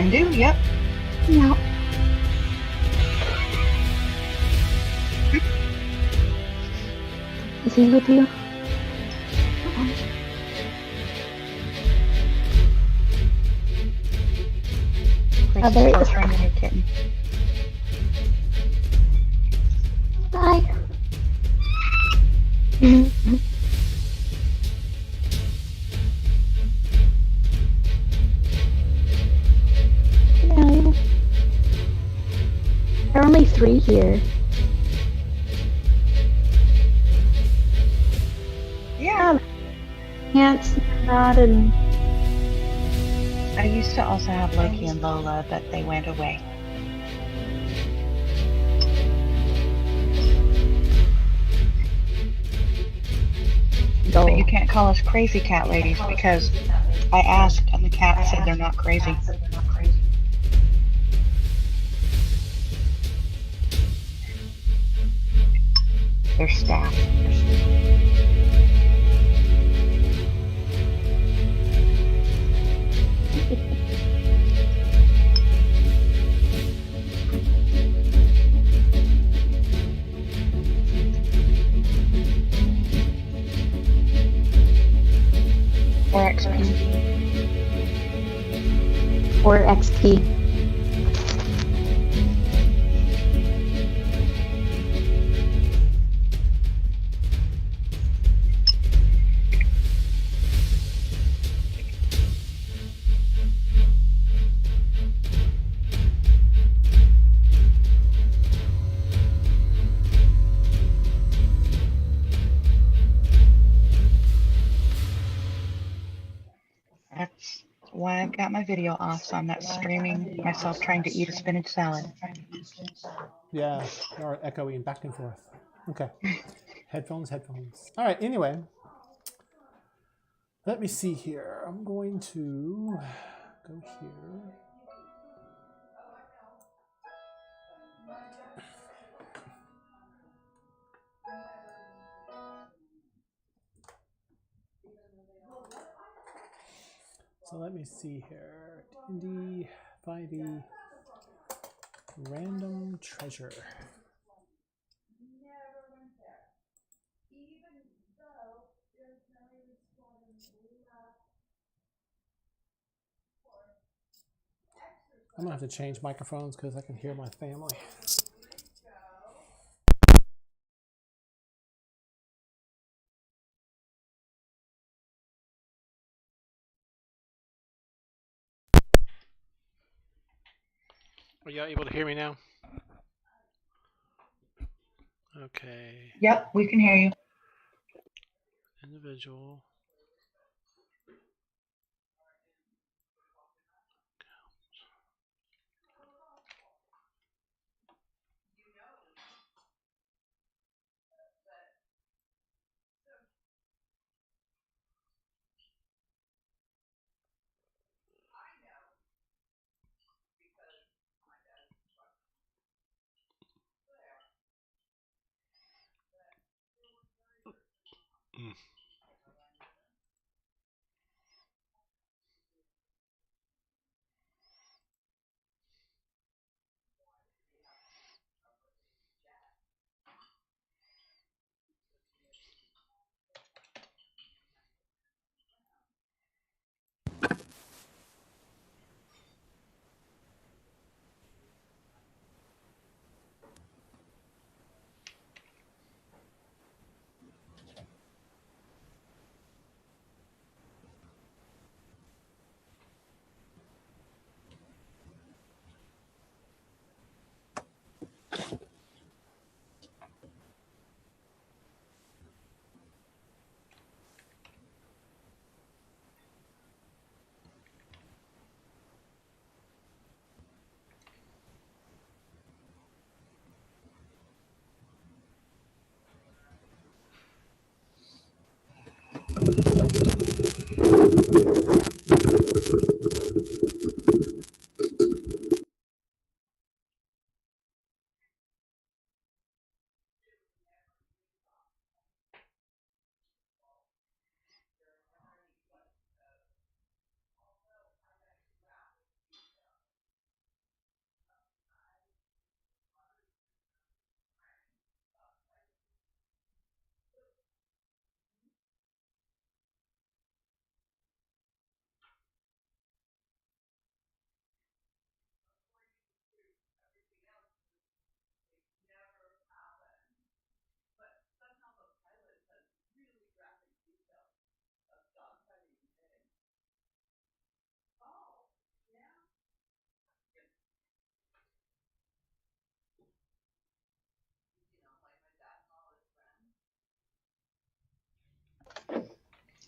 Can do, yep. No. Is he with you? Grace is trying to your kitten. Bye. No. There are only 3 here. Yeah. Ants, not and I used to also have Loki and Lola, but they went away. But you can't call us crazy cat ladies because I asked and the cat said they're not crazy. They're staff. Or XP. or XP. That's why I've got my video off, so I'm not streaming myself trying to eat a spinach salad. Yeah, or echoing back and forth. Okay. Headphones. All right, anyway. Let me see here. I'm going to go here. So let me see here. D&D 5e random treasure. I'm gonna have to change microphones because I can hear my family. Are y'all able to hear me now? Okay. Yep, we can hear you. Individual.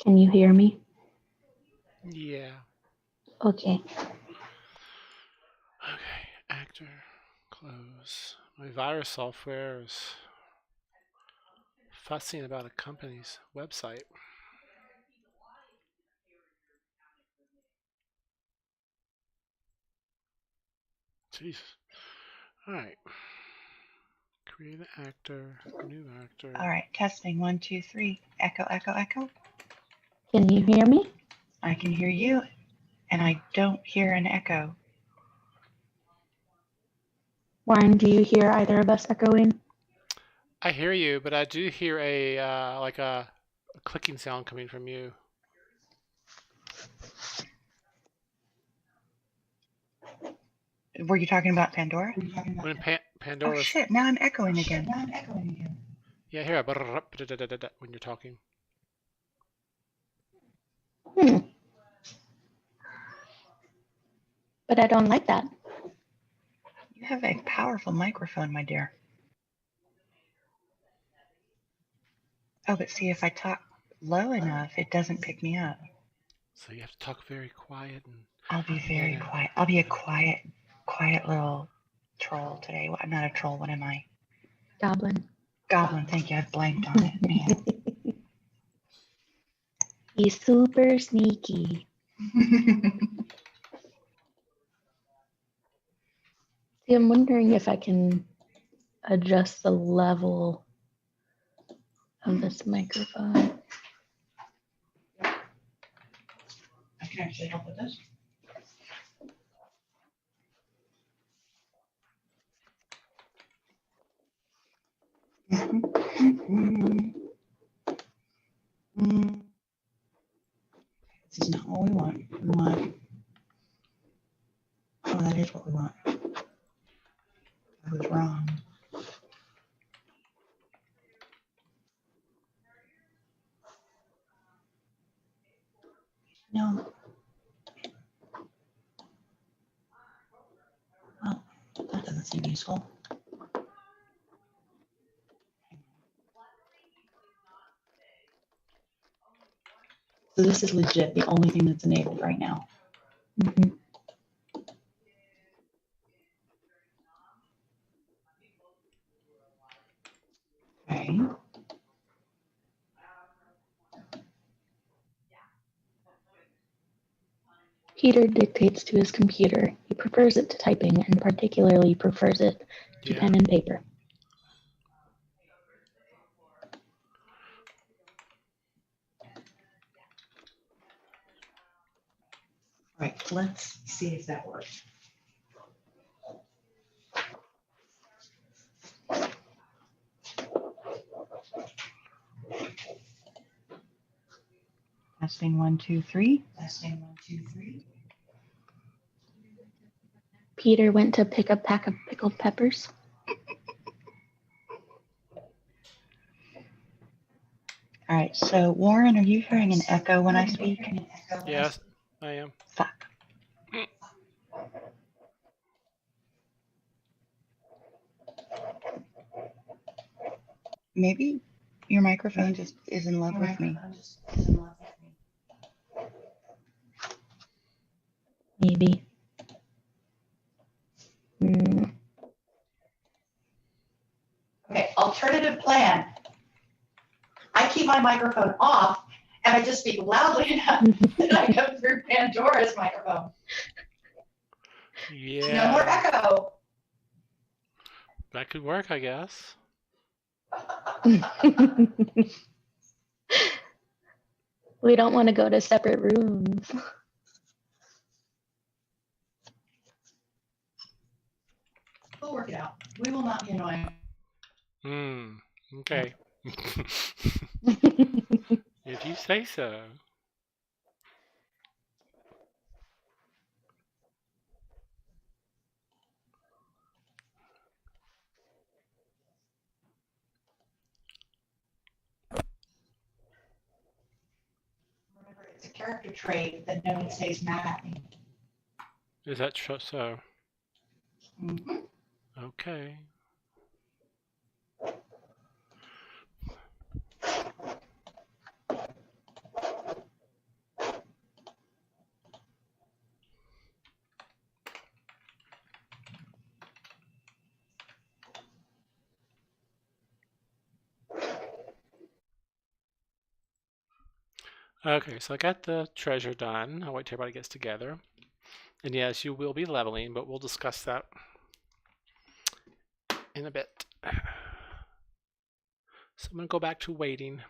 Can you hear me? Yeah. Okay. Okay, actor, close. My virus software is fussing about a company's website. Jeez. All right. Create an actor, new actor. All right, testing 1, 2, 3. Echo, echo, echo. Can you hear me? I can hear you, and I don't hear an echo. Warren, do you hear either of us echoing? I hear you, but I do hear a like a clicking sound coming from you. Were you talking about Pandora? When Oh Pandora's shit! Now I'm echoing again. yeah, I hear a when you're talking. But I don't like that. You have a powerful microphone, my dear. Oh, but see, if I talk low enough, it doesn't pick me up. So you have to talk very quiet and. I'll be very quiet. I'll be a quiet little troll today. I'm not a troll. What am I? Goblin. Goblin. Thank you. I've blanked on it, man. He's super sneaky. See, I'm wondering if I can adjust the level of this microphone. I can actually help with this. This is not what we want. We want. Oh, that is what we want. I was wrong. No. Well, that doesn't seem useful. So this is legit the only thing that's enabled right now. Mm-hmm. Okay. Peter dictates to his computer. He prefers it to typing and particularly prefers it to pen and paper. All right, let's see if that works. Testing 1, 2, 3. Testing 1, 2, 3. Peter went to pick a pack of pickled peppers. All right, so Warren, are you hearing an echo when I speak? Yes, I am. Fuck. Maybe your microphone just is in love with me. Maybe. Okay, alternative plan. I keep my microphone off and I just speak loudly enough that I come through Pandora's microphone. Yeah. No more echo. That could work, I guess. We don't want to go to separate rooms. We'll work it out. We will not be annoying. Okay. If you say so. Remember, it's a character trait that no one stays mad at me. Is that so? Mm-hmm. Okay. Okay, so I got the treasure done. I'll wait till everybody gets together. And yes, you will be leveling, but we'll discuss that in a bit. So I'm going to go back to waiting.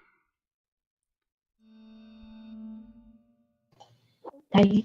Hi.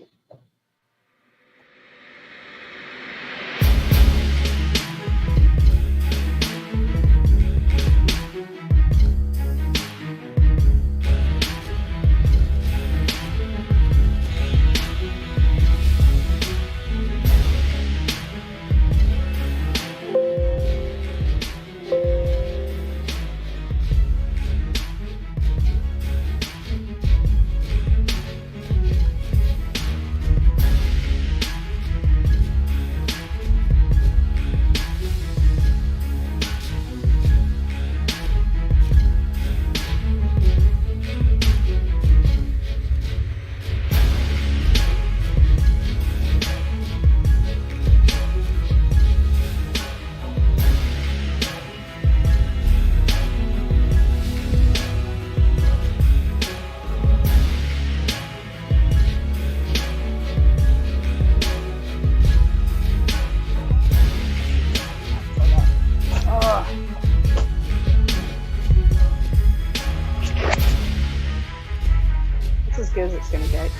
It's as good as it's gonna get.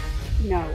No.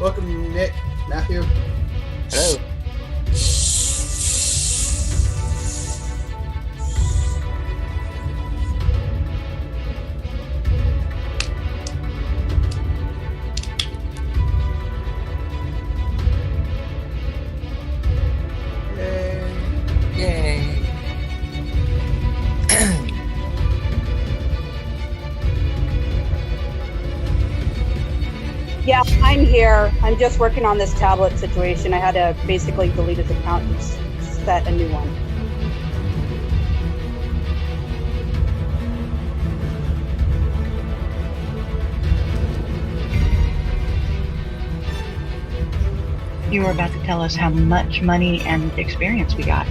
Welcome, Nick, Matthew. Hello. Yay. Yay. Yeah, I'm here. I'm just working on this tablet situation. I had to basically delete his account and set a new one. You were about to tell us how much money and experience we got.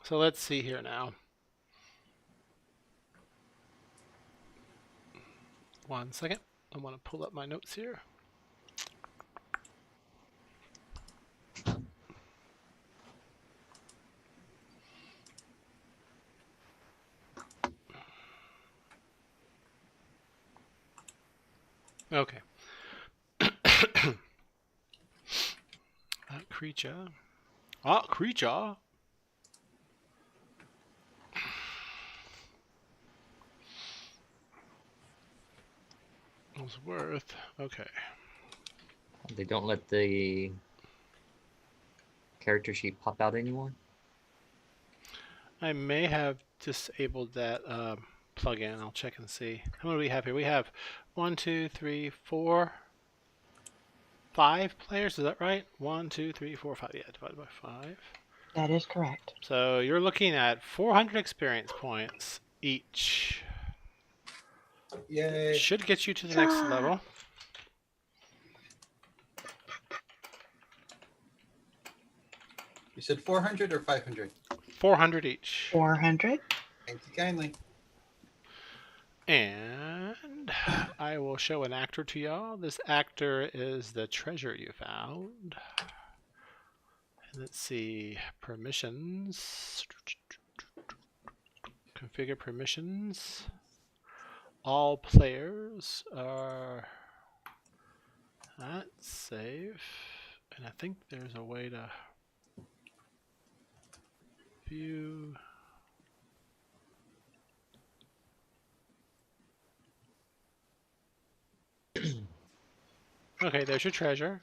So let's see here now. 1 second. I want to pull up my notes here. Okay. That creature. Ah, creature. Was worth. Okay. They don't let the character sheet pop out anymore? I may have disabled that plugin. I'll check and see. How many do we have here? We have 1, 2, 3, 4, 5 players. Is that right? 1, 2, 3, 4, 5. Yeah, divided by 5. That is correct. So you're looking at 400 experience points each. Yay. Should get you to the next level. You said 400 or 500? 400 each. 400. Thank you kindly. And I will show an actor to y'all. This actor is the treasure you found. And let's see, permissions. Configure permissions. All players are not safe. And I think there's a way to view. Okay, there's your treasure.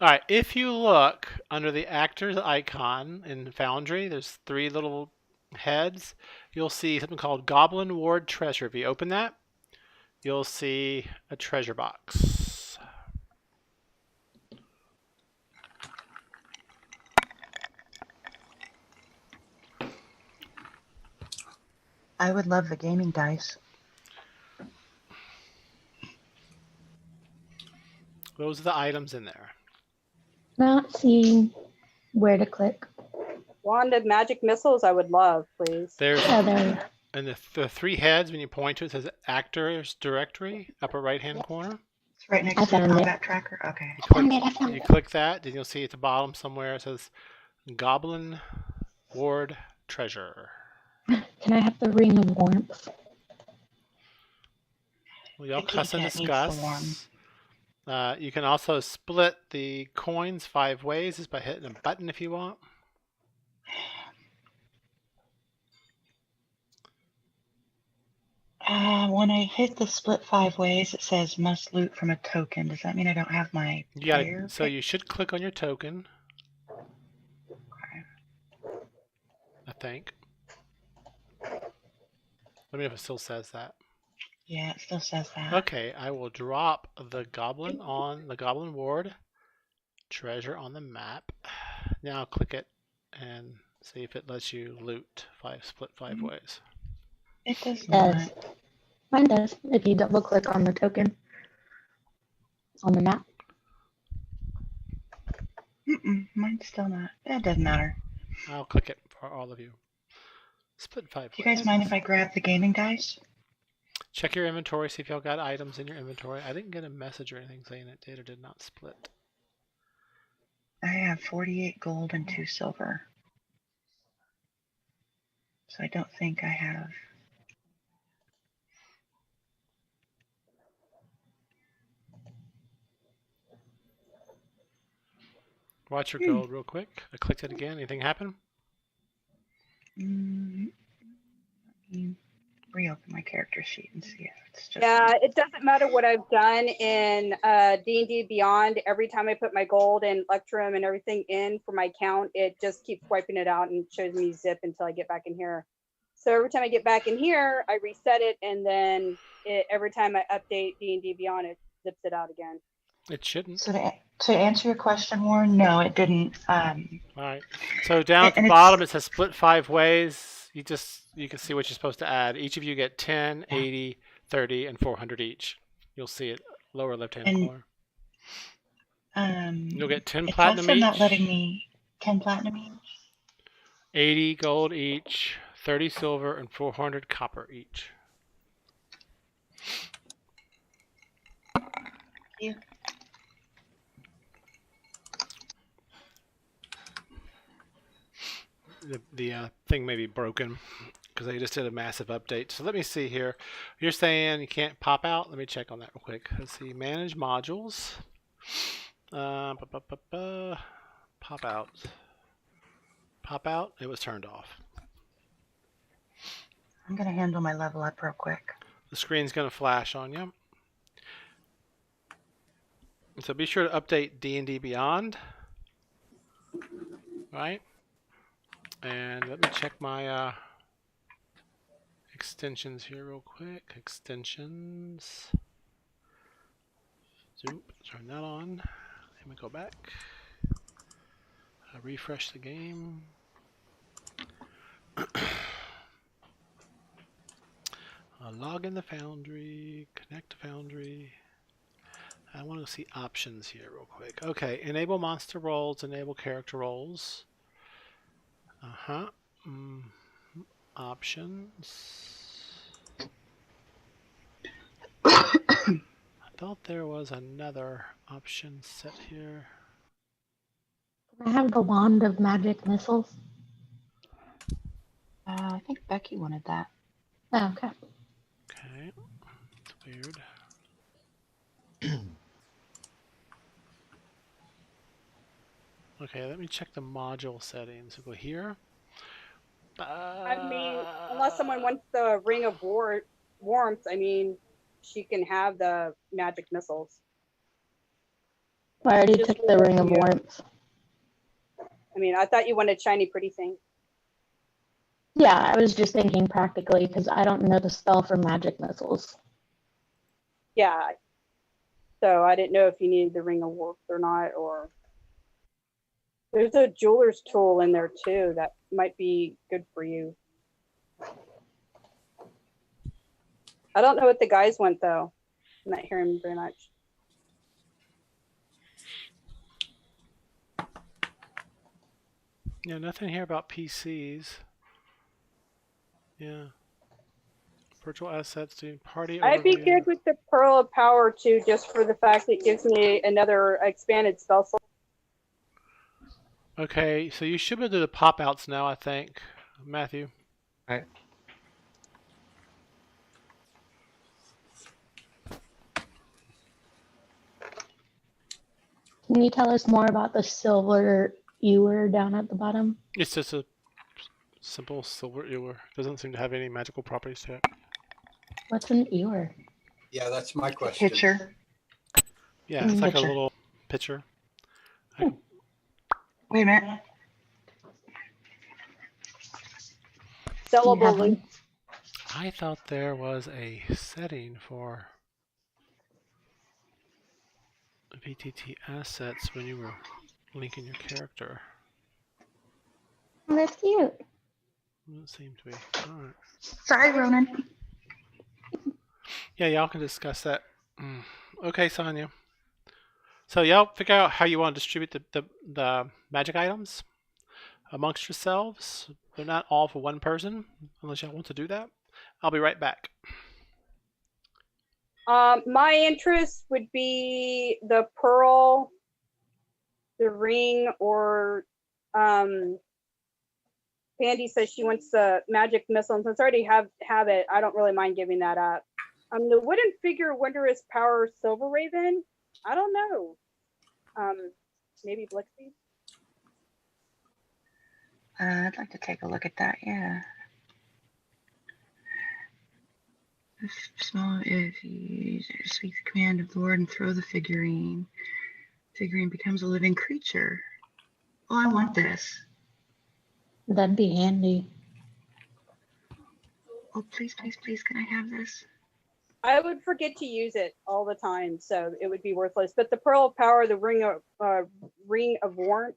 Alright, if you look under the actor's icon in Foundry, there's 3 little heads. You'll see something called Goblin Ward Treasure. If you open that, you'll see a treasure box. I would love the gaming dice. Those are the items in there. Not seeing where to click. Wand of magic missiles, I would love, please. There's Oh, there. and the 3 heads, when you point to it, says Actors Directory, upper right-hand corner. It's right next I to the found it. combat tracker. Okay. You Found click, it, I found you it. click that, then you'll see at the bottom somewhere it says Goblin Ward Treasure. Can I have the ring of warmth? We all The cuss and keypad needs the discuss. You can also split the coins 5 ways just by hitting a button if you want. When I hit the split 5 ways, it says must loot from a token. Does that mean I don't have my You got player so pick? you should click on your token. I think. Let me know if it still says that. Yeah, it still says that. Okay, I will drop the goblin on the Goblin Ward treasure on the map. Now click it and see if it lets you loot split 5 ways. It does Does. not. Mine does. If you double click on the token on the map. Mine's still not. That doesn't matter. I'll click it for all of you. Split 5 Do you guys ways. mind if I grab the gaming dice? Check your inventory, see if y'all got items in your inventory. I didn't get a message or anything saying it did or did not split. I have 48 gold and 2 silver. So I don't think I have. Watch your gold real quick. I clicked it again. Anything happen? Let me reopen my character sheet and see if it's just. Yeah, it doesn't matter what I've done in D&D Beyond. Every time I put my gold and Electrum and everything in for my account, it just keeps wiping it out and shows me zip until I get back in here. So every time I get back in here, I reset it, and then every time I update D&D Beyond, it zips it out again. It shouldn't. So to answer your question, Warren, no, it didn't. All right. So down at the And it's- bottom, it says split 5 ways. You can see what you're supposed to add. Each of you get 10, 80, 30, and 400 each. You'll see it lower left-hand And, corner. You'll get 10 It's platinum also each. not letting me 10 platinum each. 80 gold each, 30 silver, and 400 copper each. Yeah. The thing may be broken because they just did a massive update. So let me see here. You're saying you can't pop out? Let me check on that real quick. Let's see. Manage modules. Pop out. Pop out. It was turned off. I'm going to handle my level up real quick. The screen's going to flash on you. So be sure to update D&D Beyond. Right? And let me check my extensions here real quick. Extensions. Zoop. Turn that on. Let me go back. Refresh the game. Log in the Foundry. Connect to Foundry. I want to see options here real quick. Okay, enable monster roles, enable character roles. Options. I thought there was another option set here. Can I have the wand of magic missiles? I think Becky wanted that. Oh, okay. Okay, it's weird. Okay, let me check the module settings. We'll go here. I mean, unless someone wants the ring of warmth, I mean, she can have the magic missiles. I already Just took the ring of yeah. warmth. I mean, I thought you wanted shiny pretty thing. Yeah, I was just thinking practically because I don't know the spell for magic missiles. Yeah. So I didn't know if you needed the ring of warmth or not, or there's a jeweler's tool in there too that might be good for you. I don't know what the guys want though. I'm not hearing very much. Yeah, nothing here about PCs. Yeah. Virtual assets doing party I'd be overview. good with the Pearl of Power too, just for the fact that it gives me another expanded spell slot. Okay, so you should be able to do the pop outs now, I think. Matthew. Alright. Can you tell us more about the silver ewer down at the bottom? It's just a simple silver ewer. Doesn't seem to have any magical properties to it. What's an ewer? Yeah, that's my question. Pitcher. Yeah, it's like a Pitcher. little pitcher. Wait a minute. Do you have Sellable loot. one? I thought there was a setting for VTT assets when you were linking your character. Oh, that's cute. Doesn't seem to be. Alright. Sorry, Ronan. Yeah, y'all can discuss that. Okay, Sonia. So y'all figure out how you want to distribute the magic items amongst yourselves. They're not all for one person, unless y'all want to do that. I'll be right back. My interest would be the pearl, the ring, or Pandy says she wants the magic missile, and since I already have it, I don't really mind giving that up. The wooden figure, Wondrous Power, Silver Raven. I don't know. Maybe Blixie. I'd like to take a look at that. Yeah. Small, if you speak the command of the Lord and throw the figurine, figurine becomes a living creature. Oh, I want this. That'd be handy. Oh, please, please, please, can I have this? I would forget to use it all the time, so it would be worthless. But the Pearl of Power, the Ring of Warmth,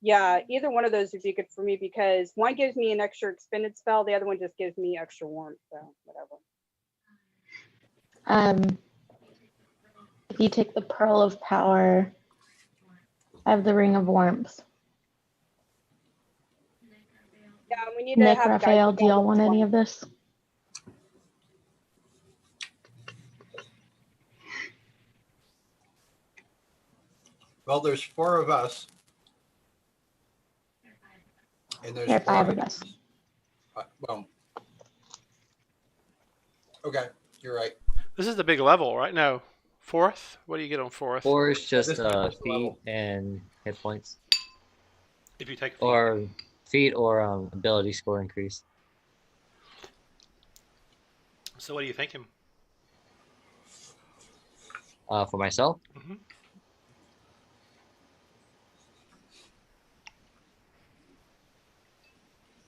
yeah, either one of those would be good for me because one gives me an extra expended spell, the other one just gives me extra warmth, so whatever. If you take the Pearl of Power, I have the Ring of Warmth. we need to Nick, have Raphael, guys do y'all want together. any of this? Well, there's 4 of us. And there's There are 4 5 of us. Well, okay, you're right. This is the big level, right? No, fourth. What do you get on fourth? 4 is just This is the feet level. and hit points, If you take feet. or feet or ability score increase. So what are you thinking? For myself, Mm-hmm.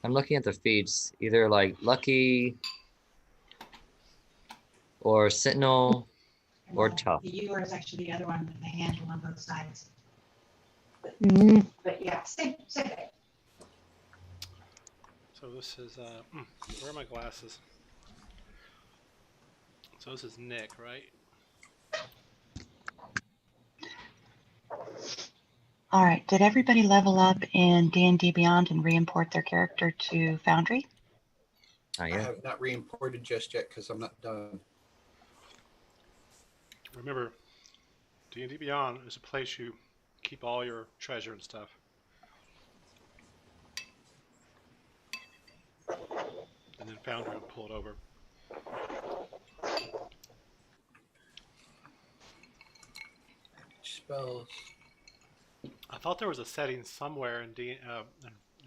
I'm looking at the feats, either like lucky or sentinel or tough. The U is actually the other one with the handle on both sides. Mm, But yeah, same thing. So this is where are my glasses? So this is Nick, right? All right. Did everybody level up in D&D Beyond and re-import their character to Foundry? Not I yet. have not re-imported just yet because I'm not done. Remember, D&D Beyond is a place you keep all your treasure and stuff. And then Foundry will pull it over. Spells. I thought there was a setting somewhere in the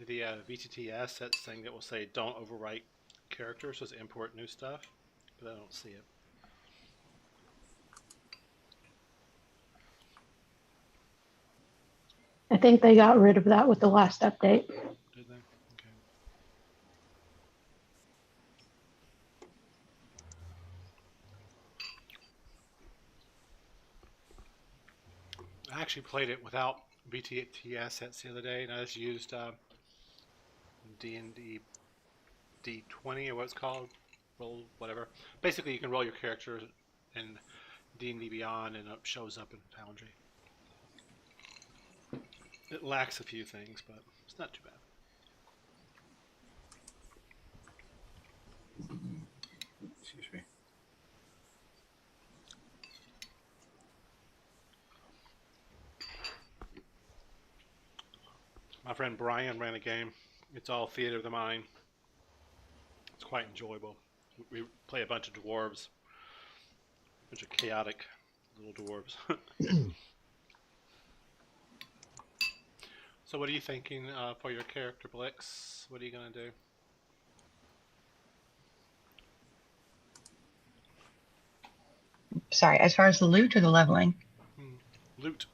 VTT assets thing that will say don't overwrite characters, just import new stuff, but I don't see it. I think they got rid of that with the last update. Did they? Okay. I actually played it without VTT assets the other day, and I just used D&D D20 or what it's called, roll whatever. Basically, you can roll your character in D&D Beyond, and it shows up in Foundry. It lacks a few things, but it's not too bad. Excuse me. My friend Brian ran a game. It's all theater of the mind. It's quite enjoyable. We play a bunch of dwarves, a bunch of chaotic little dwarves. So what are you thinking for your character, Blix? What are you going to do? Sorry, as far as the loot or the leveling? Loot.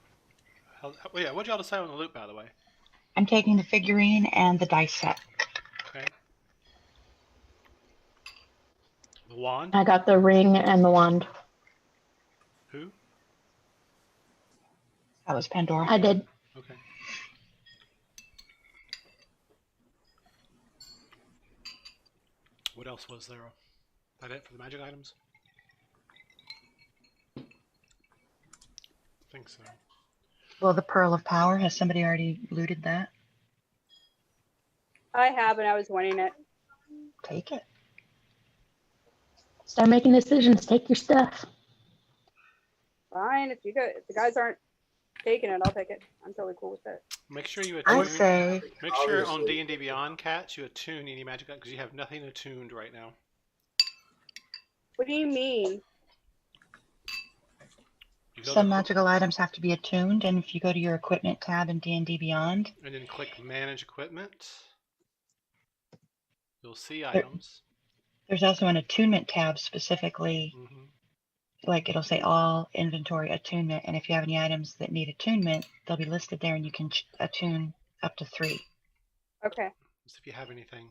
Yeah, what y'all decide on the loot, by the way? I'm taking the figurine and the dice set. Okay. The wand? I got the ring and the wand. Who? That was Pandora. I did. Okay. What else was there? That it for the magic items? I think so. Well, the Pearl of Power, has somebody already looted that? I have, and I was wanting it. Take it. Start making decisions. Take your stuff. Fine, if the guys aren't taking it, I'll take it. I'm totally cool with it. Make sure you I attune. say, Make sure on Obviously. D&D Beyond, Cats, you attune any magic item because you have nothing attuned right now. What do you mean? You go some to, magical items have to be attuned, and if you go to your equipment tab in D&D Beyond, and then click Manage Equipment. You'll see There- items. there's also an attunement tab specifically, Mm-hmm. like it'll say all inventory attunement, and if you have any items that need attunement, they'll be listed there, and you can attune up to 3. Okay. Just if you have anything.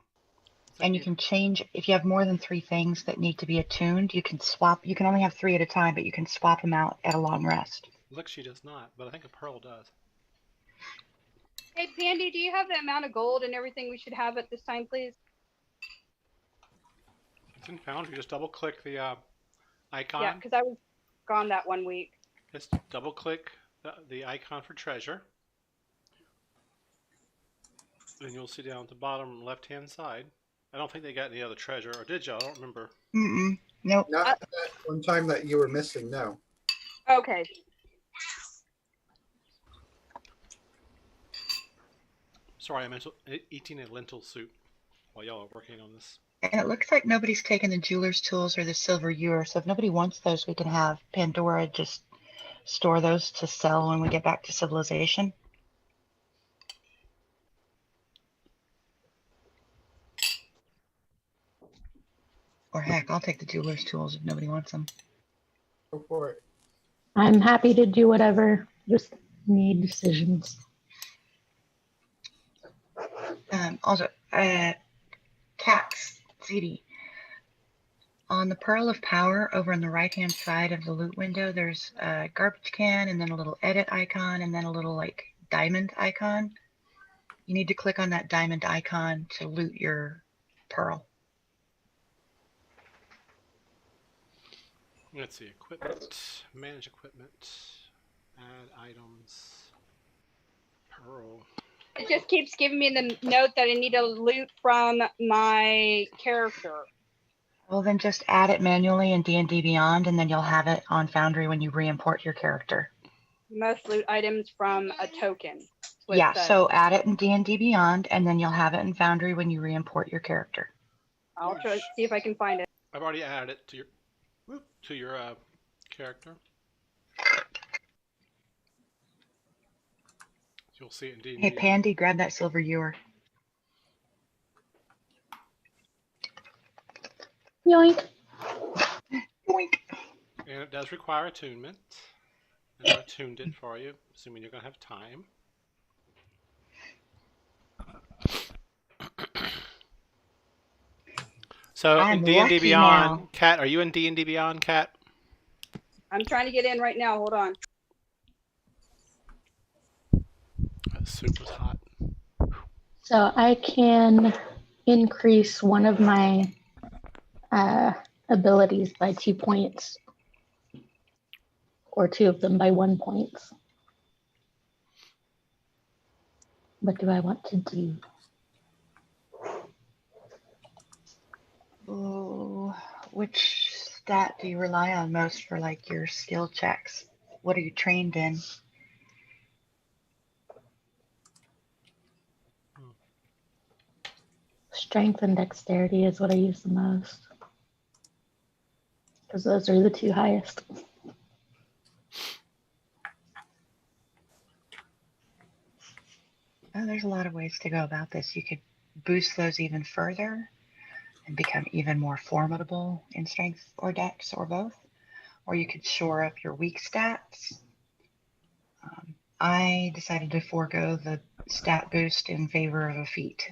And you can change, if you have more than 3 things that need to be attuned, you can swap, you can only have 3 at a time, but you can swap them out at a long rest. Look, she does not, but I think a pearl does. Hey, Pandy, do you have the amount of gold and everything we should have at this time, please? It's in Foundry. Just double click the icon. Yeah, because I was gone that one week. Just double click the icon for treasure. And you'll see down at the bottom left-hand side. I don't think they got any other treasure, or did y'all? I don't remember. Mm-mm. Nope. Not that one time that you were missing, no. Okay. Sorry, I'm eating a lentil soup while y'all are working on this. And it looks like nobody's taken the jeweler's tools or the silver ewer. So if nobody wants those, we can have Pandora just store those to sell when we get back to civilization. Or heck, I'll take the jeweler's tools if nobody wants them. Go for it. I'm happy to do whatever. Just need decisions. Also, Cats, CD. On the Pearl of Power over on the right-hand side of the loot window, there's a garbage can and then a little edit icon and then a little like diamond icon. You need to click on that diamond icon to loot your pearl. Let's see, equipment, manage equipment, add items, pearl. It just keeps giving me the note that I need to loot from my character. Well, then just add it manually in D&D Beyond, and then you'll have it on Foundry when you re-import your character. You must loot items from a token. That's what it Yeah, says. so add it in D&D Beyond, and then you'll have it in Foundry when you re-import your character. I'll try see if I can find it. I've already added it to your character. You'll see it in D&D. Hey, Pandy, grab that silver ewer. Yoink. Boink. And it does require attunement. And I tuned it for you, assuming you're going to have time. So I'm in D&D lucky Beyond, now. Kat, are you in D&D Beyond, Kat? I'm trying to get in right now. Hold on. That soup was hot. So I can increase one of my abilities by 2 points, or 2 of them by 1 point. What do I want to do? Oh, which stat do you rely on most for like your skill checks? What are you trained in? Strength and dexterity is what I use the most, because those are the 2 highest. Oh, there's a lot of ways to go about this. You could boost those even further and become even more formidable in strength or dex or both. Or you could shore up your weak stats. I decided to forego the stat boost in favor of a feat.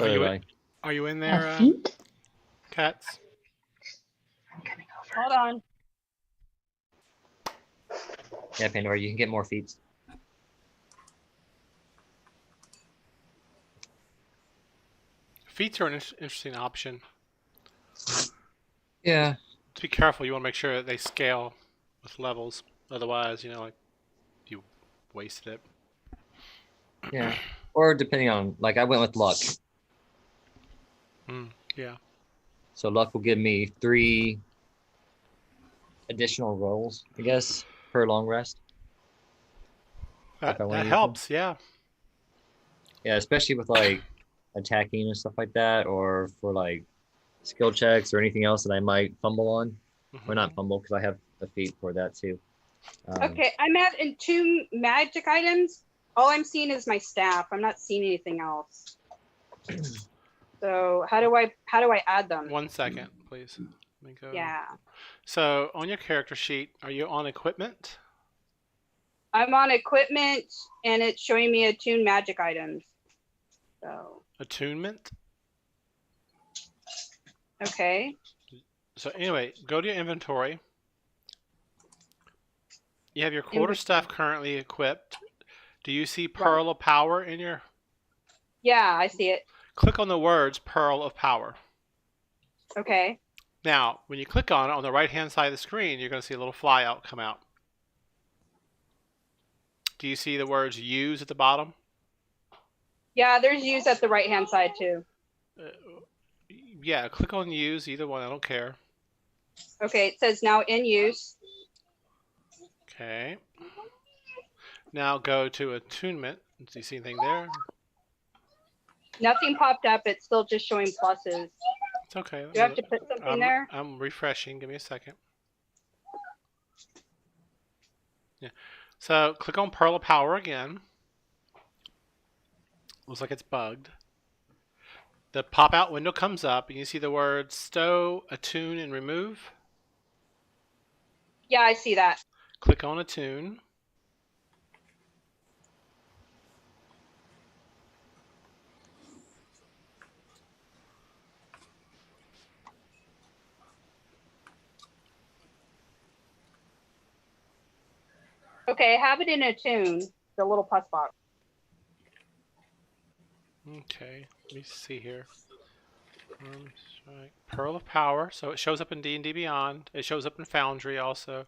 Are you Right. Are you in A there, feat? Cats? I'm coming over. Hold on. Yeah, Pandora, you can get more feats. Feats are an interesting option. Yeah. To be careful, you want to make sure that they scale with levels. Otherwise, like you wasted it. Yeah. Or depending on, like, I went with luck. Yeah. So luck will give me 3 additional rolls, I guess, per long rest. That, I wanna that use helps, yeah. Yeah, especially with like attacking and stuff like that, or for like skill checks or anything else that I might fumble on. Or not fumble, because I have a feat for that too. Okay, I'm at in 2 magic items. All I'm seeing is my staff. I'm not seeing anything else. So how do I add them? 1 second, please. Let me go. Yeah, So on your character sheet, are you on equipment? I'm on equipment, and it's showing me attuned magic items. So Attunement? okay, So anyway, go to your inventory. You have your quarterstaff currently equipped. Do you see Pearl of Power in your... yeah, I see it. Click on the words Pearl of Power. Okay, Now, when you click on it, on the right-hand side of the screen, you're going to see a little flyout come out. Do you see the words use at the bottom? Yeah, there's use at the right-hand side too. Yeah, click on use, either one, I don't care. Okay, it says now in use. Okay. Now go to attunement. Do you see anything there? Nothing popped up. It's still just showing pluses. It's okay. Do I have to put something there? I'm refreshing. Give me a second. Yeah. So click on Pearl of Power again. Looks like it's bugged. The pop-out window comes up, and you see the words stow, attune, and remove. Yeah, I see that. Click on attune. Okay, have it in attune, the little plus box. Okay, let me see here. Pearl of Power. So it shows up in D&D Beyond. It shows up in Foundry also.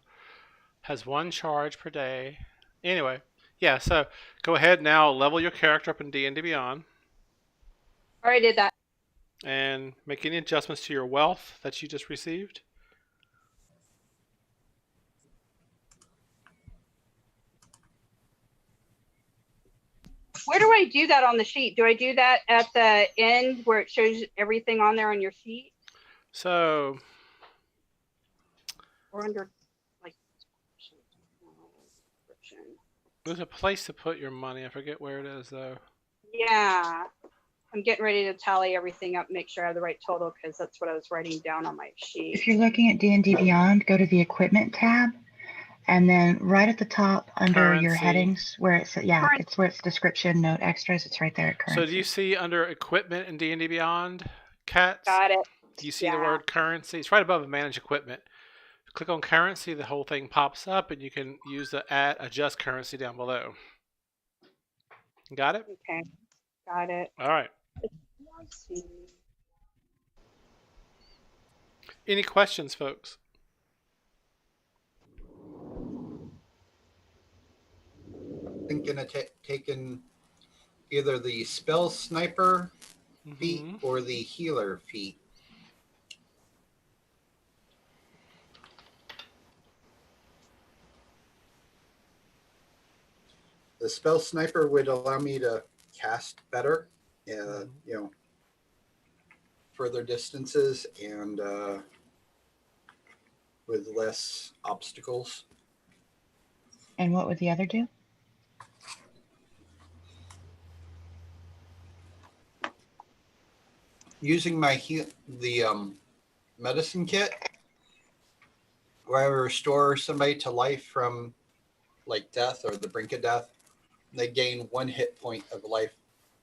Has 1 charge per day. Anyway, yeah. So go ahead now. Level your character up in D&D Beyond, Already did that. and make any adjustments to your wealth that you just received. Where do I do that on the sheet? Do I do that at the end where it shows everything on there on your sheet? So Or under like there's a place to put your money. I forget where it is though. yeah. I'm getting ready to tally everything up, make sure I have the right total because that's what I was writing down on my sheet. If you're looking at D&D Beyond, go to the equipment tab, and then right at the top under your Currency. headings where it's, yeah, Currency. it's where it's description, note extras, it's right there at currency. So do you see under equipment in D&D Beyond, Cats? Got it. Do you see the Yeah. word currency? It's right above manage equipment. Click on currency, the whole thing pops up, and you can use the adjust currency down below. Got it? Okay. Got it. All right. Let's see. Any questions, folks? Thinking of taking either the spell sniper feat Mhm. or the healer feat. The spell sniper would allow me to cast better, you know, further distances and with less obstacles. And what would the other do? Using my medicine kit, where I restore somebody to life from like death or the brink of death, they gain 1 hit point of life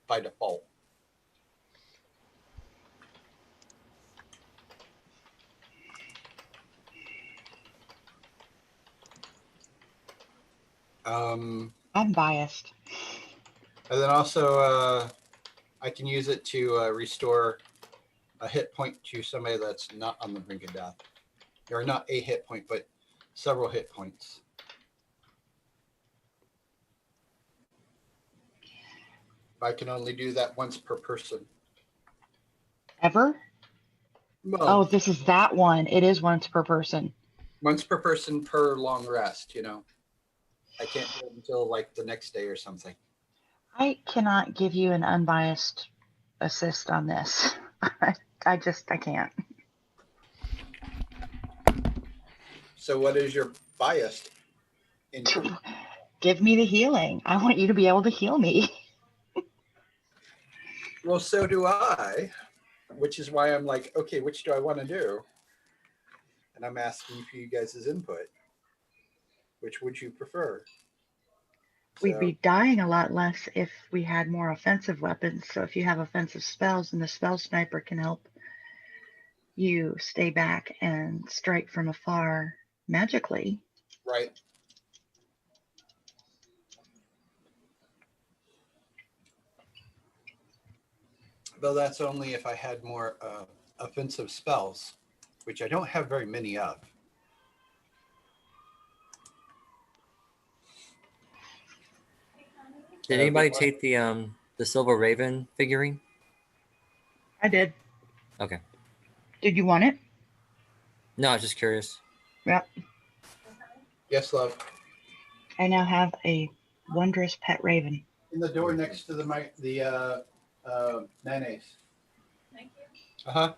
by default. I'm biased. And then also I can use it to restore a hit point to somebody that's not on the brink of death. Or not a hit point, but several hit points. I can only do that once per person. Ever? Well, Oh, this is that one. It is once per person. once per person per long rest, you know. I can't do it until like the next day or something. I cannot give you an unbiased assist on this. I can't. So what is your bias? Give me the healing. I want you to be able to heal me. Well, so do I, which is why I'm like, okay, which do I want to do? And I'm asking for you guys' input. Which would you prefer? We'd be dying a lot less if we had more offensive weapons. So if you have offensive spells, and the spell sniper can help you stay back and strike from afar magically. Right. Though that's only if I had more offensive spells, which I don't have very many of. Did anybody take the the Silver Raven figurine? I did. Okay. Did you want it? No, I was just curious. Yep. Yes, love. I now have a wondrous pet raven. In the door next to the mayonnaise. Thank you. Uh-huh.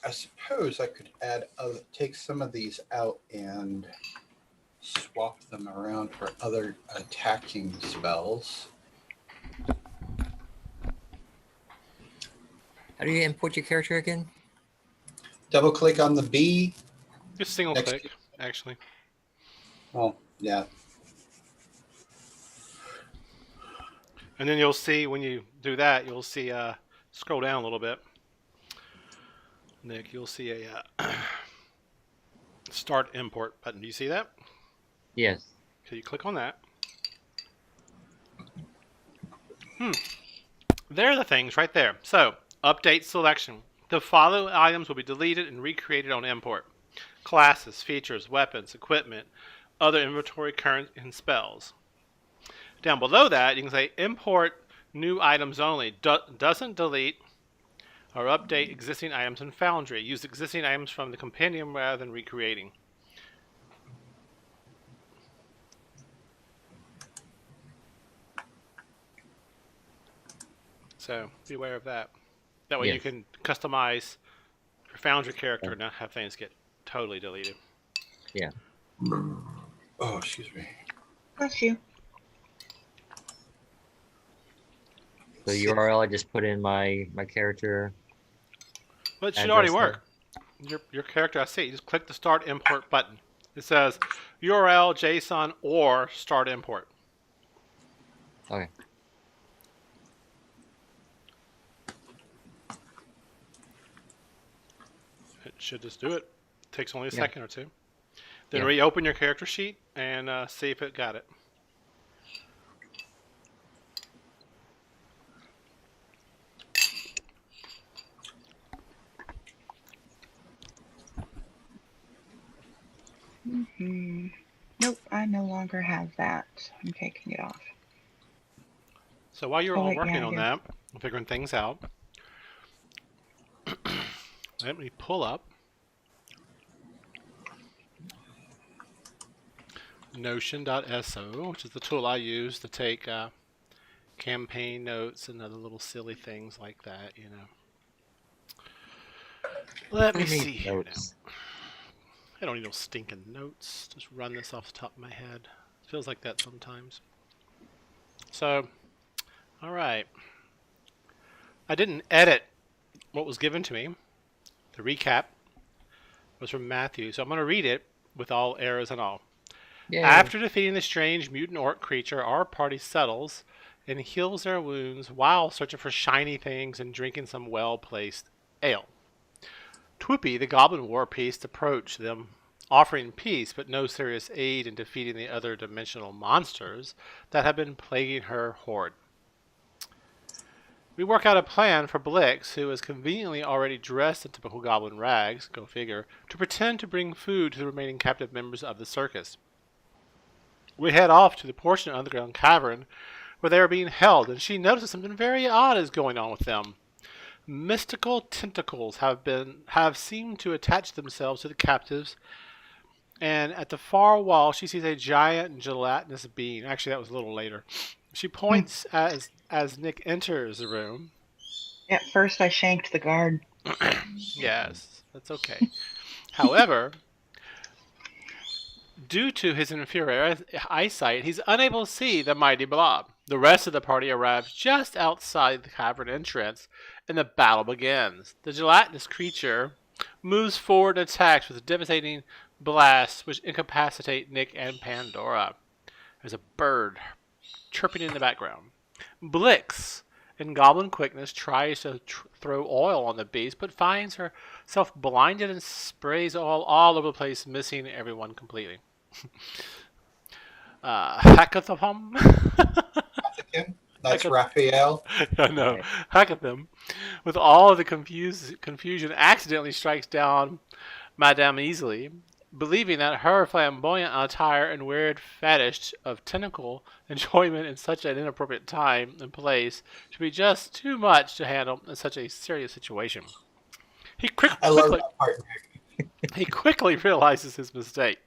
I suppose I could take some of these out and swap them around for other attacking spells. How do you import your character again? Double click on the B. Just single Next. click, actually. Oh, yeah. And then you'll see when you do that, you'll see, scroll down a little bit. Nick, you'll see a start import button. Do you see that? Yes. So you click on that. There are the things right there. So, update selection. The following items will be deleted and recreated on import. Classes, features, weapons, equipment, other inventory, current, and spells. Down below that, you can say import new items only. Doesn't delete or update existing items in Foundry. Use existing items from the compendium rather than recreating. So be aware of that. That way you Yes. can customize your Foundry character and not have things get totally deleted. Oh, excuse me. Bless you. The URL I just put in my character. But it should already Address work. Your character, I see. You just click the Start Import button. It says URL, JSON, or Start Import. Okay. It should just do it. Takes only a Yeah. second or two. Then Yeah. reopen your character sheet and see if it got it. Nope, I no longer have that. I'm taking it off. So while you're Oh, all wait, working yeah, I on do. that, figuring things out, let me pull up Notion.so, which is the tool I use to take campaign notes and other little silly things like that, you know. Let me I need see here now. notes. I don't need no stinking notes. Just run this off the top of my head. Feels like that sometimes. So, all right. I didn't edit what was given to me. The recap was from Matthew, so I'm going to read it with all errors and all. Yay. After defeating the strange mutant orc creature, our party settles and heals their wounds while searching for shiny things and drinking some well-placed ale. Twippy, the goblin war priest, approached them, offering peace but no serious aid in defeating the other dimensional monsters that have been plaguing her horde. We work out a plan for Blix, who is conveniently already dressed in typical goblin rags, go figure, to pretend to bring food to the remaining captive members of the circus. We head off to the portion of the underground cavern where they are being held, and she notices something very odd is going on with them. Mystical tentacles have seemed to attach themselves to the captives, and at the far wall she sees a giant gelatinous being. Actually, that was a little later. She points as Nick enters the room. At first, I shanked the guard. Yes, that's okay. However, due to his inferior eyesight, he's unable to see the mighty blob. The rest of the party arrives just outside the cavern entrance, and the battle begins. The gelatinous creature moves forward and attacks with devastating blasts which incapacitate Nick and Pandora. There's a bird chirping in the background. Blix, in goblin quickness, tries to throw oil on the beast, but finds herself blinded and sprays oil all over the place, missing everyone completely. Hackathon? That's Raphael. I know. Hackatham, with all the confusion, accidentally strikes down Madame Easily, believing that her flamboyant attire and weird fetish of tentacle enjoyment in such an inappropriate time and place should be just too much to handle in such a serious situation. I love that part, Nick. He quickly realizes his mistake.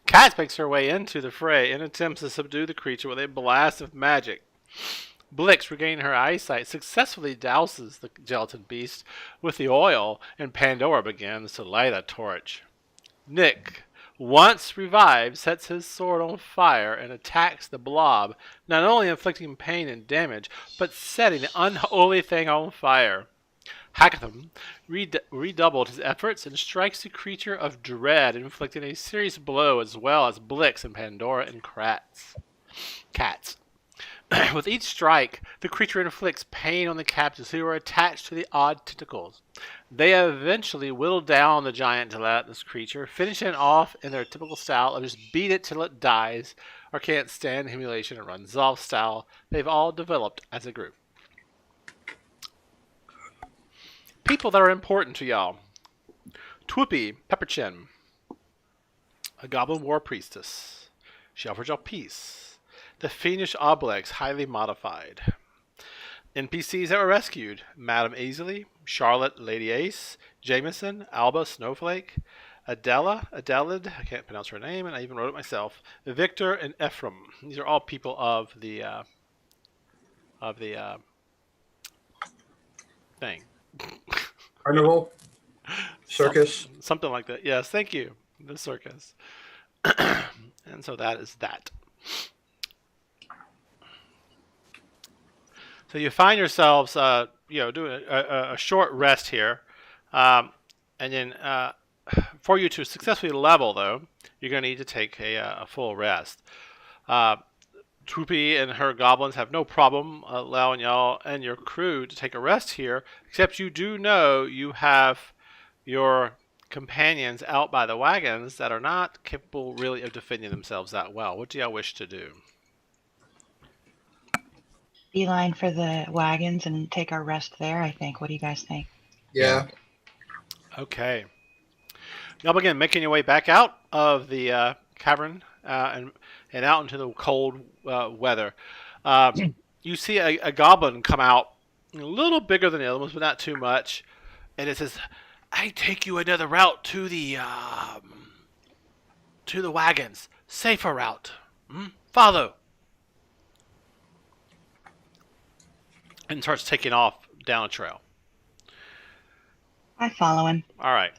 Cat makes her way into the fray and attempts to subdue the creature with a blast of magic. Blix, regaining her eyesight, successfully douses the gelatin beast with the oil, and Pandora begins to light a torch. Nick, once revived, sets his sword on fire and attacks the blob, not only inflicting pain and damage, but setting the unholy thing on fire. Hackatham redoubled his efforts and strikes the creature of dread, inflicting a serious blow as well as Blix and Pandora and Cats. With each strike, the creature inflicts pain on the captives who are attached to the odd tentacles. They eventually whittle down the giant gelatinous creature, finishing it off in their typical style of just beat it till it dies or can't stand humiliation and runs off style they've all developed as a group. People that are important to y'all. Twoopy Pepperchin, a goblin war priestess. She offers y'all peace. The fiendish Oblex, highly modified. NPCs that were rescued: Madame Easily, Charlotte, Lady Ace, Jameson, Alba, Snowflake, Adelid, I can't pronounce her name, and I even wrote it myself, Victor, and Ephraim. These are all people of the thing. Carnival, circus. Something like that. Yes, thank you. The circus. And so that is that. So you find yourselves, doing a short rest here, and then for you to successfully level, though, you're going to need to take a full rest. Troopy and her goblins have no problem allowing y'all and your crew to take a rest here, except you do know you have your companions out by the wagons that are not capable really of defending themselves that well. What do y'all wish to do? Beeline for the wagons and take our rest there, I think. What do you guys think? Yeah. Okay. Y'all begin making your way back out of the cavern and out into the cold weather. You see a goblin come out, a little bigger than the other ones, but not too much. And it says, "I take you another route to the wagons. Safer route. Follow." And starts taking off down a trail. I follow him. All right.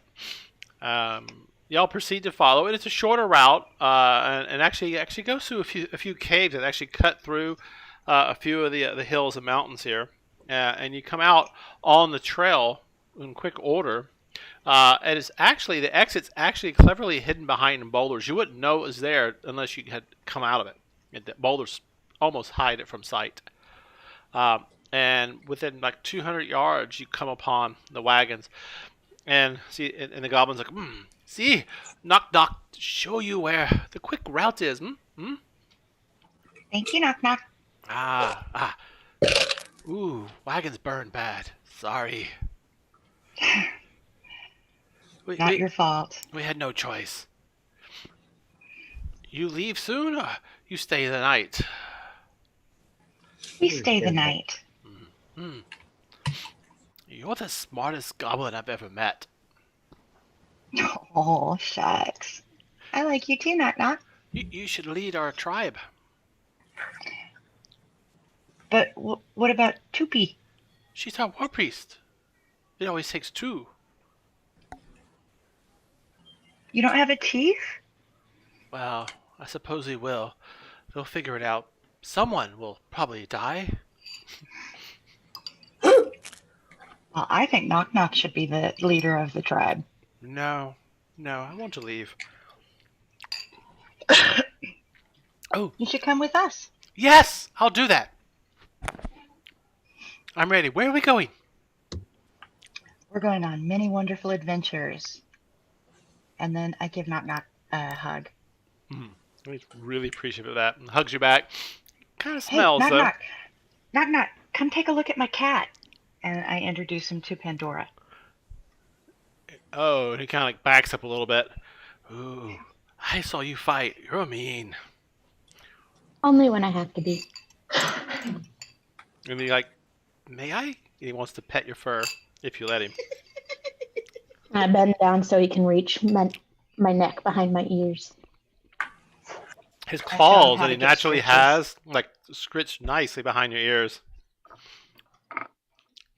Y'all proceed to follow, and it's a shorter route, and actually goes through a few caves that actually cut through a few of the hills and mountains here, and you come out on the trail in quick order. And it's actually the exit's actually cleverly hidden behind boulders. You wouldn't know it was there unless you had come out of it. The boulders almost hide it from sight. And within like 200 yards, you come upon the wagons, and the goblin's like, "See, knock knock, to show you where the quick route is." Thank you, knock knock. Ooh, wagons burn bad. Sorry. Not your fault. We had no choice. You leave soon, or you stay the night? We stay the night. You're the smartest goblin I've ever met. Oh, shucks. I like you too, knock knock. You should lead our tribe. But what about Toopy? She's our war priest. It always takes two. You don't have a chief? Well, I suppose we will. They'll figure it out. Someone will probably die. Well, I think Knock Knock should be the leader of the tribe. No, I want to leave. Oh, You should come with us. yes, I'll do that. I'm ready. Where are we going? We're going on many wonderful adventures. And then I give Knock Knock a hug. He's really appreciative of that. And hugs you back. Kind of Hey, smells, Knock though. Knock. Knock, knock. Come take a look at my cat. And I introduce him to Pandora. Oh, and he kind of like backs up a little bit. Ooh, I saw you fight. You're mean. Only when I have to be. And he like, may I? And he wants to pet your fur if you let him. I bend down so he can reach my neck behind my ears. His I found claws how that to he get naturally scritches. has, like, scritch nicely behind your ears.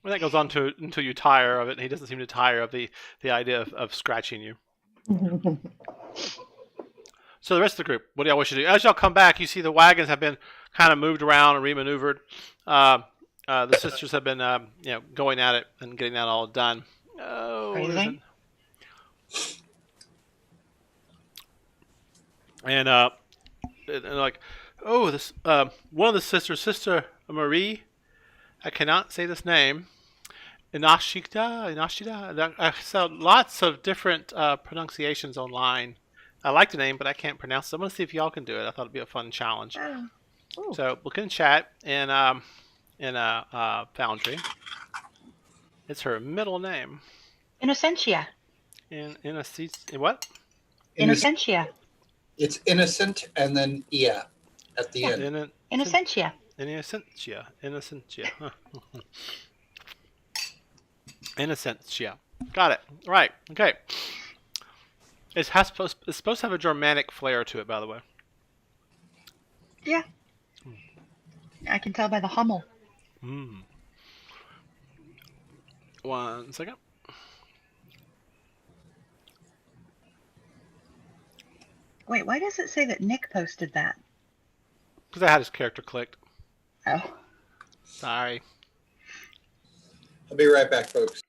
When that goes on until you tire of it, and he doesn't seem to tire of the idea of scratching you. So the rest of the group, what do y'all wish to do? As y'all come back, you see the wagons have been kind of moved around and remaneuvered. The sisters have been, going at it and getting that all done. Oh, Crazy. listen. And like, oh, this one of the sisters, Sister Marie, I cannot say this name. Inashida. I saw lots of different pronunciations online. I like the name, but I can't pronounce it. I'm gonna see if y'all can do it. I thought it'd be a fun challenge. Ooh. So look in chat in Foundry. It's her middle name. Innocentia. In what? Innocentia. It's innocent and then at the end. Innocentia. Innocentia. Huh. Innocentia. Got it. Right. Okay. It's supposed to have a Germanic flair to it, by the way. Yeah. I can tell by the Hummel. Mm. 1 second. Wait, why does it say that Nick posted that? Because I had his character clicked. Oh. Sorry. I'll be right back, folks.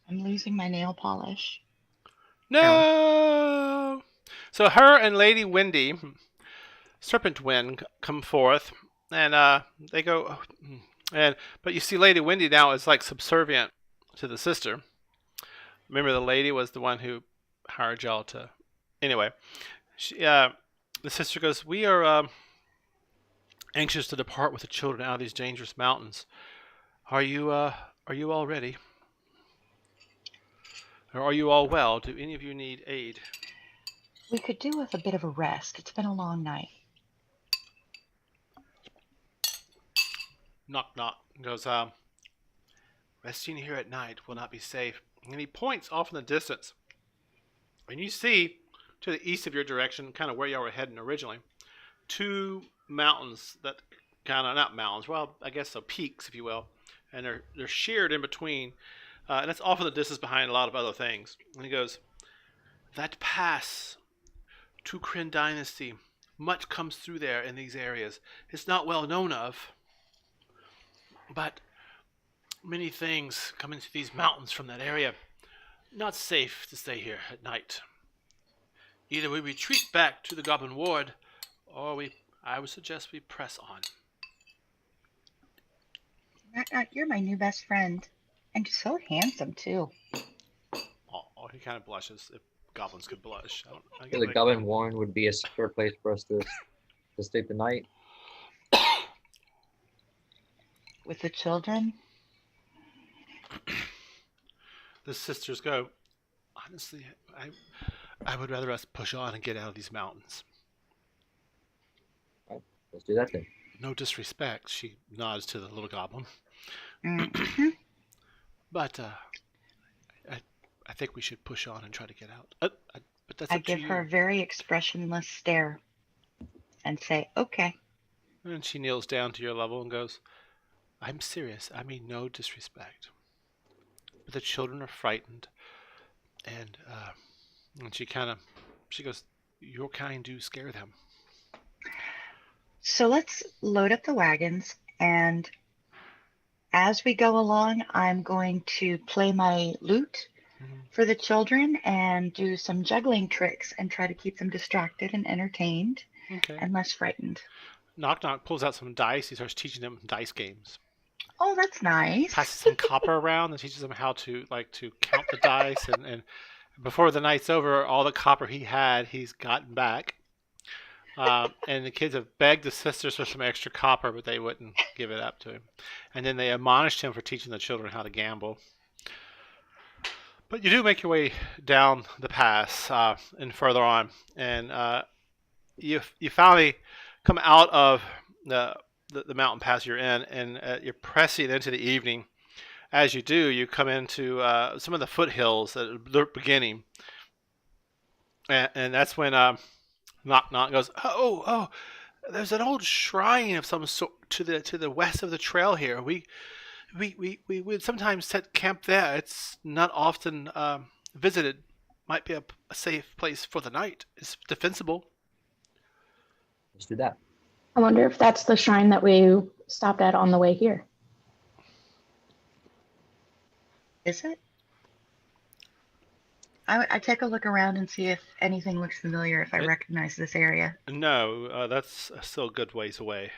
I'm losing my nail polish. No. So her and Lady Windy, Serpent Wind, come forth, and they go, but you see, Lady Windy now is like subservient to the sister. Remember, the lady was the one who hired y'all to. Anyway, the sister goes, "We are anxious to depart with the children out of these dangerous mountains. Are you all ready? Or are you all well? Do any of you need aid?" We could do with a bit of a rest. It's been a long night. Knock, knock. Goes, resting here at night will not be safe. And he points off in the distance. And you see, to the east of your direction, kind of where y'all were heading originally, 2 mountains that kind of, not mountains, well, I guess so, peaks, if you will. And they're sheared in between. And it's off in the distance behind a lot of other things. And he goes, that pass to Kryn Dynasty, much comes through there in these areas. It's not well known of, but many things come into these mountains from that area. Not safe to stay here at night. Either we retreat back to the Goblin Ward, or I would suggest we press on. You're my new best friend. And you're so handsome, too. Oh, he kind of blushes. If goblins could blush. I So get the like- Goblin Warren would be a secure place for us to stay the night. With the children? The sisters go, honestly, I would rather us push on and get out of these mountains. Let's do that then. No disrespect, she nods to the little goblin. Mm-hmm. But I think we should push on and try to get out. But that's I up to give you. her a very expressionless stare and say, okay. And she kneels down to your level and goes, I'm serious. I mean no disrespect. But the children are frightened. And she goes, your kind do scare them. So let's load up the wagons, and as we go along, I'm going to play my lute for the children and do some juggling tricks and try to keep them distracted and entertained Okay. and less frightened. Knock Knock pulls out some dice. He starts teaching them dice games. Oh, that's nice. Passes some copper around and teaches them how to count the dice. And before the night's over, all the copper he had, he's gotten back. And the kids have begged the sisters for some extra copper, but they wouldn't give it up to him. And then they admonished him for teaching the children how to gamble. But you do make your way down the pass and further on, and you finally come out of the mountain pass you're in, and you're pressing into the evening. As you do, you come into some of the foothills at the beginning, and that's when Knock Knock goes, oh, there's an old shrine of some sort to the west of the trail here. We would sometimes set camp there. It's not often visited. Might be a safe place for the night. It's defensible. Let's do that. I wonder if that's the shrine that we stopped at on the way here. Is it? I take a look around and see if anything looks familiar, if I recognize this area. No, that's still a good ways away.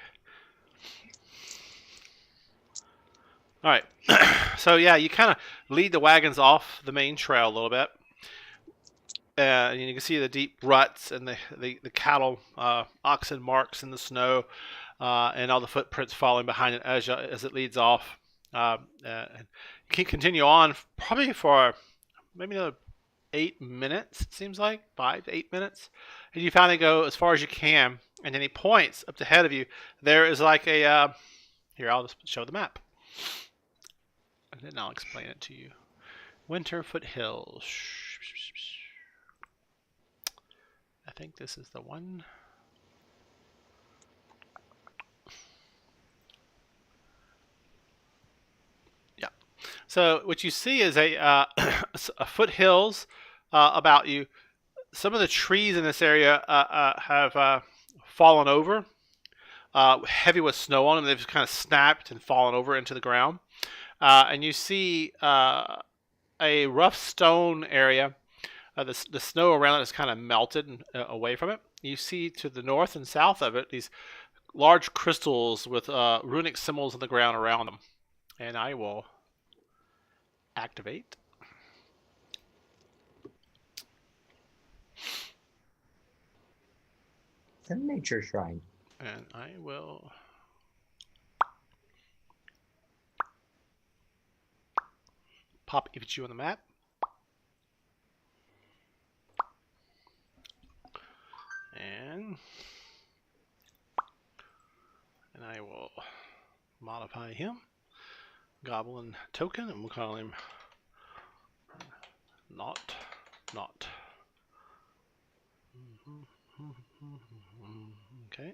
All right. So yeah, you kind of lead the wagons off the main trail a little bit. And you can see the deep ruts and the cattle, oxen marks in the snow, and all the footprints following behind it as it leads off. And you can continue on probably for maybe another 8 minutes, it seems like, 5 to 8 minutes. And you finally go as far as you can, and then he points up ahead of you. There is like a, here, I'll just show the map. And then I'll explain it to you. Winter Foothills. I think this is the one. Yeah. So what you see is a foothills about you. Some of the trees in this area have fallen over, heavy with snow on them. They've just kind of snapped and fallen over into the ground. And you see a rough stone area. The snow around it is kind of melted away from it. You see to the north and south of it these large crystals with runic symbols on the ground around them. And I will activate. It's a nature shrine. And I will pop each on the map. And I will modify him. Goblin token, and we'll call him not. Okay.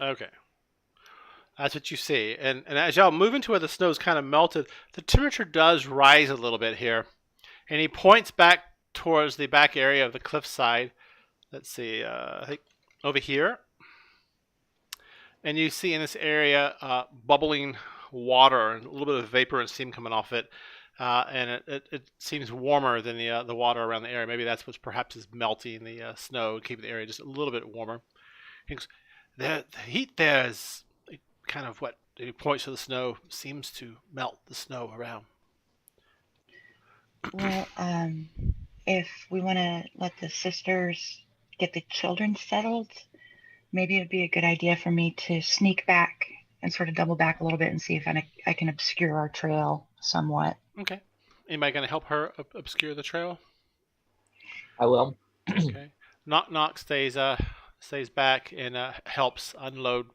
Okay. That's what you see. And as y'all move into where the snow's kind of melted, the temperature does rise a little bit here. And he points back towards the back area of the cliffside. Let's see, I think over here. And you see in this area bubbling water and a little bit of vapor and steam coming off it. And it seems warmer than the water around the area. Maybe that's what's perhaps is melting the snow, keeping the area just a little bit warmer. The heat there is kind of what he points to the snow, seems to melt the snow around. Well, if we want to let the sisters get the children settled, maybe it'd be a good idea for me to sneak back and sort of double back a little bit and see if I can obscure our trail somewhat. Okay. Anybody going to help her obscure the trail? I will. Okay. Knock stays back and helps unload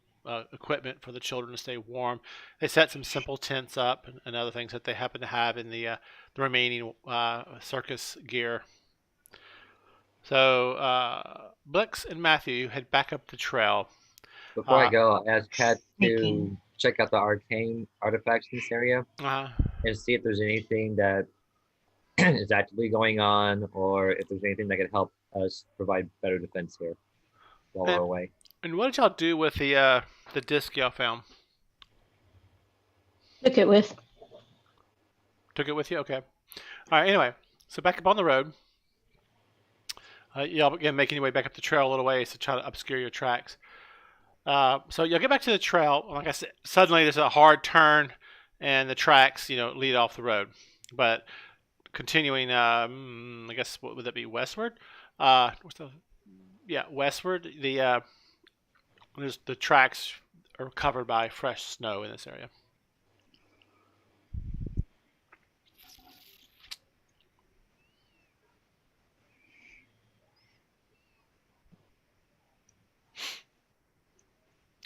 equipment for the children to stay warm. They set some simple tents up and other things that they happen to have in the remaining circus gear. So Blix and Matthew head back up the trail. Before I go, I'll ask Kat to Sneaking. check out the arcane artifacts in this area and see if there's anything that is actively going on, or if there's anything that could help us provide better defense here while we're away. And what did y'all do with the disc y'all found? Took it with. Took it with you? Okay. All right, anyway, so back up on the road. Y'all again making your way back up the trail a little ways to try to obscure your tracks. So you'll get back to the trail. Like I said, suddenly there's a hard turn and the tracks, lead off the road. But continuing, I guess, what would that be, westward? Westward. The tracks are covered by fresh snow in this area.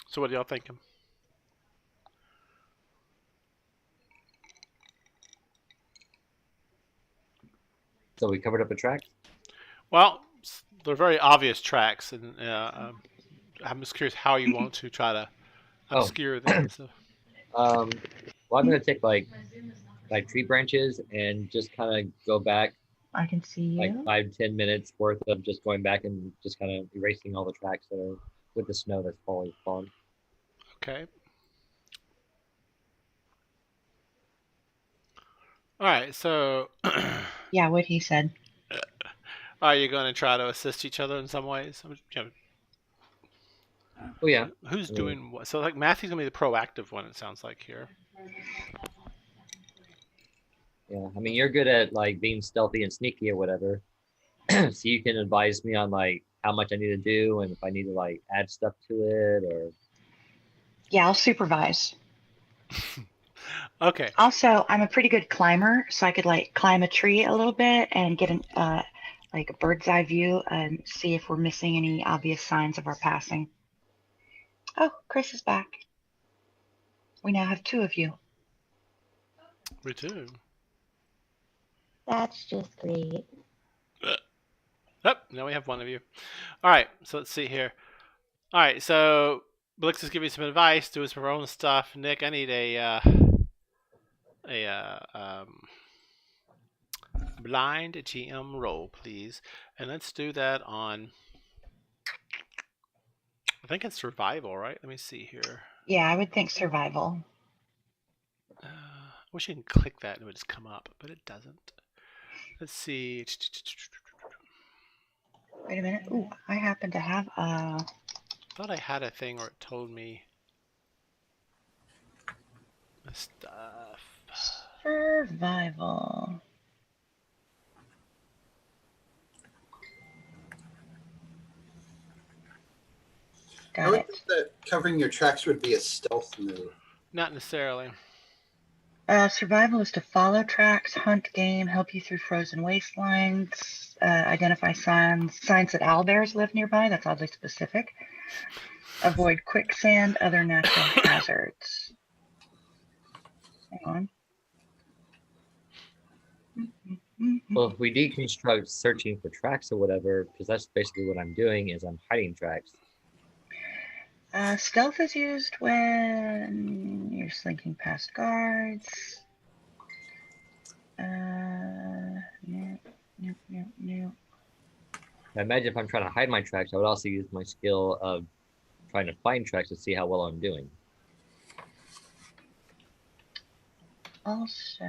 So what are y'all thinking? So we covered up the tracks. Well, they're very obvious tracks, and I'm just curious how you want to try to obscure them. So. Well, I'm gonna take like tree branches and just kind of go back I can see you. like 5-10 minutes worth of just going back and just kind of erasing all the tracks that are with the snow that's falling. Okay. All right. So. Yeah, what he said. Are you going to try to assist each other in some ways? Oh yeah. Who's doing what? So like Matthew's gonna be the proactive one. It sounds like here. Yeah, I mean you're good at like being stealthy and sneaky or whatever, so you can advise me on like how much I need to do and if I need to like add stuff to it or. Yeah, I'll supervise. Okay. Also, I'm a pretty good climber, so I could like climb a tree a little bit and get an like a bird's eye view and see if we're missing any obvious signs of our passing. Oh, Chris is back. We now have 2 of you. Me too. That's just great. Now we have 1 of you. All right. So let's see here. All right. So Blix is giving some advice, doing some of her own stuff. Nick, I need a blind GM roll, please, and let's do that on. I think it's survival, right? Let me see here. Yeah, I would think survival. I wish you can click that and it would just come up, but it doesn't. Let's see. Wait a minute. Ooh, I happen to have I thought I had a thing where it told me the stuff. survival. I Got would it. think that covering your tracks would be a stealth move. Not necessarily. Survival is to follow tracks, hunt game, help you through frozen wastelands, identify signs that owlbears live nearby. That's oddly specific. Avoid quicksand, other natural hazards. Hang on. Well, if we deconstruct searching for tracks or whatever, because that's basically what I'm doing is I'm hiding tracks. Stealth is used when you're slinking past guards. No. I imagine if I'm trying to hide my tracks, I would also use my skill of trying to find tracks to see how well I'm doing. Also,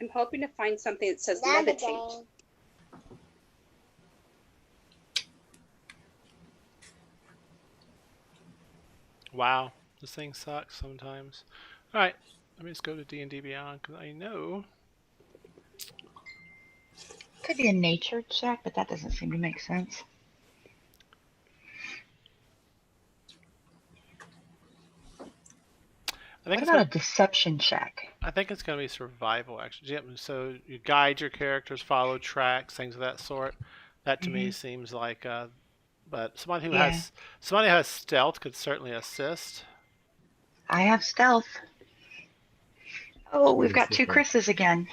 I'm hoping to find something that says levitate. Wow, this thing sucks sometimes. All right, let me just go to D&D Beyond because I know. could be a nature check, but that doesn't seem to make sense. What about a deception check? I think it's going to be survival, actually. Yep. So you guide your characters, follow tracks, things of that sort. That to me seems like, but somebody who has stealth could certainly assist. I have stealth. Oh, we've got 2 Chris's again.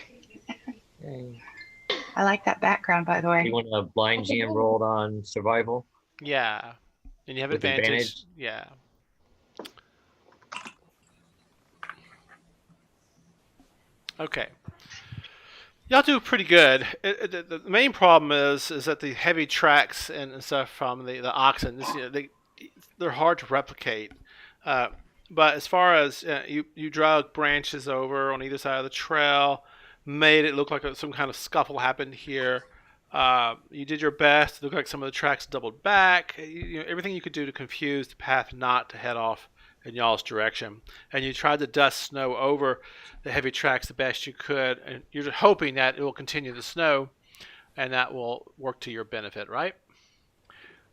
Yay. I like that background, by the way. You want a blind GM rolled on survival? Yeah, and you have With advantage. Yeah. Okay. Y'all do pretty good. The main problem is that the heavy tracks and stuff from the oxen, they're hard to replicate. But as far as you drug branches over on either side of the trail, made it look like some kind of scuffle happened here. You did your best. It looked like some of the tracks doubled back. Everything you could do to confuse the path not to head off in y'all's direction. And you tried to dust snow over the heavy tracks the best you could, and you're just hoping that it will continue to snow, and that will work to your benefit, right?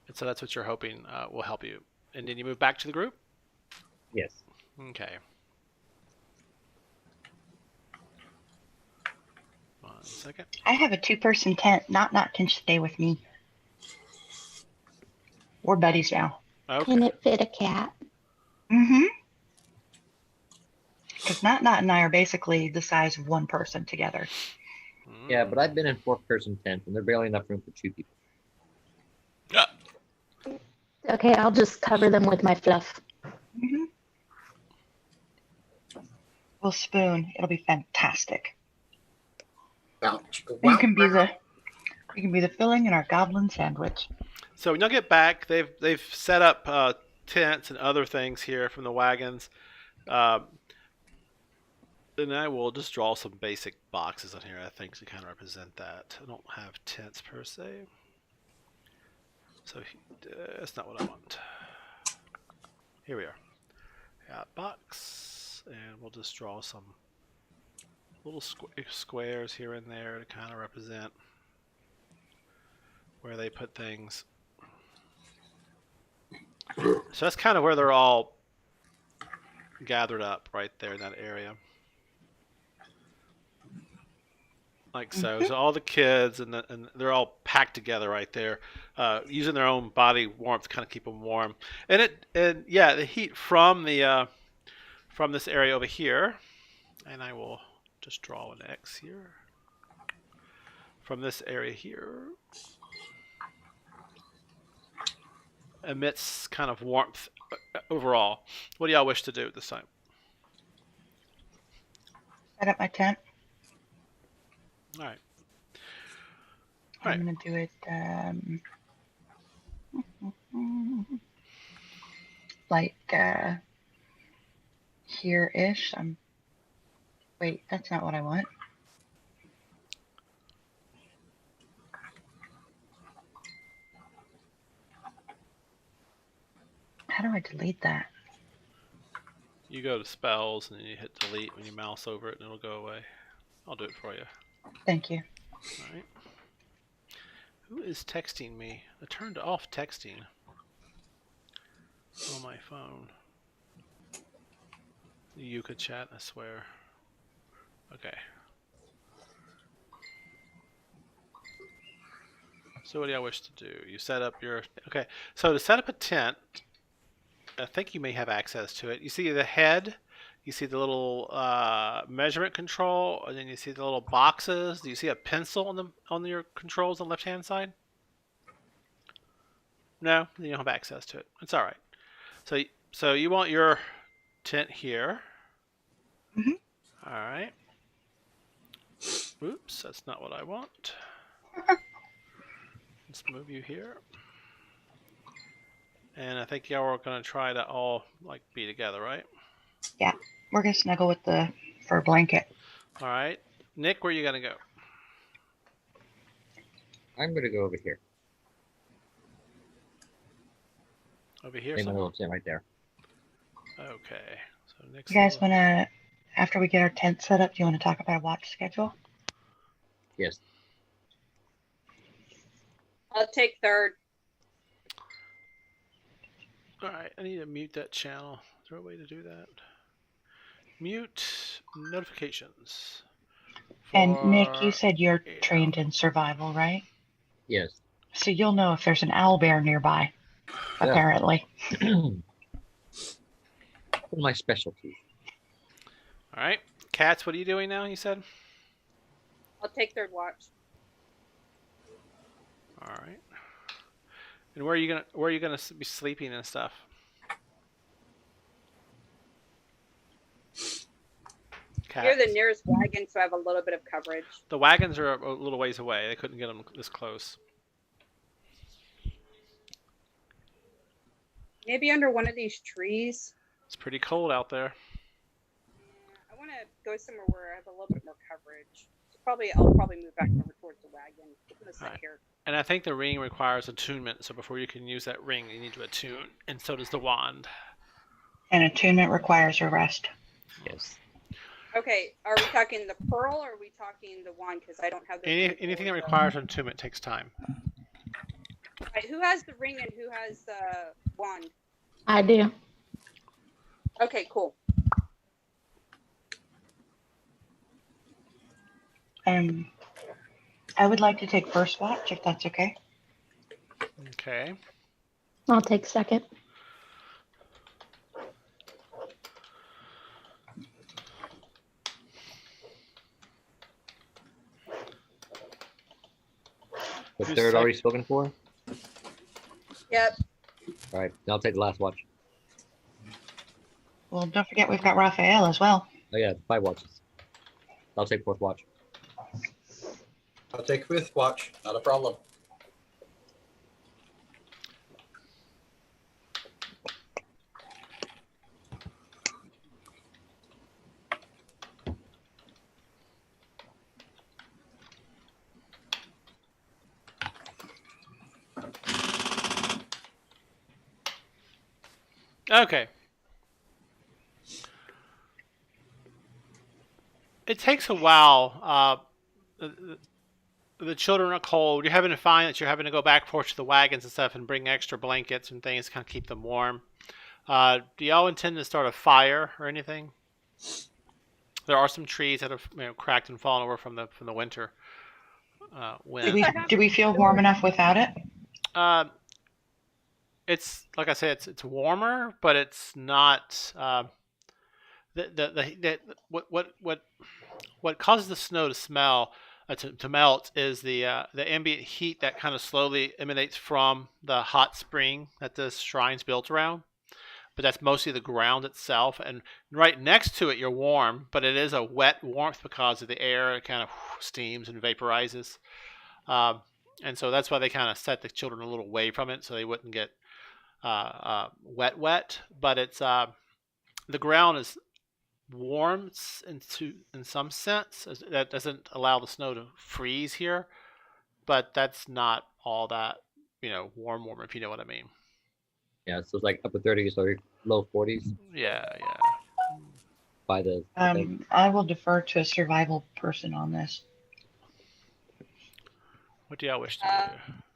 And so that's what you're hoping will help you. And then you move back to the group? Yes. Okay. 1 second. I have a 2-person tent. Knock can stay with me. We're buddies now. Okay. Can it fit a cat? Mm-hmm. Because Not and I are basically the size of one person together. Yeah, but I've been in 4-person tents, and they're barely enough room for 2 people. Okay, I'll just cover them with my fluff. Mm-hmm. We'll spoon. It'll be fantastic. You can be the filling in our goblin sandwich. So when y'all get back, they've set up tents and other things here from the wagons. And I will just draw some basic boxes on here, I think, to kind of represent that. I don't have tents per se. So that's not what I want. Here we are. Got box, and we'll just draw some little squares here and there to kind of represent where they put things. So that's kind of where they're all gathered up, right there in that area. Like so. So all the kids and they're all packed together right there, using their own body warmth to kind of keep them warm. And the heat from this area over here, and I will just draw an X here. From this area here, emits kind of warmth overall. What do y'all wish to do at this time? Set up my tent. All right. I'm going to do it like here-ish. Wait, that's not what I want. How do I delete that? You go to spells and then you hit delete when you mouse over it and it'll go away. I'll do it for you. Thank you. All right. Who is texting me? I turned off texting on my phone. You could chat, I swear. Okay. So what do y'all wish to do? You set up your... Okay, so to set up a tent, I think you may have access to it. You see the head, you see the little measurement control, and then you see the little boxes. Do you see a pencil on your controls on the left-hand side? No, you don't have access to it. It's all right. So you want your tent here. Mm-hmm. All right. Oops, that's not what I want. Let's move you here. And I think y'all are going to try to all be together, right? Yeah, we're going to snuggle with the fur blanket. All right. Nick, where are you going to go? I'm going to go over here. Over here? My little tent right there. Okay. So Nick's You guys want to, after we get our tent set up, do you want to talk about a watch schedule? Yes. I'll take third. All right. I need to mute that channel. Is there a way to do that? Mute notifications. And Nick, you said you're trained in survival, right? Yes. So you'll know if there's an owl bear nearby, Yeah. apparently. One of my specialties. All right. Cats, what are you doing now, you said? I'll take third watch. All right. And where are you gonna be sleeping and stuff? You're the nearest wagon, so I have a little bit of coverage. The wagons are a little ways away. They couldn't get them this close. Maybe under one of these trees. It's pretty cold out there. I want to go somewhere where I have a little bit more coverage. So I'll probably move back over towards the wagon. I'm gonna sit here. And I think the ring requires attunement, so before you can use that ring, you need to attune, and so does the wand. And attunement requires a rest. Yes. Okay, are we talking the pearl or are we talking the wand? Because I don't have the ring Anything that or the- requires an attunement takes time. Right, who has the ring and who has the wand? I do. Okay, cool. I would like to take first watch if that's okay. Okay. I'll take second. The Who's third sec- already spoken for? Yep. All right, then I'll take the last watch. Well, don't forget we've got Raphael as well. Oh yeah, 5 watches. I'll take 4th watch. I'll take 5th watch. Not a problem. Okay. It takes a while. The children are cold. You're having to find that you're having to go back forth to the wagons and stuff and bring extra blankets and things to kind of keep them warm. Do y'all intend to start a fire or anything? There are some trees that have cracked and fallen over from the winter wind. Do we feel warm enough without it? It's like I said, it's warmer, but it's not. What causes the snow to smell to melt is the ambient heat that kind of slowly emanates from the hot spring that this shrine's built around. But that's mostly the ground itself, and right next to it you're warm, but it is a wet warmth because of the air. It kind of steams and vaporizes, and so that's why they kind of set the children a little away from it so they wouldn't get wet. But it's the ground is warm in some sense. That doesn't allow the snow to freeze here, but that's not all that warm, if you know what I mean. Yeah, so it's like upper 30s or low 40s Yeah. by the. I will defer to a survival person on this. What do y'all wish to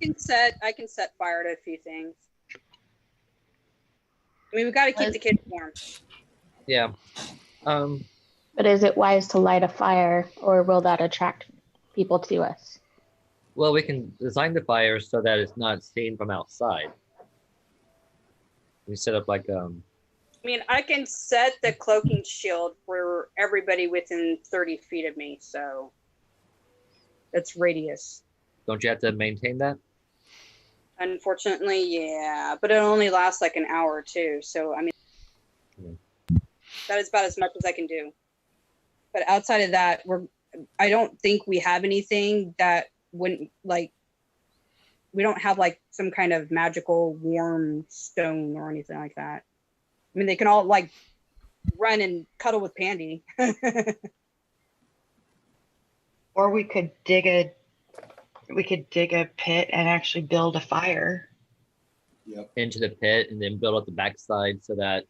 do? I can set fire to a few things. I mean, we've got to keep the kids warm. Yeah. But is it wise to light a fire, or will that attract people to us? Well, we can design the fire so that it's not seen from outside. We set up like I mean, I can set the cloaking shield for everybody within 30 feet of me, so that's radius. Don't you have to maintain that? Unfortunately, yeah, but it only lasts like an hour or two. So I mean, that is about as much as I can do. But outside of that, I don't think we have anything that wouldn't we don't have like some kind of magical warm stone or anything like that. I mean, they can all like run and cuddle with Pandy. Or we could dig a pit and actually build a fire. Yep. Into the pit and then build up the backside so that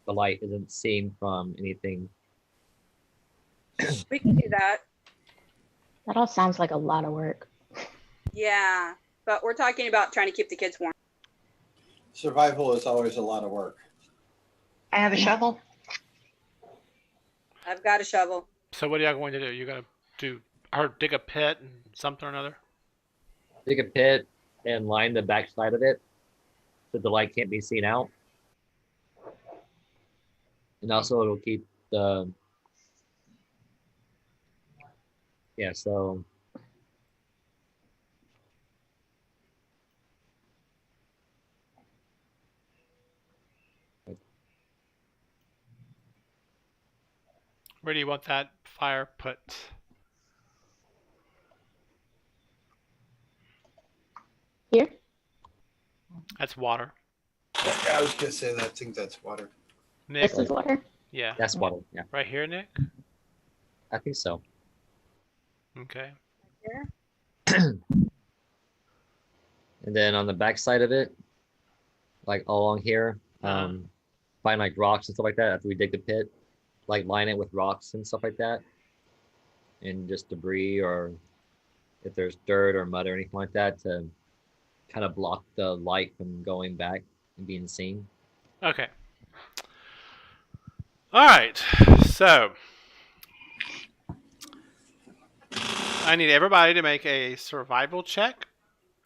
the light isn't seen from anything. We can do that. That all sounds like a lot of work. Yeah, but we're talking about trying to keep the kids warm. Survival is always a lot of work. I have a shovel. I've got a shovel. So what are y'all going to do? You're going to dig a pit and something or another? Dig a pit and line the backside of it so the light can't be seen out. And also it'll keep the so Where do you want that fire put? Here? That's water. Yeah, I was gonna say that. I think that's water. Nick? This is water? Yeah. that's water. Yeah, Right here, Nick? I think so. Okay. And then on the back side of it, like all along here, find like rocks and stuff like that after we dig the pit, like line it with rocks and stuff like that, and just debris, or if there's dirt or mud or anything like that, to kind of block the light from going back and being seen. Okay. All right. So I need everybody to make a survival check,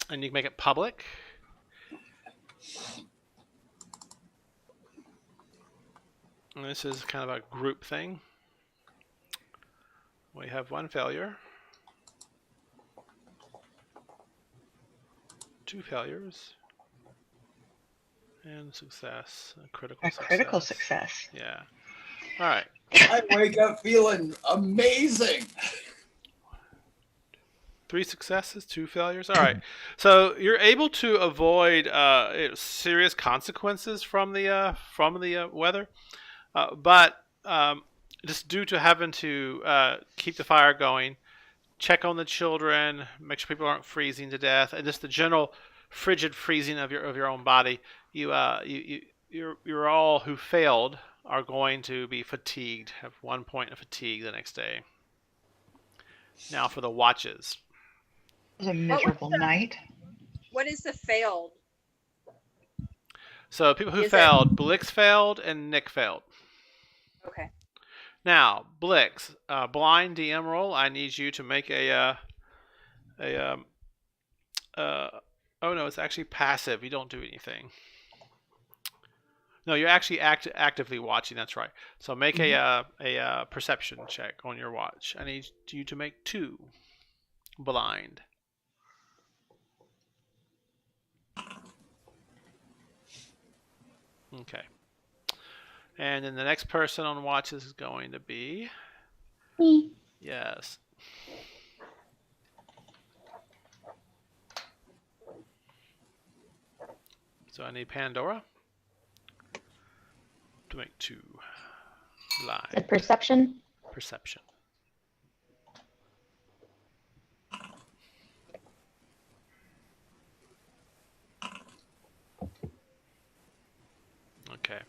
and you can make it public. And this is kind of a group thing. We have 1 failure, 2 failures, and success, a critical A success. critical success. Yeah. All right. I wake up feeling amazing. 3 successes, 2 failures. All right. So you're able to avoid serious consequences from the weather, but just due to having to keep the fire going, check on the children, make sure people aren't freezing to death, and just the general frigid freezing of your own body. You're all who failed are going to be fatigued, have 1 point of fatigue the next day. Now for the watches. It was a miserable night. What is the failed? So people who Is it- failed, Blix failed and Nick failed. Okay. Now, Blix, blind DM roll. I need you to make oh no, it's actually passive. You don't do anything. No, you're actually actively watching. That's right. So make a perception check on your watch. I need you to make 2 blind. Okay. And then the next person on watches is going to be Me. yes. So I need Pandora to make 2 The blind perception. perception. Okay.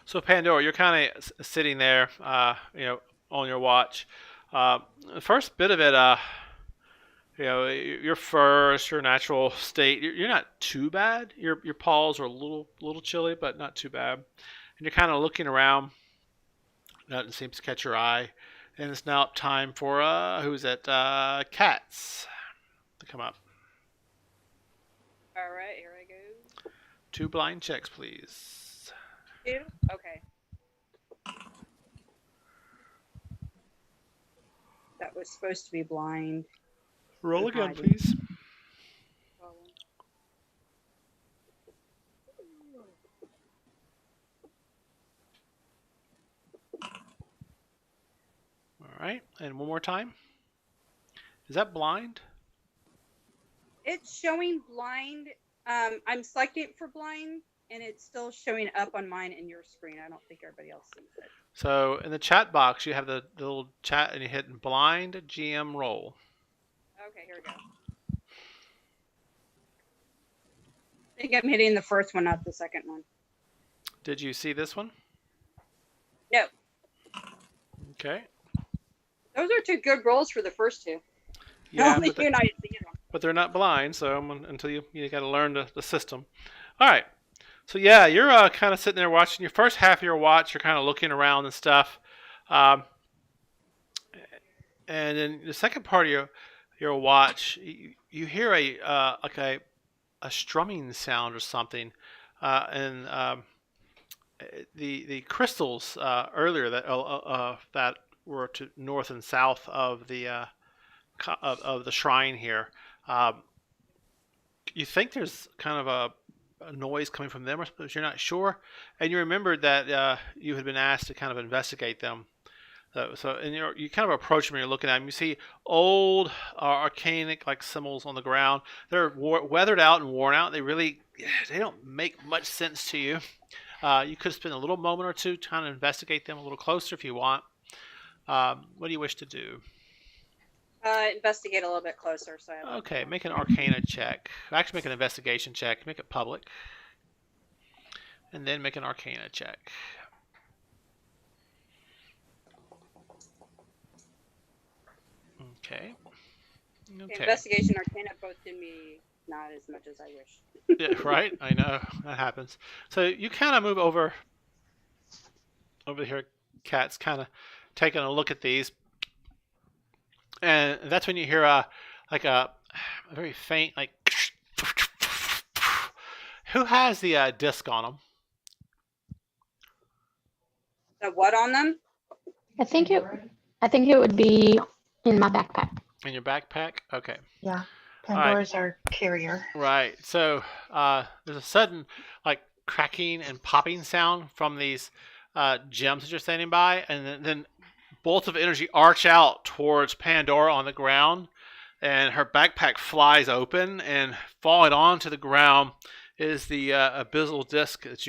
So Pandora, you're kind of sitting there, on your watch. The first bit of it, your fur is your natural state. You're not too bad. Your paws are a little chilly, but not too bad. And you're kind of looking around. Nothing seems to catch your eye. And it's now time for who's it? Cats to come up. All right, here I go. 2 blind checks, please. 2? Okay. That was supposed to be blind. Roll again, Hiding. please. All right, and one more time. Is that blind? It's showing blind. I'm selecting it for blind, and it's still showing up on mine and your screen. I don't think everybody else sees it. So in the chat box, you have the little chat, and you hit blind GM roll. Okay, here we go. I think I'm hitting the first one, not the second one. Did you see this one? No. Okay. Those are 2 good rolls for the first 2. Yeah, Only but, you and I see them. but they're not blind, so until you got to learn the system. All right. So yeah, you're kind of sitting there watching your first half of your watch. You're kind of looking around and stuff, and then the second part of your watch, you hear a strumming sound or something, and the crystals earlier that were to north and south of the shrine here. You think there's kind of a noise coming from them, but you're not sure. And you remembered that you had been asked to kind of investigate them. And you kind of approach them and you're looking at them. You see old arcanic like symbols on the ground. They're weathered out and worn out. They don't make much sense to you. You could spend a little moment or two trying to investigate them a little closer if you want. What do you wish to do? Investigate a little bit closer. So Okay, make an Arcana check. Actually, make an investigation check. Make it public. and then make an Arcana check. Okay. Okay. Investigation Arcana both did me not as much as I wish. Yeah, right. I know that happens. So you kind of move over here. Cat's kind of taking a look at these, and that's when you hear a very faint like. Who has the disc on them? The what on them? I think it would be in my backpack. In your backpack? Okay. Yeah. All right. Pandora's our carrier. Right. So there's a sudden like cracking and popping sound from these gems that you're standing by, and then bolts of energy arch out towards Pandora on the ground, and her backpack flies open, and falling onto the ground is the abyssal disc that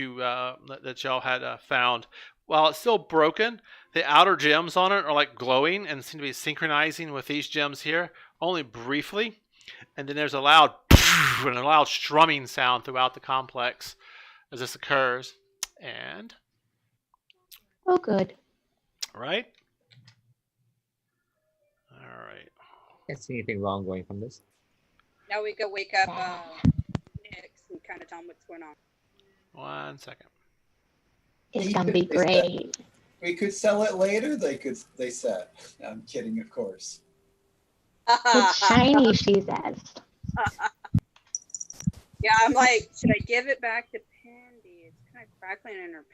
y'all had found. While it's still broken, the outer gems on it are like glowing and seem to be synchronizing with these gems here, only briefly. And then there's a loud and a loud strumming sound throughout the complex as this occurs. And Oh, good. right? All right. Can't see anything wrong going from this. Now we go wake up Nix and kind of tell him what's going on. 1 second. It's gonna be great. We could sell it later. They said. I'm kidding, of course. It's shiny, she says. Yeah, I'm like, should I give it back to Pandy? It's kind of crackling in her.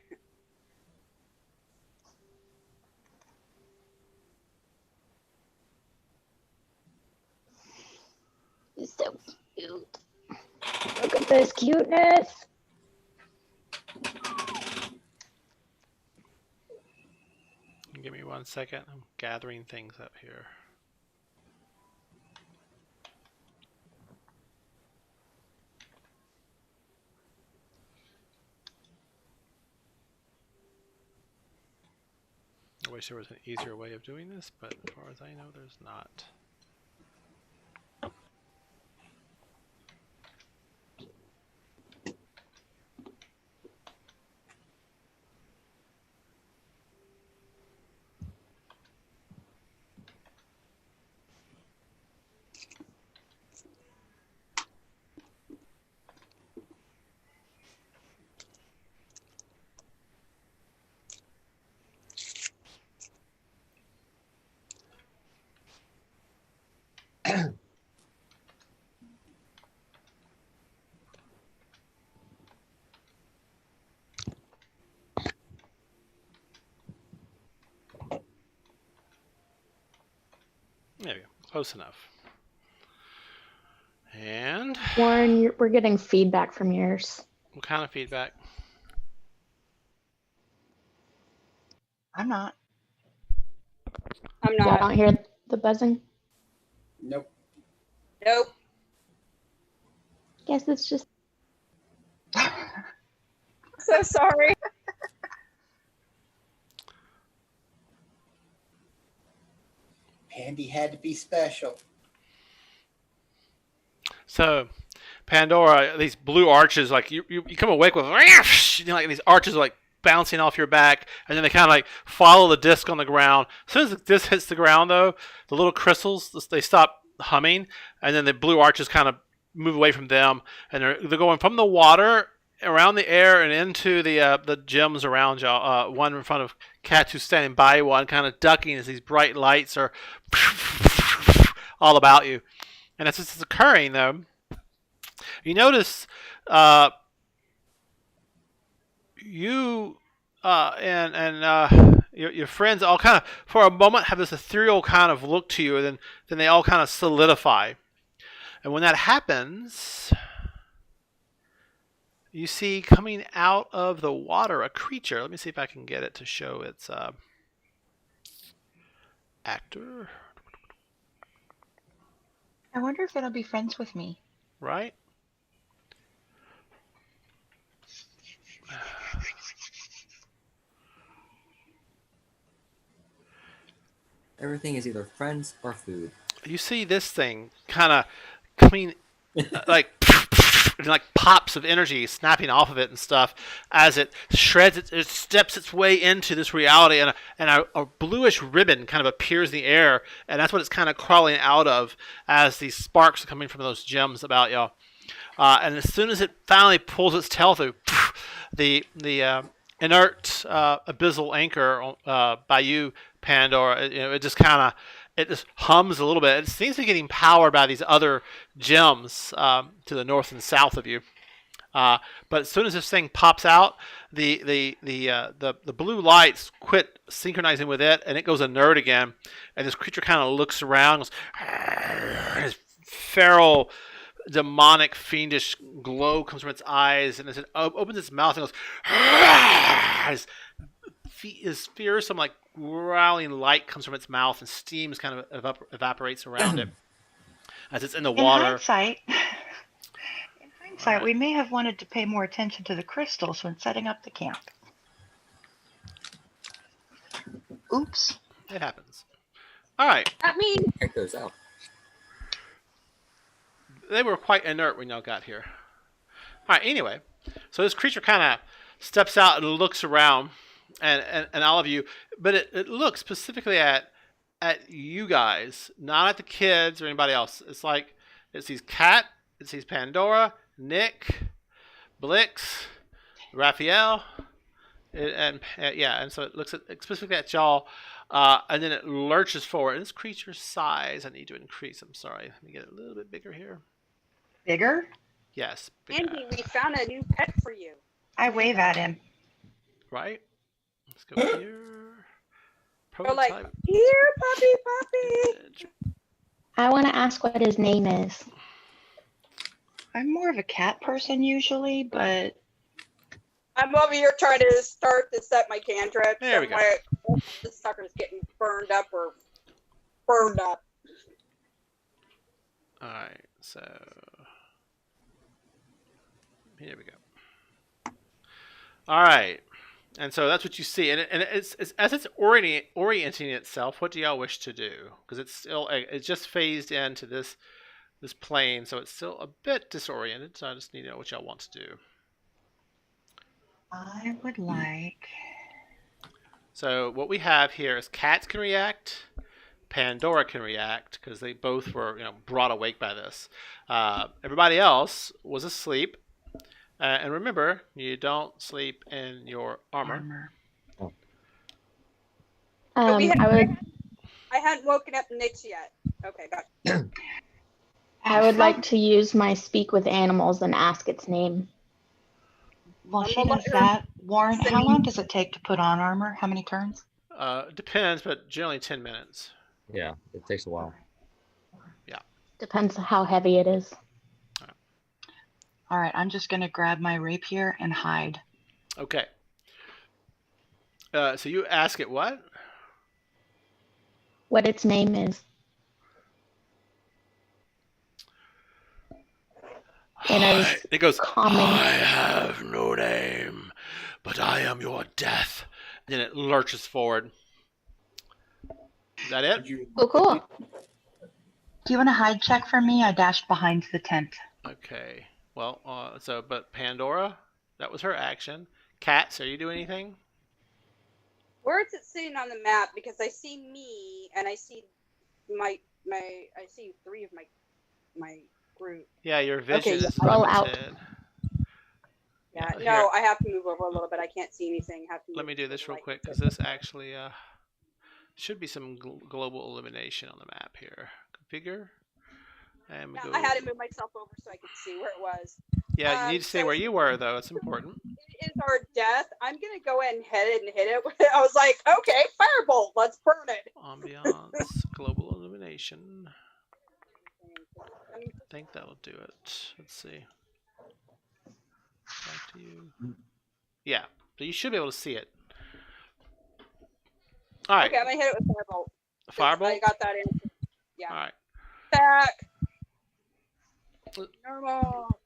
It's so cute. Look at this cuteness. Give me 1 second. I'm gathering things up here. I wish there was an easier way of doing this, but as far as I know, there's not. There we go. Close enough. And Warren, we're getting feedback from yours. what kind of feedback? I'm not. I'm Y'all not. don't hear the buzzing? Nope. Nope. Guess it's just So sorry. Pandy had to be special. So, Pandora, these blue arches, like you come awake with, like these arches are like bouncing off your back, and then they kind of like follow the disc on the ground. As soon as the disc hits the ground, though, the little crystals they stop humming, and then the blue arches kind of move away from them, and they're going from the water around the air and into the gems around y'all. One in front of Cat who's standing by one, kind of ducking as these bright lights are all about you. And as this is occurring, though, you notice you and your friends all kind of, for a moment, have this ethereal kind of look to you, and then they all kind of solidify. And when that happens, you see coming out of the water a creature. Let me see if I can get it to show its actor. I wonder if it'll be friends with me. Right? Everything is either friends or food. You see this thing kind of coming like and like pops of energy snapping off of it and stuff as it shreds, it steps its way into this reality, and a bluish ribbon kind of appears in the air, and that's what it's kind of crawling out of as these sparks are coming from those gems about y'all. And as soon as it finally pulls its tail through, the inert abyssal anchor by you, Pandora, it just hums a little bit. It seems to be getting powered by these other gems to the north and south of you. But as soon as this thing pops out, the blue lights quit synchronizing with it, and it goes inert again. And this creature kind of looks around, goes, this feral, demonic, fiendish glow comes from its eyes, and as it opens its mouth and goes, this fearsome, like growling light comes from its mouth, and steam kind of evaporates around it as it's in the water. In hindsight, we may have wanted to pay more attention to the crystals when setting up the camp. Oops. It happens. All right. I mean, Check those out. They were quite inert when y'all got here. All right. Anyway, so this creature kind of steps out and looks around, and all of you, but it looks specifically at you guys, not at the kids or anybody else. It's like it sees Kat, it sees Pandora, Nick, Blix, Raphael, and so it looks specifically at y'all, and then it lurches forward. And this creature's size, I need to increase. I'm sorry. Let me get it a little bit bigger here. Bigger? Yes. Bigger. Andy, we found a new pet for you. I wave at him. Right. Let's go here. We're like, here, puppy. I want to ask what his name is. I'm more of a cat person usually, but I'm over here trying to start to set my cantrip. There we go. The sucker's getting burned up or burned up. All right. So here we go. All right. And so that's what you see, and it's as it's orienting itself. What do y'all wish to do? Because it's just phased into this plane, so it's still a bit disoriented. So I just need to know what y'all want to do. I would like. So what we have here is cats can react, Pandora can react because they both were brought awake by this. Everybody else was asleep. And remember, you don't sleep in your armor. Oh. I hadn't woken up Nick's yet. Okay, gotcha. I would like to use my speak with animals and ask its name. While she does that, Warren, how long does it take to put on armor? How many turns? Depends, but generally 10 minutes. Yeah, it takes a while. Yeah. Depends on how heavy it is. All right, I'm just going to grab my rapier and hide. Okay. So you ask it what? What its name is. And it goes, common. I have no name, but I am your death. And then it lurches forward. Is that it? Oh, cool. Do you want a hide check for me? I dashed behind the tent. Okay. Well, but Pandora, that was her action. Kat, are you doing anything? Where is it sitting on the map? Because I see me and I see I see three of my group. Yeah, your vision is roll limited. out. Yeah, Here. no, I have to move over a little bit. I can't see anything. Let me do this real quick because this actually should be some global illumination on the map here. Configure. And we go. I had to move myself over so I could see where it was. Yeah, you need to say where you were, though. It's important. It is our death. I'm going to go ahead and hit it. I was like, okay, firebolt, let's burn it. Ambiance, global illumination. I think that'll do it. Let's see. Back to you. Yeah, so you should be able to see it. All right. Okay, I'm going to hit it with firebolt. Firebolt? I got that in. Yeah. All right. Back. Normal.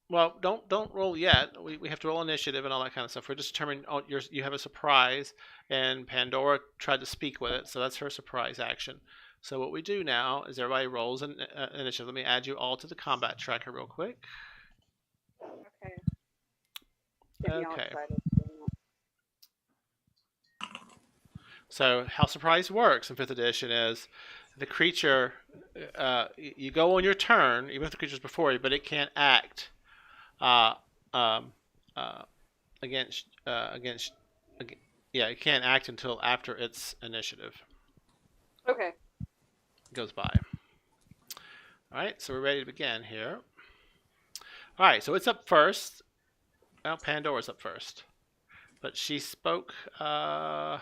Well, don't roll yet. We have to roll initiative and all that kind of stuff. We're just determining you have a surprise, and Pandora tried to speak with it, so that's her surprise action. So what we do now is everybody rolls an initiative. Let me add you all to the combat tracker real quick. get me all Okay. excited. So how surprise works in 5th edition is the creature, you go on your turn, even if the creature's before you, but it can't act uh, um, against, it can't act until after its initiative Okay. goes by. All right, so we're ready to begin here. All right, so it's up first. Well, Pandora's up first, but she spoke. Let's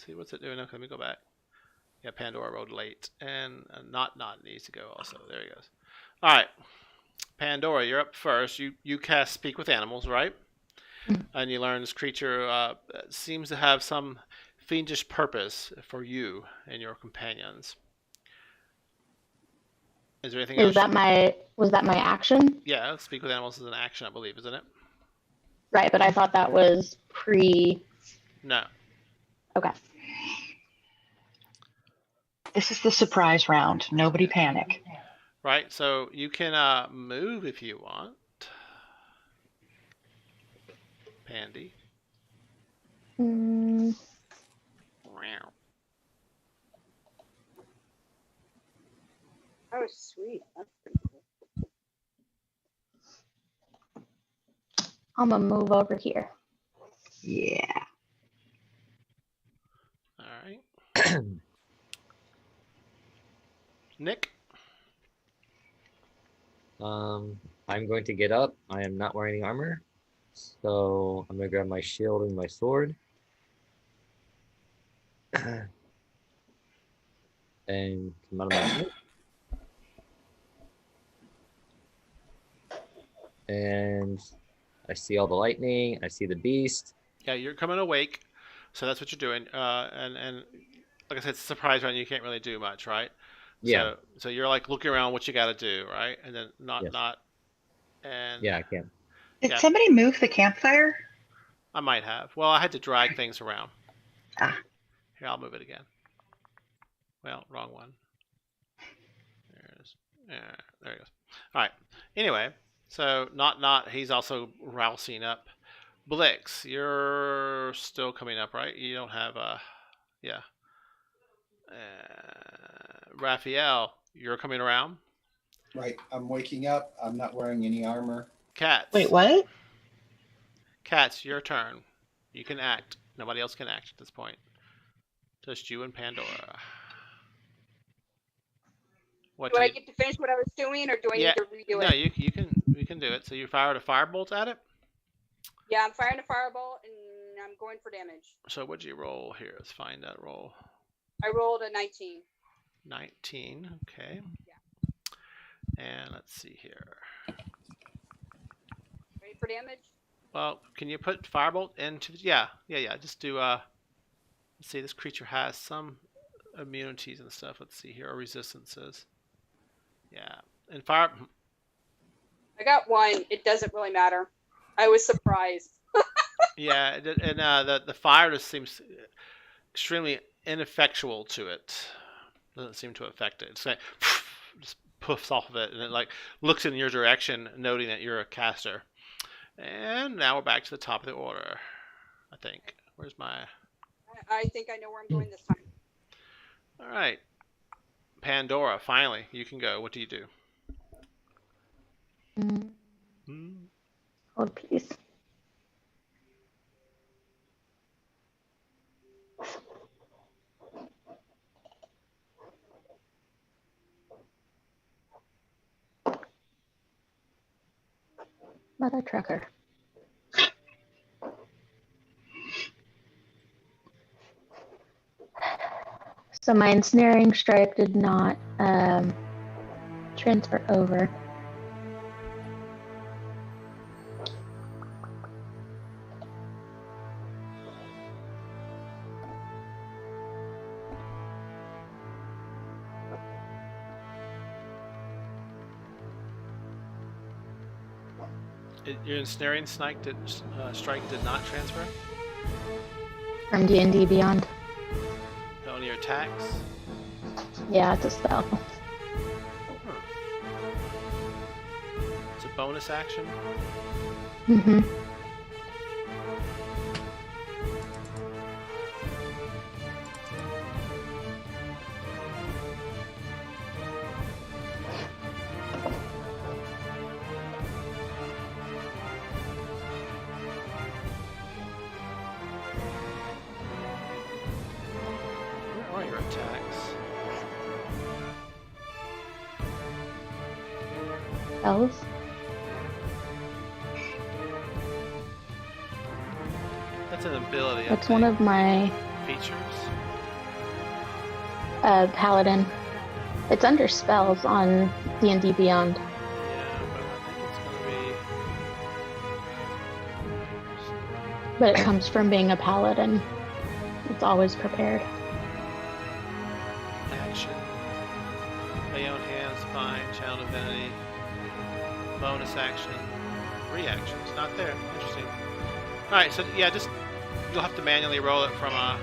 see, what's it doing? Okay, let me go back. Yeah, Pandora rolled late, and not needs to go also. There he goes. All right, Pandora, you're up first. You cast Speak with Animals, right? And you learn this creature seems to have some fiendish purpose for you and your companions. Is there anything else? Was that my action? Yeah, Speak with Animals is an action, I believe, isn't it? Right, but I thought that was pre. No. Okay. This is the surprise round. Nobody panic. Right, so you can move if you want. Pandy. Mm, Oh, sweet. That's pretty cool. I'm gonna move over here. Yeah. All right. Nick. I'm going to get up. I am not wearing any armor, so I'm gonna grab my shield and my sword, and come out of my tent. And I see all the lightning. I see the beast. Yeah, you're coming awake, so that's what you're doing. And like I said, it's a surprise round. You can't really do much, right? Yeah. So you're like looking around what you got to do, right? And then Yes. and Yeah, I can. Did Yeah. somebody move the campfire? I might have. Well, I had to drag things around. Ah. Here, I'll move it again. Well, wrong one. There it goes. All right. Anyway, so he's also rousing up. Blix, you're still coming up, right? You don't have yeah. Raphael, you're coming around. Right. I'm waking up. I'm not wearing any armor. Cats. Wait, what? Cats, your turn. You can act. Nobody else can act at this point. Just you and Pandora. What Do I get to finish what I was doing, or do I need to redo it? No, you can do it. So you fired a firebolt at it? Yeah, I'm firing a fireball, and I'm going for damage. So what'd you roll here? Let's find that roll. I rolled a 19. 19, okay. Yeah. And let's see here. Ready for damage? Well, can you put firebolt into yeah. Just do let's see, this creature has some immunities and stuff. Let's see here, or resistances. Yeah. And fire I got one. It doesn't really matter. I was surprised. yeah, and the fire just seems extremely ineffectual to it. Doesn't seem to affect it. It's like just puffs off of it, and it like looks in your direction, noting that you're a caster. And now we're back to the top of the order, I think. Where's my... I think I know where I'm going this time. All right. Pandora, finally, you can go. What do you do? Hold, please. Mother trucker. So my ensnaring strike did not transfer over. Your ensnaring strike did not transfer? From D&D Beyond. Only your attacks? Yeah, it's a spell. It's a bonus action. Mm-hmm. Where are your attacks? Spells. That's an ability. That's one of my features. paladin. It's under spells on D&D Beyond. Yeah, but I think it's gonna be. But it comes from being a paladin. It's always prepared. Action. Lay on hands, fine, channel divinity. Bonus action. Reactions. Not there. Interesting. Alright, so yeah, just you'll have to manually roll it from that.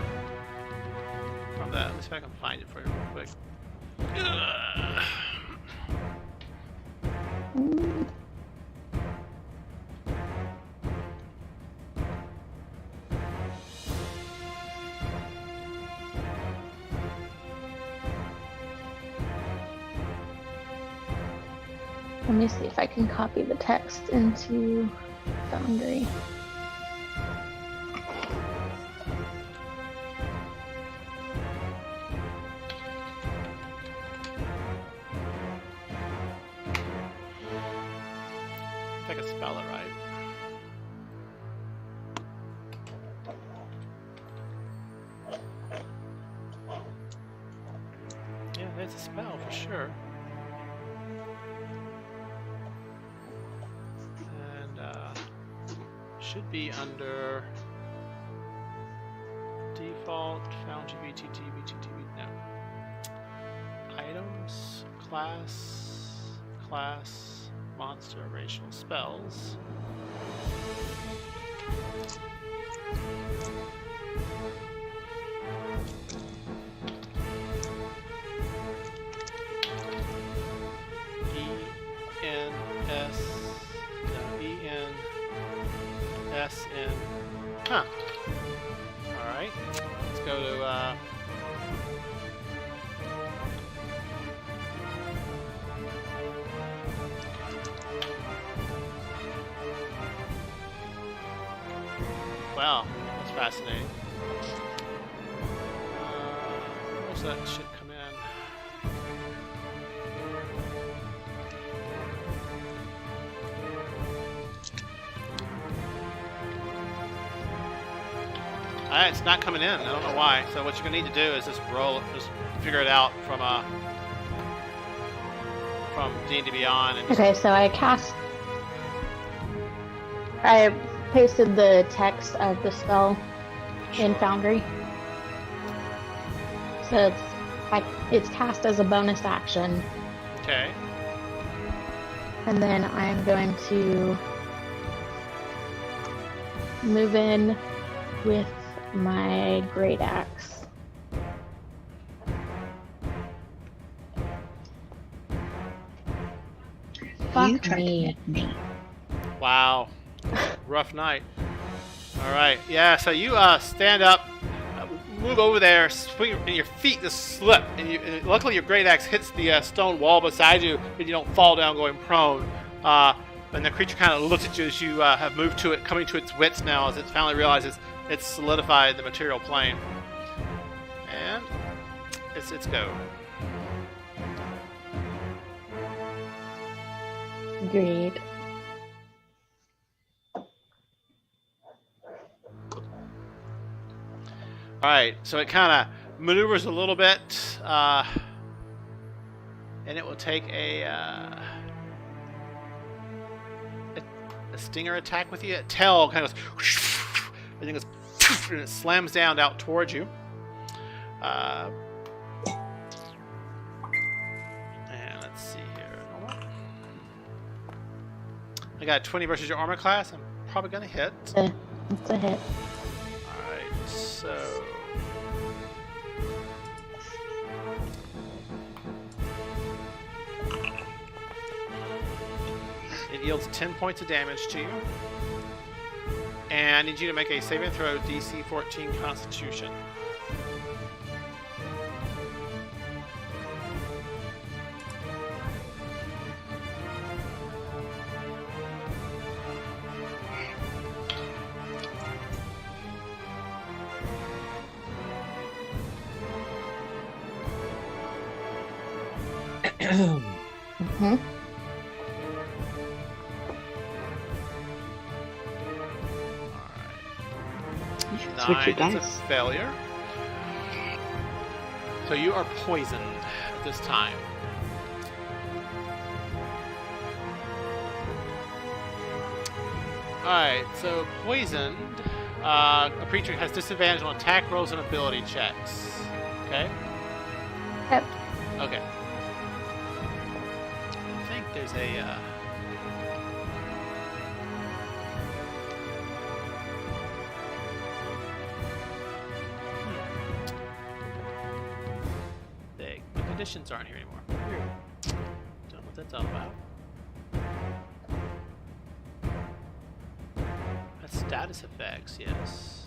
Let me see if I can find it for you real quick. Let me see if I can copy the text into Foundry. If I can spell it right. Yeah, there's a spell for sure. And should be under default Foundry VTT no. Items, class, monster, racial spells. ENSN. Huh. Alright. Let's go to wow, that's fascinating. Where's that shit come in? It's not coming in. I don't know why. So what you're gonna need to do is just figure it out from D&D Beyond. And Okay, so I pasted the text of the spell in Foundry. So it's cast as a bonus action. Okay. And then I'm going to move in with my great axe. You Fuck tried to me. hit me. Wow. Rough night. Alright, yeah, so you stand up, move over there, swing, and your feet just slip. And luckily your great axe hits the stone wall beside you, and you don't fall down going prone. And the creature kind of looks at you as you have moved to it, coming to its wits now, as it finally realizes it's solidified the material plane. And it's go. Agreed. Alright, so it kind of maneuvers a little bit, and it will take a stinger attack with you. A tail kind of goes, and it slams down out towards you. And let's see here. I got 20 versus your armor class. I'm probably gonna hit. It's a hit. Alright, so It yields 10 points of damage to you. And I need you to make a saving throw DC 14 Constitution. Mm-hmm. You should switch your 9 is a dice. failure. So you are poisoned at this time. Alright, so poisoned, a creature has disadvantage on attack rolls and ability checks. Okay? Yep. Okay. I think there's a, the conditions aren't here anymore. Weird. Don't know what that's all about. That's status effects, yes.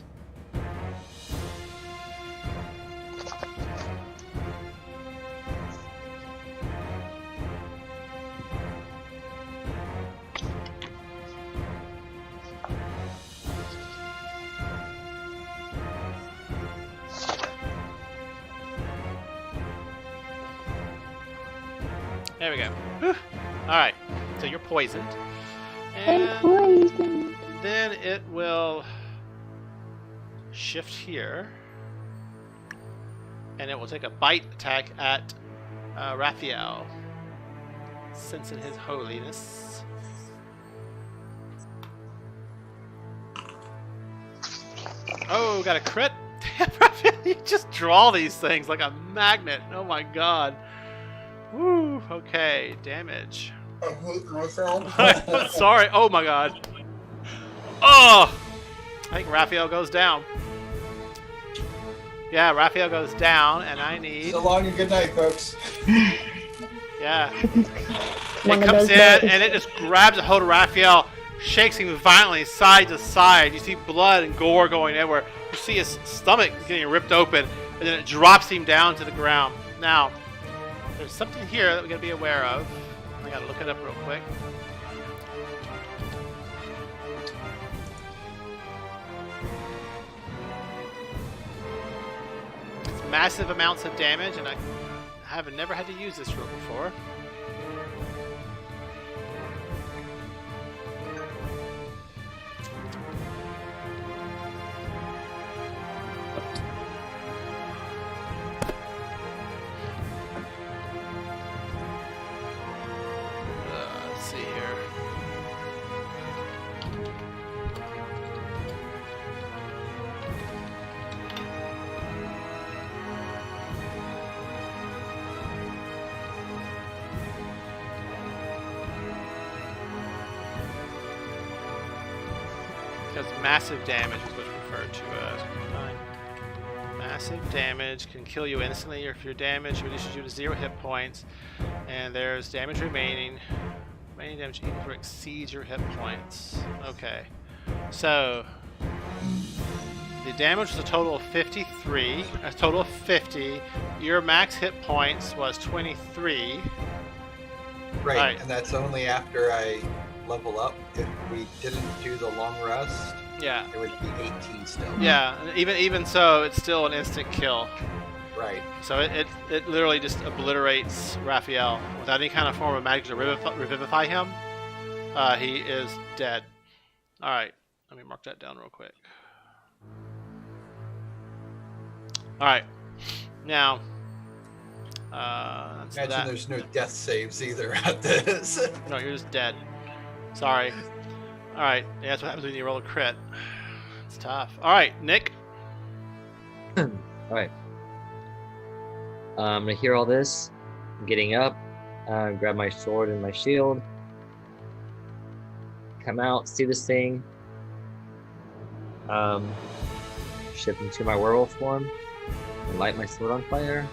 There we go. Whew. All right, so you're poisoned, and Poison. then it will shift here, and it will take a bite attack at Raphael, sensing his holiness. Oh, got a crit! Damn, Raphael, you just draw these things like a magnet. Oh my god. Woo, okay, damage. I hate myself. Sorry, oh my god. Oh! I think Raphael goes down. Yeah, Raphael goes down, and I need... So long and good night, folks. Yeah. One It of comes those in, days. and it just grabs a hold of Raphael, shakes him violently side to side. You see blood and gore going everywhere. You see his stomach getting ripped open, and then it drops him down to the ground. Now, there's something here that we gotta be aware of. I gotta look it up real quick. It's massive amounts of damage, and I have never had to use this rule before. Let's see here. Because massive damage is what's referred to as. Massive damage can kill you instantly, or if your damage reduces you to 0 hit points, and there's damage remaining. Remaining damage equals or exceeds your hit points. Okay, so the damage was a total of 53, a total of 50. Your max hit points was 23. Right, Right. and that's only after I level up. If we didn't do the long rest, Yeah, it would be 18 still. yeah. Even so, it's still an instant kill. Right. So it literally just obliterates Raphael without any kind of form of magic to revivify him. He is dead. All right, let me mark that down real quick. All right, now that's Imagine that. there's no death saves either at this. No, you're just dead. Sorry. All right, yeah, that's what happens when you roll a crit. It's tough. All right, Nick. All right. I'm gonna hear all this. I'm getting up, grab my sword and my shield, come out, see this thing, shift into my werewolf form, and light my sword on fire.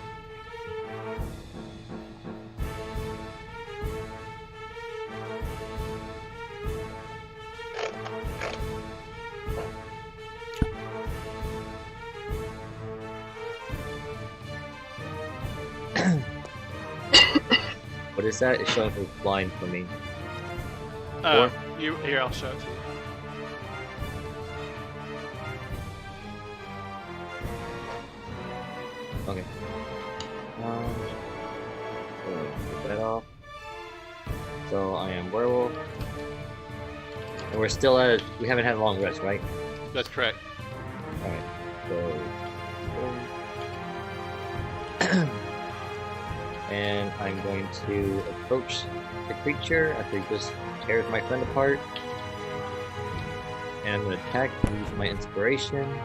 is that? It's showing for blind for me. Here, I'll show it to you. Okay. So get that off. So I am werewolf. And we're still at, we haven't had a long rest, right? That's correct. Alright, so. And I'm going to approach the creature after he just tears my friend apart. And I'm going to attack and use my inspiration.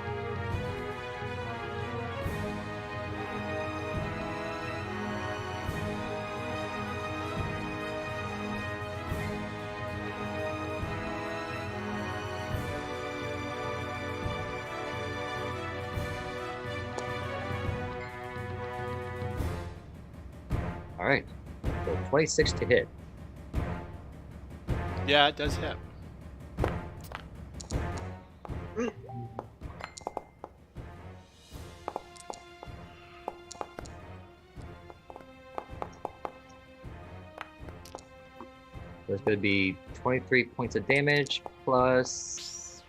Alright, so 26 to hit. Yeah, it does hit. So it's going to be 23 points of damage plus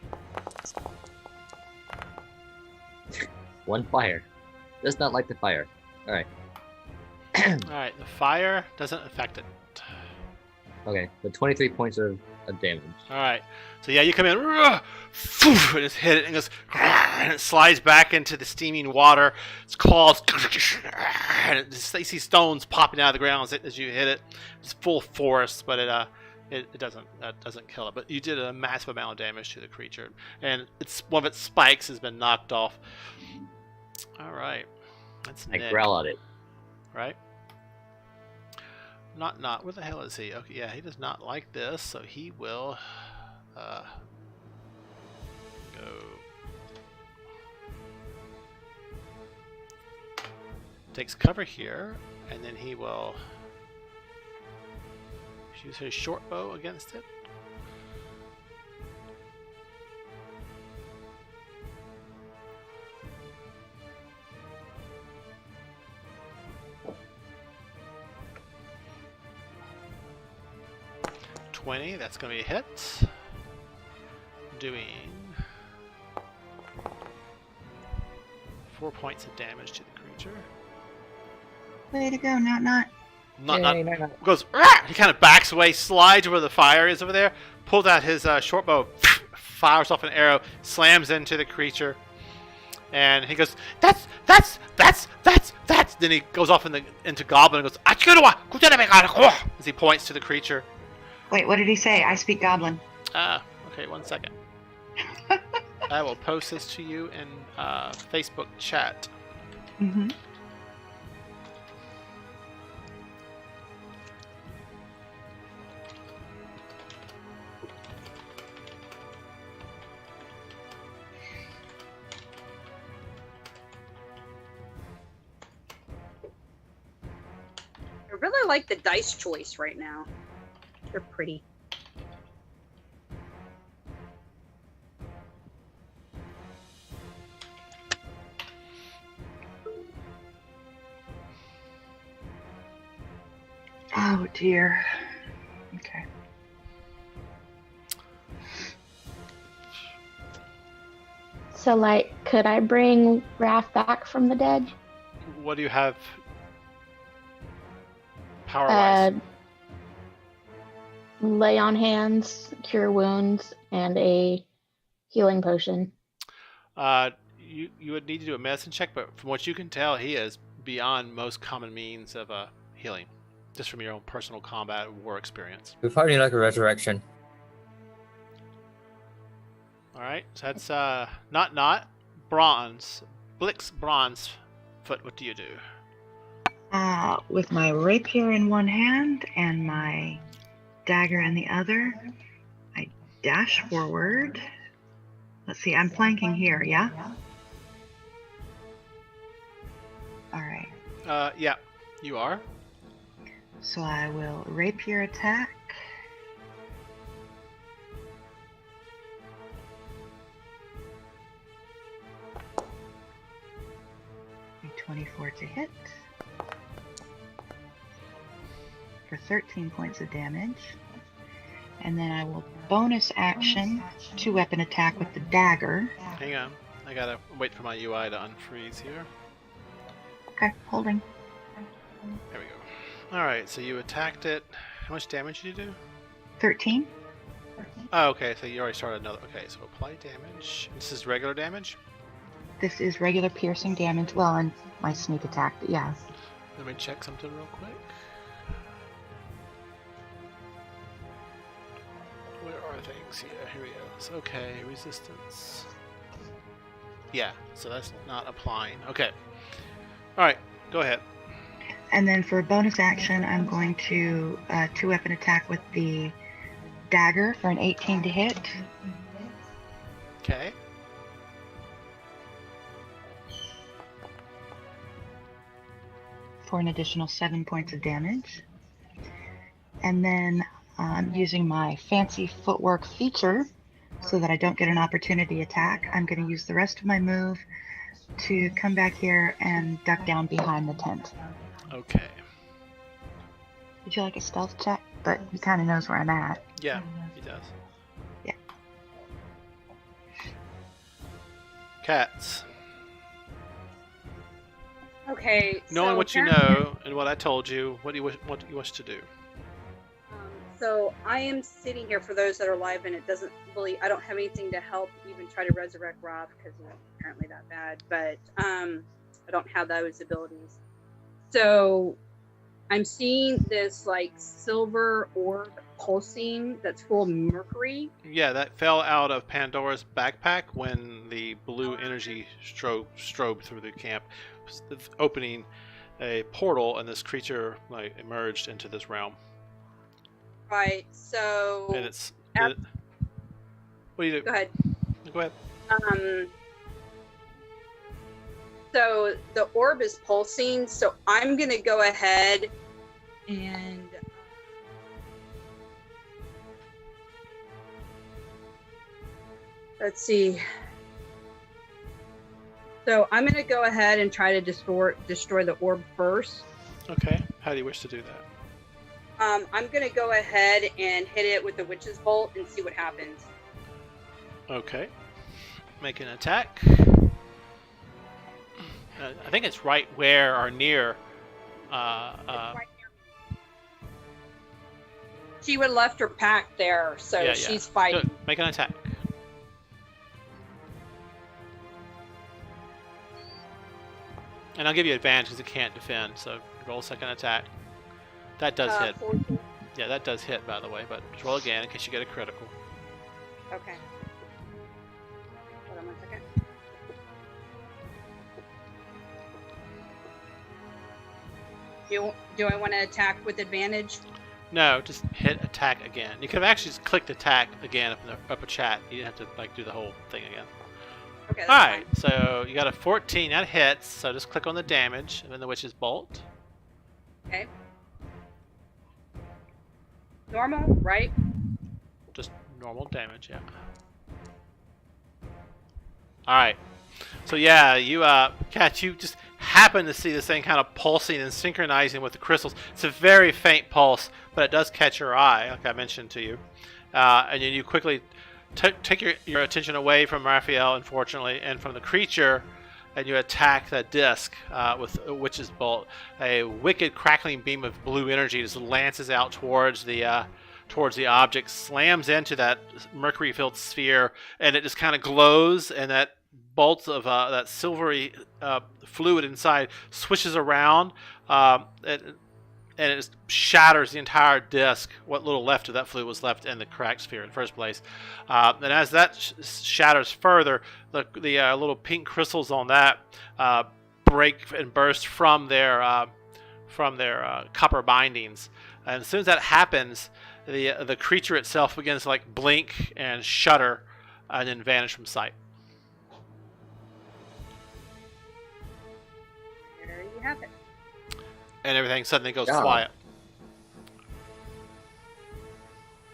1 fire. Does not like the fire. Alright. Alright, the fire doesn't affect it. Okay, so 23 points of damage. Alright, so yeah, you come in, and just hit it, and goes, and it slides back into the steaming water. Its claws, and you see stones popping out of the ground as you hit it. It's full force, but it doesn't kill it. But you did a massive amount of damage to the creature, and one of its spikes has been knocked off. Alright, that's I Nick. growl at it. Right? Not. Where the hell is he? Okay, yeah, he does not like this, so he will go. Takes cover here, and then he will use his short bow against it. That's going to be a hit. Doing 4 points of damage to the creature. Way to go, not. Goes. Rah! He kind of backs away, slides where the fire is over there, pulls out his short bow, fires off an arrow, slams into the creature, and he goes, That's. Then he goes off into Goblin and goes, as he points to the creature. Wait, what did he say? I speak Goblin. Okay, 1 second. I will post this to you in Facebook chat. Mm-hmm. I really like the dice choice right now. They're pretty. Oh dear. Okay. So, like, could I bring Raph back from the dead? What do you have power-wise? Lay on hands, cure wounds, and a healing potion. You would need to do a medicine check, but from what you can tell, he is beyond most common means of healing, just from your own personal combat war experience. We probably need like a resurrection. All right, so that's not bronze. Blix bronze foot. What do you do? With my rapier in one hand and my dagger in the other, I dash forward. Let's see, I'm flanking here, yeah? All right. Yeah, you are. So I will rapier attack. 24 to hit. for 13 points of damage. And then I will bonus action 2-weapon attack with the dagger. Hang on. I gotta wait for my UI to unfreeze here. Okay, holding. There we go. Alright, so you attacked it. How much damage did you do? 13. Oh, okay, so you already started another. Okay, so apply damage. This is regular damage? This is regular piercing damage. Well, and my sneak attack, but yeah. Let me check something real quick. Where are things? Yeah, here he is. Okay, resistance. Yeah, so that's not applying. Okay. Alright, go ahead. And then for a bonus action, I'm going to 2-weapon attack with the dagger for an 18 to hit. Okay. For an additional 7 points of damage. And then using my fancy footwork feature so that I don't get an opportunity attack, I'm going to use the rest of my move to come back here and duck down behind the tent. Okay. Would you like a stealth check? But he kind of knows where I'm at. Yeah, he does. Yeah. Cats. Okay. Knowing so what you apparently- know and what I told you, what do you wish to do? So I am sitting here for those that are live, and it doesn't really. I don't have anything to help even try to resurrect Rob because he's apparently that bad. But I don't have those abilities. So I'm seeing this like silver orb pulsing that's full of mercury. Yeah, that fell out of Pandora's backpack when the blue energy strobed through the camp, opening a portal, and this creature like emerged into this realm. Right. So. And it's. What do you do? Go ahead. Go ahead. So the orb is pulsing, so I'm gonna go ahead and let's see. So I'm gonna go ahead and try to destroy the orb first. Okay. How do you wish to do that? I'm gonna go ahead and hit it with the witch's bolt and see what happens. Okay. Make an attack. I think it's right where or near. Right near me. She would have left her pack there, so she's fighting. Good. Make an attack. And I'll give you advantage because it can't defend, so roll a second attack. That does hit. 14. Yeah, that does hit, by the way, but just roll again in case you get a critical. Okay. Hold on 1 second. Do I want to attack with advantage? No, just hit attack again. You could have actually just clicked attack again up in the upper chat. You didn't have to like do the whole thing again. Okay. That's Alright, fine. so you got a 14. That hits, so just click on the damage and then the witch's bolt. Okay. Normal, right? Just normal damage, yeah. Alright. So yeah, you Kat, you just happen to see this thing kind of pulsing and synchronizing with the crystals. It's a very faint pulse, but it does catch your eye, like I mentioned to you. And then you quickly take your attention away from Raphael, unfortunately, and from the creature, and you attack that disc with a witch's bolt. A wicked crackling beam of blue energy just lances out towards the object, slams into that mercury-filled sphere, and it just kind of glows, and that bolt of that silvery fluid inside swishes around, and it just shatters the entire disc. What little left of that fluid was left in the cracked sphere in the first place. And as that shatters further, the little pink crystals on that break and burst from their copper bindings. And as soon as that happens, the creature itself begins to like blink and shudder, and then vanish from sight. There you have it. And everything suddenly goes Yeah. quiet.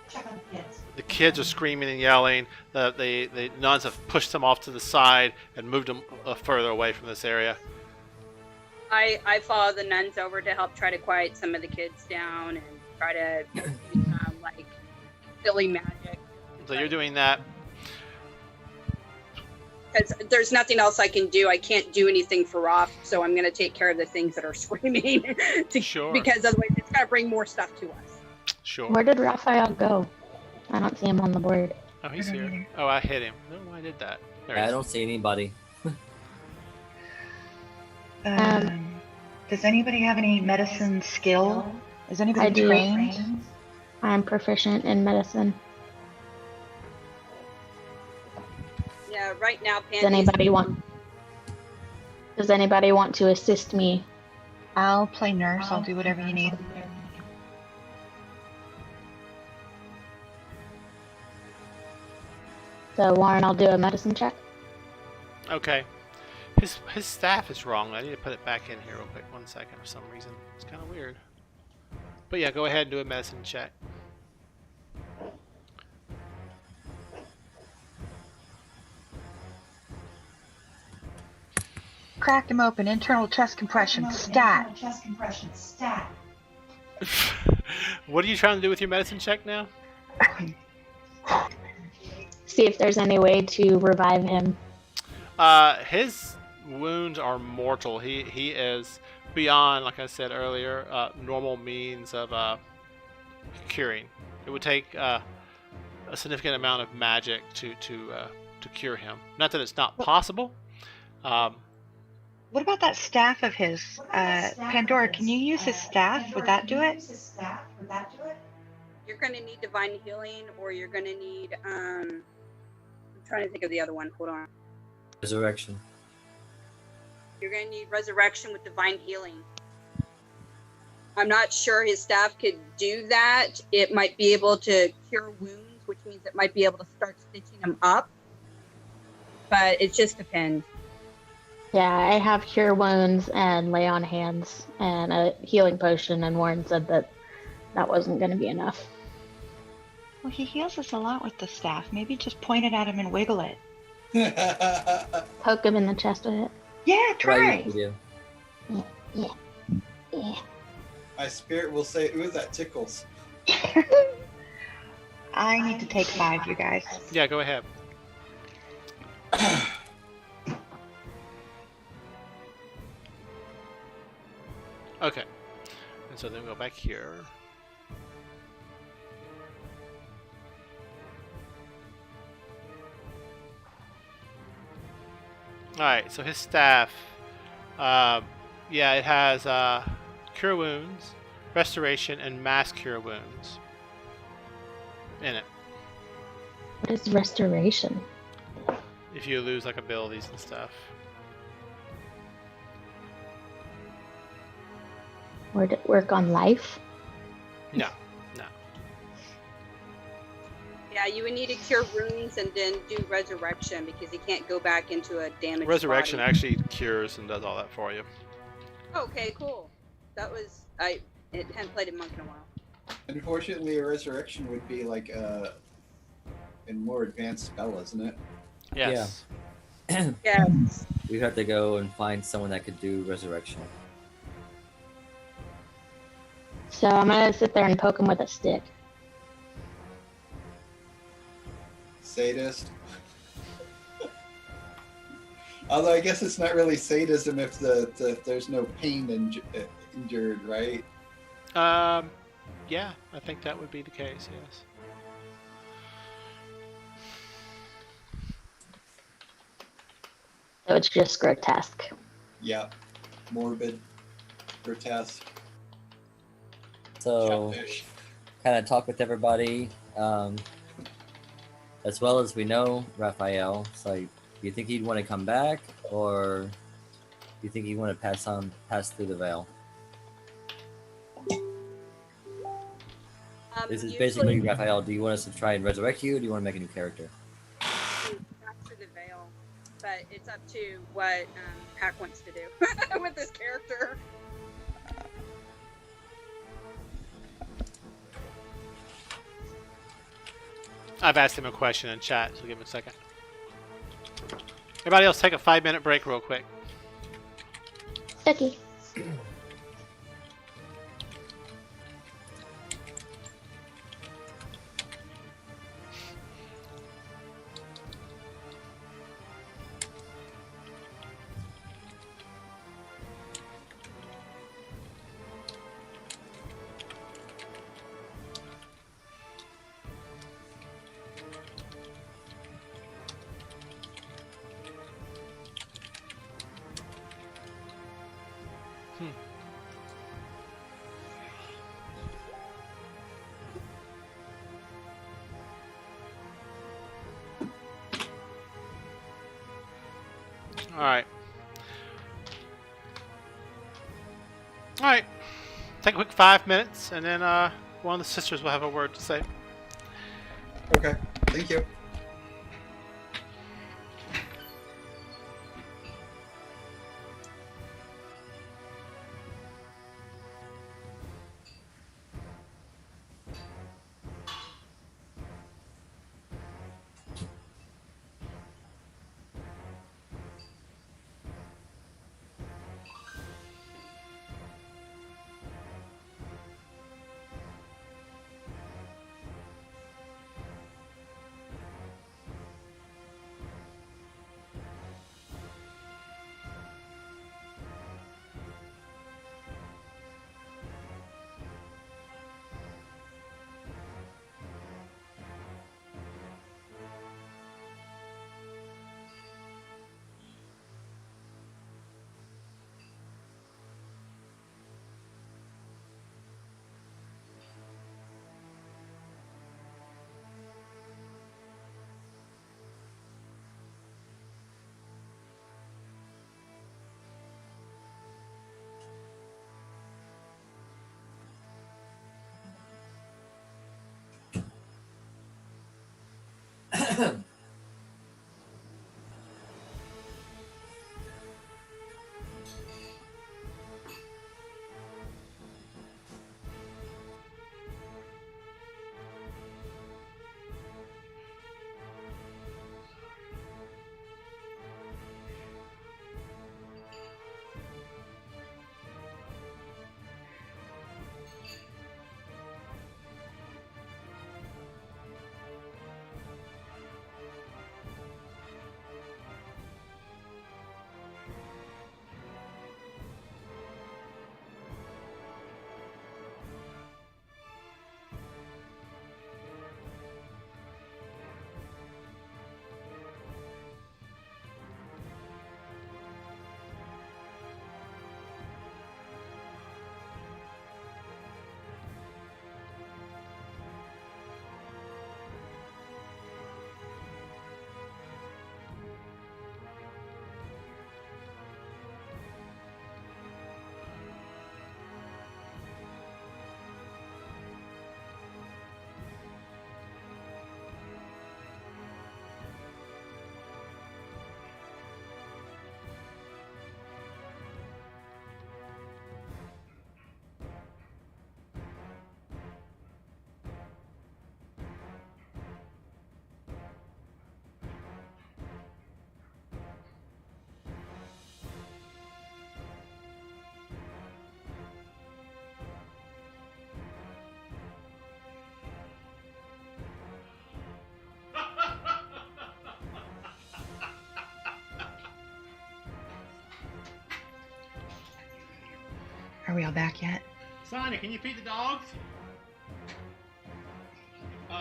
Check on the kids. The kids are screaming and yelling. The nuns have pushed them off to the side and moved them further away from this area. I follow the nuns over to help try to quiet some of the kids down, and try to do some like silly magic. So you're doing that. Because there's nothing else I can do. I can't do anything for Roth, so I'm going to take care of the things that are screaming. Sure. Because otherwise it's going to bring more stuff to us. Sure. Where did Raphael go? I don't see him on the board. Oh, he's here. Oh, I hit him. I don't know why I did that. There he I is. don't see anybody. Does anybody have any medicine skill? Is anybody I do. trained? I'm proficient in medicine. Yeah, right now, Does anybody want to assist me? I'll play nurse. I'll do whatever you need. So Warren, I'll do a medicine check. Okay. His staff is wrong. I need to put it back in here real quick. 1 second for some reason. It's kind of weird. But yeah, go ahead and do a medicine check. Cracked him open. Internal chest compression. Stat. Chest compression. Stat. What are you trying to do with your medicine check now? See if there's any way to revive him. His wounds are mortal. He is beyond, like I said earlier, normal means of curing. It would take a significant amount of magic to cure him. Not that it's not possible. What about that staff of his? Pandora, can you use his staff? Would that do it? You're going to need divine healing, or you're going to need, I'm trying to think of the other one. Hold on. Resurrection. You're going to need resurrection with divine healing. I'm not sure his staff could do that. It might be able to cure wounds, which means it might be able to start stitching them up. But it just depends. Yeah, I have cure wounds and lay on hands and a healing potion, and Warren said that wasn't going to be enough. Well, he heals us a lot with the staff. Maybe just point it at him and wiggle it. Poke him in the chest with it. Yeah, try. Yeah. My spirit will say, ooh, that tickles. I need to take 5, you guys. Yeah, go ahead. Okay. And so then we go back here. Alright, so his staff, yeah, it has cure wounds, restoration, and mass cure wounds in it. What is restoration? If you lose like abilities and stuff. Would it work on life? No. Yeah, you would need to cure wounds and then do resurrection because he can't go back into a damaged Resurrection body. actually cures and does all that for you. Okay, cool. That was it hadn't played a monk in a while. Unfortunately, a resurrection would be like a more advanced spell, isn't it? Yes. Yes. We'd have to go and find someone that could do resurrection. So I'm going to sit there and poke him with a stick. Sadist. Although I guess it's not really sadism if there's no pain endured, right? Yeah, I think that would be the case, yes. So it's just grotesque. Yeah. Morbid. Grotesque. So, Shellfish. kind of talk with everybody. As well as we know Raphael, so do you think he'd want to come back, or do you think he'd want to pass through the veil? This is basically Raphael. Do you want us to try and resurrect you, or do you want to make a new character? Pass through the veil, but it's up to what Pac wants to do with this character. I've asked him a question in chat, so give him a second. Everybody else take a 5-minute break real quick. Sticky. right. All right. Take a quick 5 minutes, and then one of the sisters will have a word to say. Okay, thank you. Are we all back yet? Sonia, can you feed the dogs?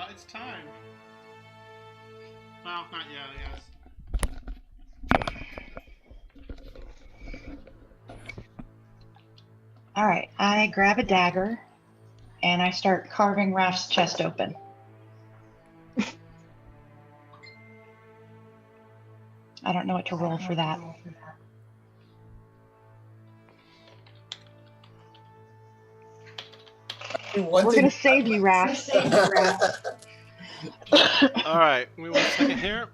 It's time. Well, not yet, I guess. All right, I grab a dagger and I start carving Raph's chest open. I don't know what to roll for that. We're going to save you, Raph. All right, give me 1 second here.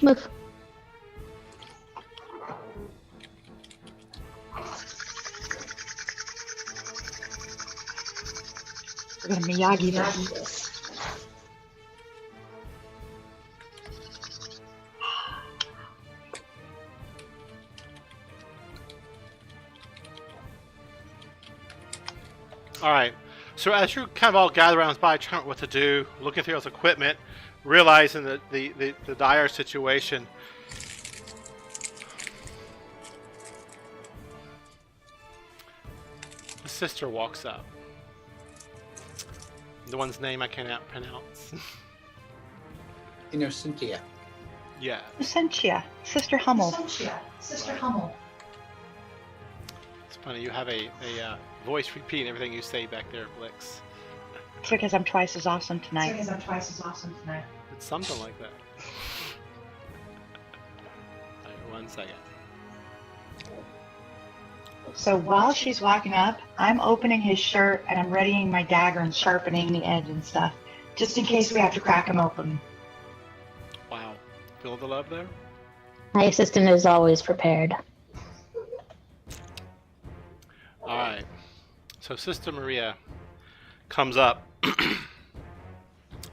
Move. We're going to Miyagi this. All right. So as you kind of all gather around by trying to remember what to do, looking through his equipment, realizing that the dire situation, the sister walks up. The one's name I cannot pronounce. Innocentia. Yeah. Essentia, Sister Hummel. Sister Hummel. It's funny, you have a voice repeating everything you say back there, Blix. It's because I'm twice as awesome tonight. Because I'm twice as awesome tonight. It's something like that. All right, 1 second. So while she's walking up, I'm opening his shirt and I'm readying my dagger and sharpening the edge and stuff, just in case we have to crack him open. Wow. Feel the love there? My assistant is always prepared. All right. So Sister Maria comes up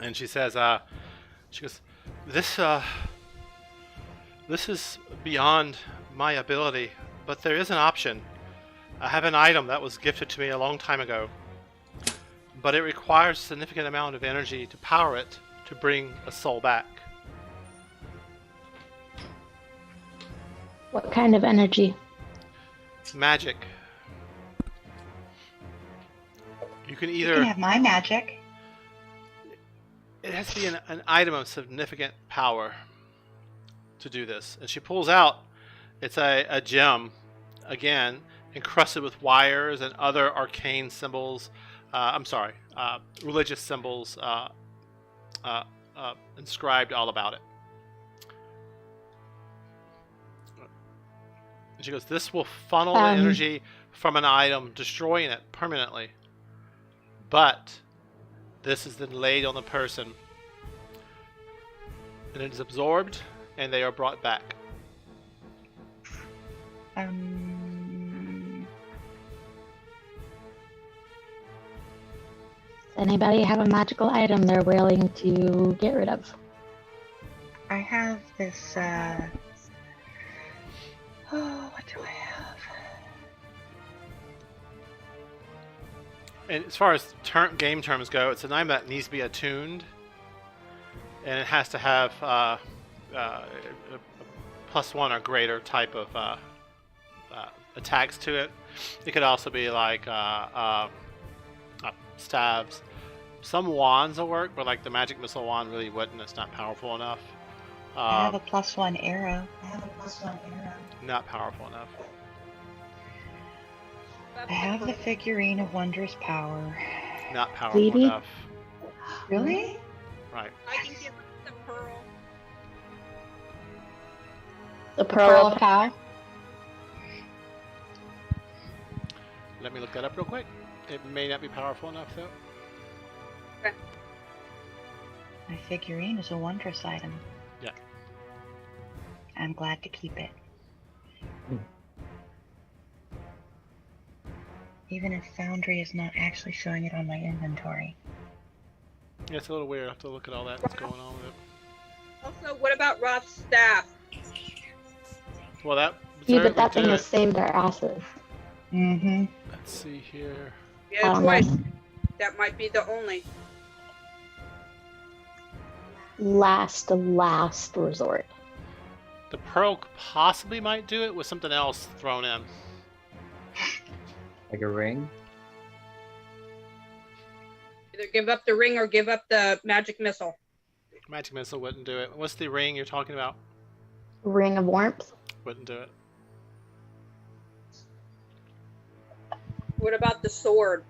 and she says, she goes, this is beyond my ability, but there is an option. I have an item that was gifted to me a long time ago, but it requires a significant amount of energy to power it to bring a soul back. What kind of energy? Magic. You can You either... can have my magic. It has to be an item of significant power to do this. And she pulls out, it's a gem, again, encrusted with wires and other arcane symbols. Religious symbols inscribed all about it. And she goes, this will funnel the energy from an item, destroying it permanently. But this is then laid on the person. And it is absorbed, and they are brought back. Anybody have a magical item they're willing to get rid of? I have this, what do I have? And as far as game terms go, it's an item that needs to be attuned, and it has to have a +1 or greater type of attacks to it. It could also be like stabs. Some wands will work, but like the magic missile wand really wouldn't. It's not powerful enough. I have a +1 arrow. Not powerful enough. I have the figurine of wondrous power. Not powerful Lady? enough. Really? Right. I can give the pearl. The Pearl of Power? Let me look that up real quick. It may not be powerful enough, though. My figurine is a wondrous item. Yeah. I'm glad to keep it. Even if Foundry is not actually showing it on my inventory. Yeah, it's a little weird. I have to look at all that that's going on with it. Also, what about Roth's staff? Well, that... Yeah, but that do thing it. has saved our asses. Mm-hmm. Let's see here. Yeah, choice. That might be the only. Last resort. The pearl possibly might do it with something else thrown in. Like a ring? Either give up the ring or give up the magic missile. Magic missile wouldn't do it. What's the ring you're talking about? Ring of Warmth. Wouldn't do it. What about the sword?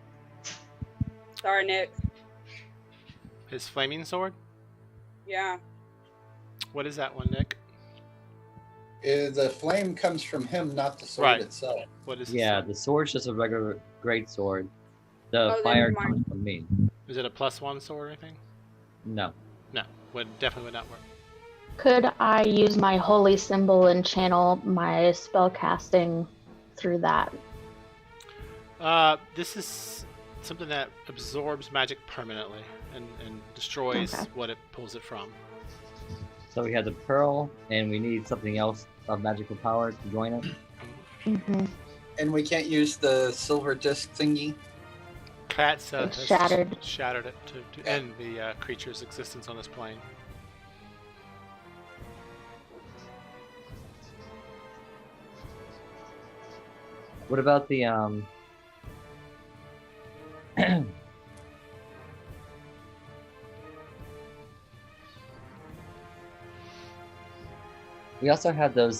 Sorry, Nick. His flaming sword? Yeah. What is that one, Nick? The flame comes from him, not the sword Right. itself. What is Yeah, the sword's just a regular great sword. The then fire mine- comes from me. Is it a +1 sword or anything? No. No, definitely would not work. Could I use my holy symbol and channel my spell casting through that? This is something that absorbs magic permanently and destroys Okay. what it pulls it from. So we had the pearl, and we need something else of magical power to join it. Mm-hmm. And we can't use the silver disc thingy. Cat's It's has shattered. shattered it to end the creature's existence on this plane. What about the we also had those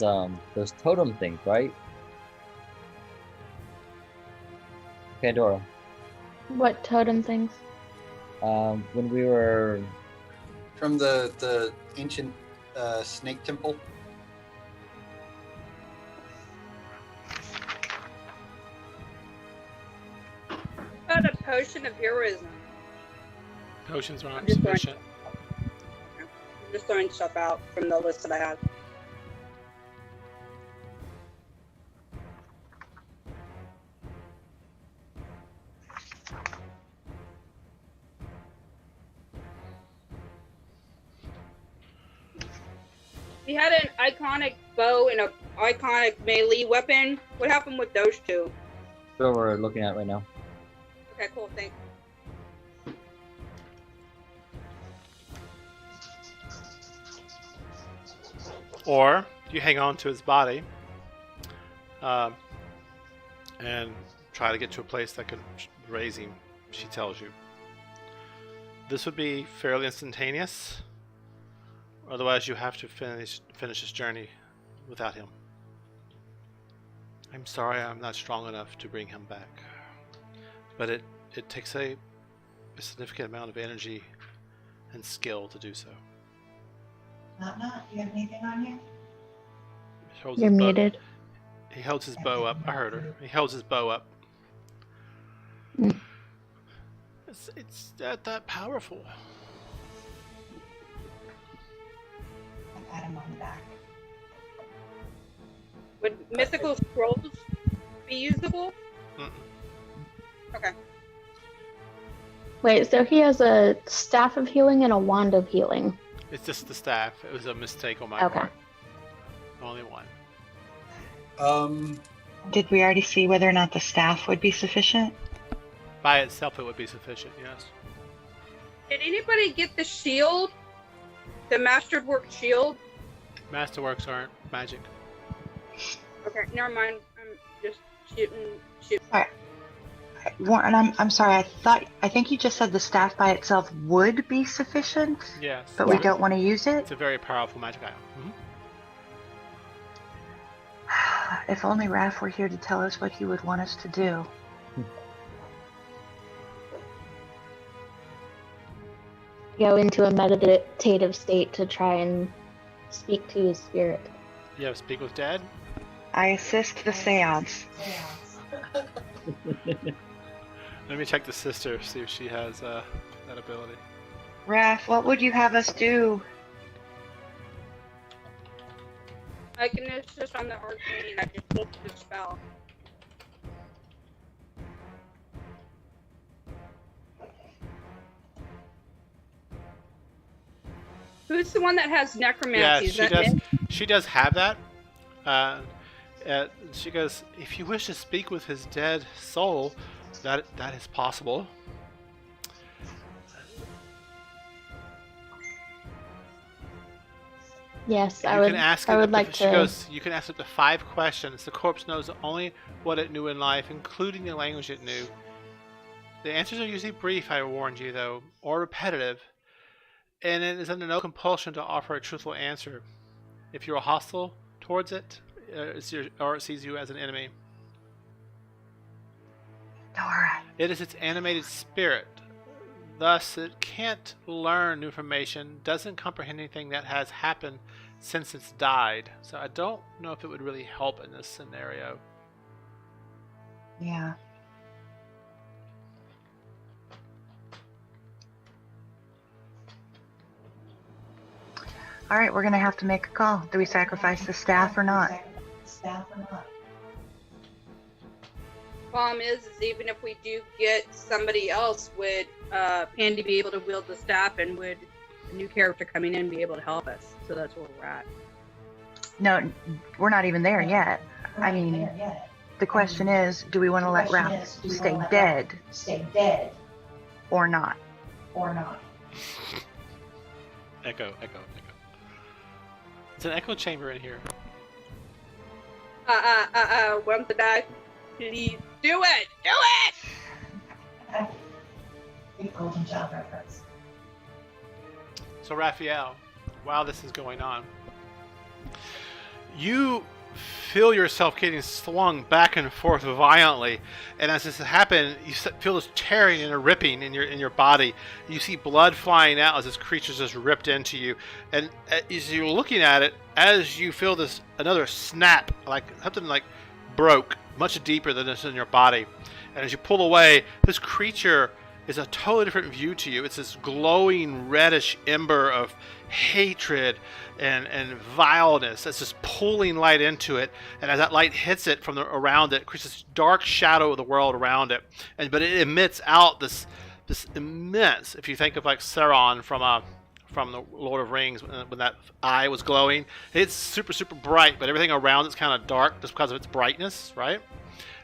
totem things, right? Pandora. What totem things? When we were From the ancient snake temple. What about a potion of heroism? Potions aren't I'm just throwing- sufficient. I'm just throwing stuff out from the list that I have. He had an iconic bow and an iconic melee weapon. What happened with those two? So we're looking at right now. Okay, cool, thanks. Or you hang on to his body and try to get to a place that can raise him, she tells you. This would be fairly instantaneous. Otherwise, you have to finish this journey without him. I'm sorry I'm not strong enough to bring him back. But it takes a significant amount of energy and skill to do so. Not, you have anything on you? He holds You're his bow- muted. He holds his bow up. I heard her. He holds his bow up. Mm. It's that powerful. I pat him on the back. Would mythical scrolls be usable? Mm-mm. Okay. Wait, so he has a staff of healing and a wand of healing. It's just the staff. It was a mistake on my Okay. part. Only one. Did we already see whether or not the staff would be sufficient? By itself, it would be sufficient, yes. Did anybody get the shield? The masterwork shield? Masterworks aren't magic. Okay, never mind. I'm just shooting. Warren, I'm sorry. I think you just said the staff by itself would be sufficient, Yes. but we don't want to use it. It's a very powerful magic item. Mhm. If only Raph were here to tell us what he would want us to do. Go into a meditative state to try and speak to his spirit. You have to speak with Dad? I assist the seance. Let me check the sister, see if she has that ability. Raph, what would you have us do? I can assist on the arcane. I just looked at the spell. Who's the one that has necromancy? Yeah, Is that Nick? she does have that. She goes, if you wish to speak with his dead soul, that is possible. Yes, You I would. can ask I it would up like She to. goes, you can ask up to 5 questions. The corpse knows only what it knew in life, including the language it knew. The answers are usually brief, I warned you, though, or repetitive, and it is under no compulsion to offer a truthful answer. If you're hostile towards it, or it sees you as an enemy. Dora. It is its animated spirit. Thus, it can't learn new information, doesn't comprehend anything that has happened since it's died. So I don't know if it would really help in this scenario. Yeah. All right, we're gonna have to make a call. Do we sacrifice the staff or not? Staff or not? Problem is even if we do get somebody else, would Pandy be able to wield the staff, and would a new character coming in be able to help us? So that's where we're at. No, we're not even there yet. I mean, the question is, do we want to let Raph stay dead Stay dead or not? or not? Echo. It's an echo chamber in here. Want to die? Please do it! Do it! Big golden child reference. So Raphael, while this is going on, you feel yourself getting slung back and forth violently, and as this happens, you feel this tearing and a ripping in your body. You see blood flying out as this creature's just ripped into you, and as you're looking at it, as you feel this another snap, like something like broke much deeper than this in your body, and as you pull away, this creature is a totally different view to you. It's this glowing reddish ember of hatred and vileness that's just pulling light into it, and as that light hits it from around it creates this dark shadow of the world around it, but it emits out this immense, if you think of like Sauron from the Lord of Rings, when that eye was glowing, it's super bright, but everything around it's kind of dark just because of its brightness, right?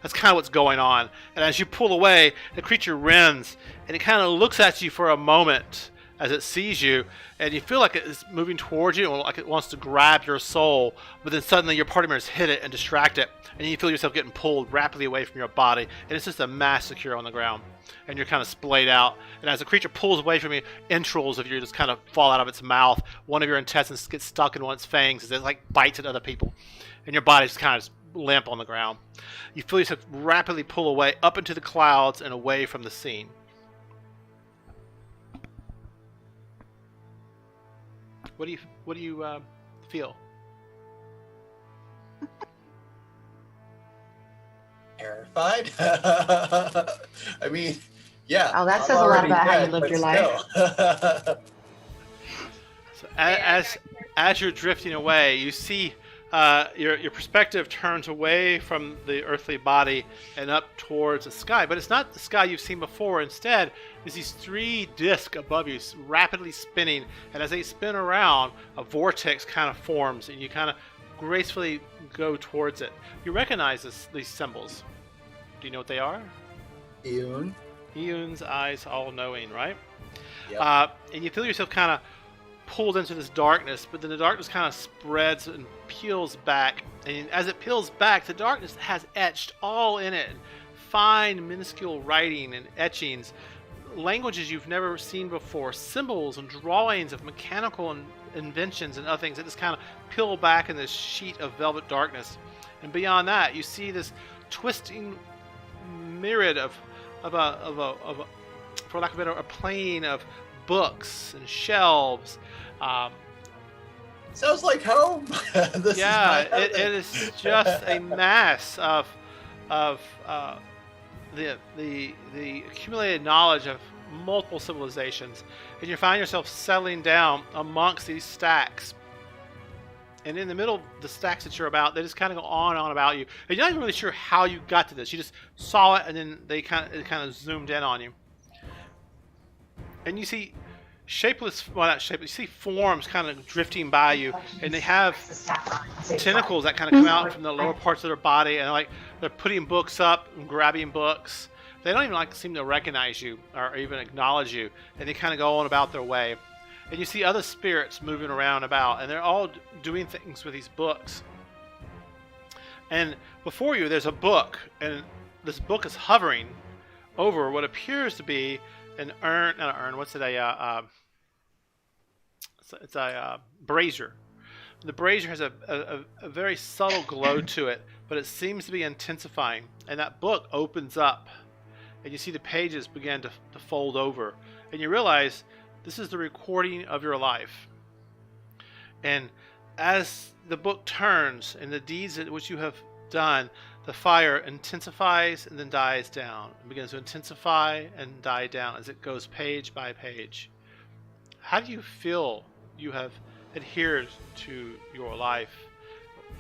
That's kind of what's going on. And as you pull away, the creature rends, and it kind of looks at you for a moment as it sees you, and you feel like it's moving towards you, like it wants to grab your soul, but then suddenly your party members hit it and distract it, and you feel yourself getting pulled rapidly away from your body, and it's just a massacre on the ground, and you're kind of splayed out. And as the creature pulls away from you, entrails of you just kind of fall out of its mouth. One of your intestines gets stuck in one of its fangs as it like bites at other people, and your body just kind of limp on the ground. You feel yourself rapidly pull away up into the clouds and away from the scene. What do you feel? Terrified. I mean, yeah. Oh, that I'm says a lot already about how you dead, lived but your life. still. So as you're drifting away, you see your perspective turns away from the earthly body and up towards the sky. But it's not the sky you've seen before. Instead, there's these three discs above you rapidly spinning. And as they spin around, a vortex kind of forms, and you kind of gracefully go towards it. You recognize these symbols. Do you know what they are? Eun. Eun's eyes all-knowing, right? Yep. And you feel yourself kind of pulled into this darkness, but then the darkness kind of spreads and peels back, and as it peels back, the darkness has etched all in it fine minuscule writing and etchings, languages you've never seen before, symbols and drawings of mechanical inventions and other things that just kind of peel back in this sheet of velvet darkness. And beyond that, you see this twisting myriad of for lack of a better, a plane of books and shelves. Sounds like home. This Yeah, is my it is just a mass of the accumulated knowledge of multiple civilizations, and you find yourself settling down amongst these stacks. And in the middle of the stacks that you're about, they just kind of go on and on about you. And you're not even really sure how you got to this. You just saw it, and then it kind of zoomed in on you. And you see not shapeless, you see forms kind of drifting by you, and they have tentacles that kind of come out from the lower parts of their body, and they're putting books up and grabbing books. They don't even seem to recognize you or even acknowledge you, and they kind of go on about their way. And you see other spirits moving around about, and they're all doing things with these books. And before you, there's a book, and this book is hovering over what appears to be an urn, not an urn, what's it, it's a brazier. The brazier has a very subtle glow to it, but it seems to be intensifying. And that book opens up, and you see the pages begin to fold over, and you realize this is the recording of your life. And as the book turns and the deeds which you have done, the fire intensifies and then dies down. It begins to intensify and die down as it goes page by page. How do you feel you have adhered to your life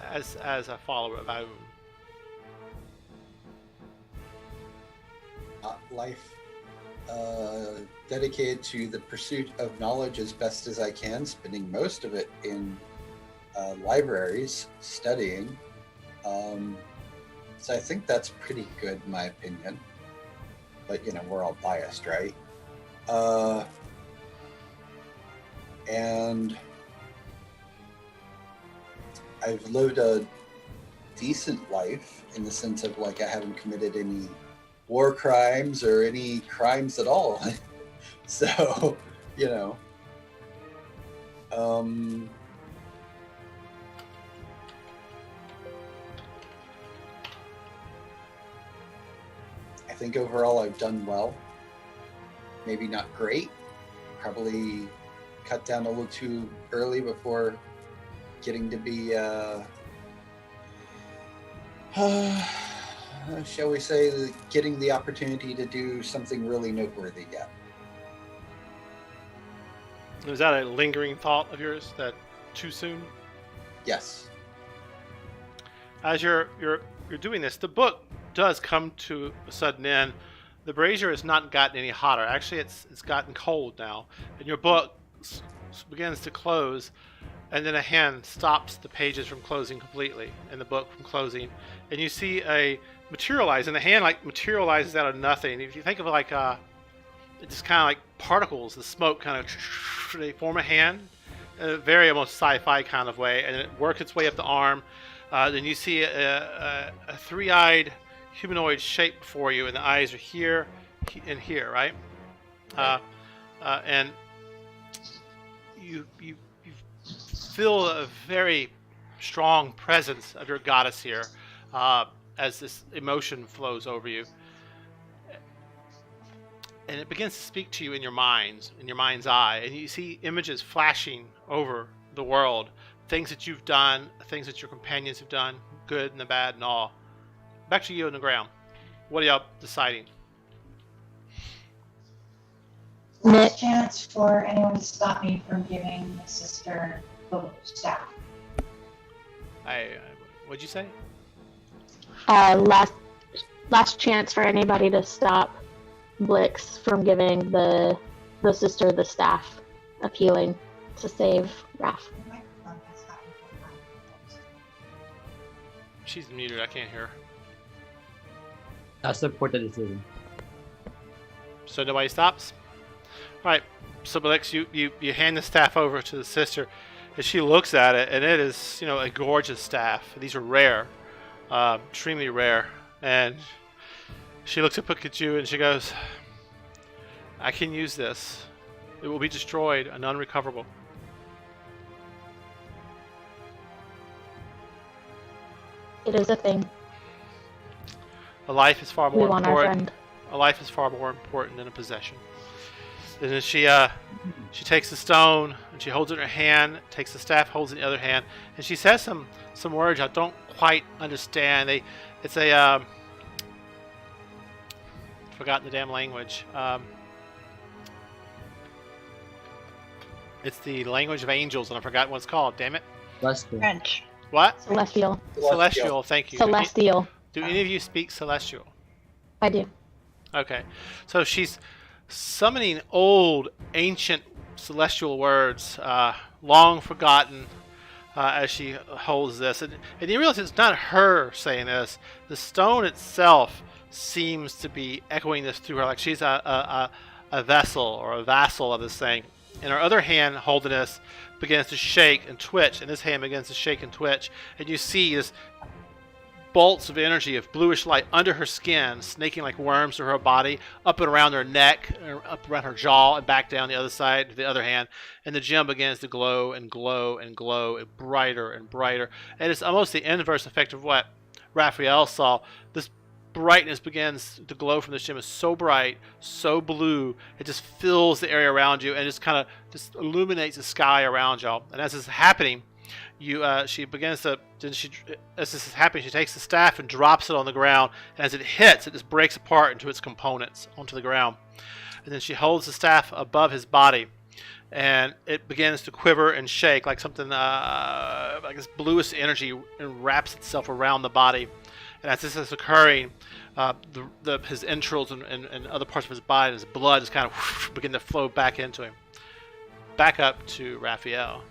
as a follower of Aum? Life dedicated to the pursuit of knowledge as best as I can, spending most of it in libraries studying. So I think that's pretty good in my opinion. But we're all biased, right? And I've lived a decent life in the sense of I haven't committed any war crimes or any crimes at all. So, think overall I've done well. Maybe not great. Probably cut down a little too early before getting to be, shall we say, getting the opportunity to do something really noteworthy yet. Was that a lingering thought of yours? That too soon? Yes. As you're doing this, the book does come to a sudden end. The brazier has not gotten any hotter. Actually, it's gotten cold now, and your book begins to close, and then a hand stops the pages from closing completely, and the book from closing, and you see a materialize, and the hand like materializes out of nothing. If you think of it like it's kind of like particles, the smoke kind of they form a hand, in a very almost sci-fi kind of way, and it works its way up the arm. Then you see a three-eyed humanoid shape before you, and the eyes are here and here, right? And you feel a very strong presence of your goddess here as this emotion flows over you. And it begins to speak to you in your mind's eye, and you see images flashing over the world, things that you've done, things that your companions have done, good and the bad and all. Back to you on the ground. What are y'all deciding? Last chance for anyone to stop me from giving the sister the staff. What'd you say? Last chance for anybody to stop Blix from giving the sister the staff of healing to save Raph. She's muted. I can't hear her. I support the decision. So nobody stops? Alright, so Blix, you hand the staff over to the sister, and she looks at it, and it is, a gorgeous staff. These are rare, extremely rare, and she looks up at you and she goes, I can use this. It will be destroyed and unrecoverable. It is a thing. A life is far We more want our important. friend. A life is far more important than a possession. And then she takes the stone and she holds it in her hand, takes the staff, holds it in the other hand, and she says some words I don't quite understand. It's a forgotten the damn language. It's the language of angels, and I forgot what it's called. Damn it. French. What? Celestial. Celestial. Thank you. Celestial. Do any of you speak Celestial? I do. Okay, so she's summoning old, ancient celestial words, long forgotten, as she holds this. And you realize it's not her saying this. The stone itself seems to be echoing this through her, like she's a vessel or a vassal of this thing. And her other hand holding this begins to shake and twitch, and this hand begins to shake and twitch. And you see this bolts of energy of bluish light under her skin, snaking like worms through her body, up and around her neck, up around her jaw, and back down the other side to the other hand. And the gem begins to glow and glow and glow, and brighter and brighter. And it's almost the inverse effect of what Raphael saw. This brightness begins to glow from this gem. Is so bright, so blue, it just fills the area around you and just kind of just illuminates the sky around y'all. And as this is happening, she begins to. As this is happening, she takes the staff and drops it on the ground. And as it hits, it just breaks apart into its components onto the ground. And then she holds the staff above his body, and it begins to quiver and shake like something like this bluish energy wraps itself around the body. And as this is occurring, his entrails and other parts of his body, his blood, just kind of begin to flow back into him. Back up to Raphael.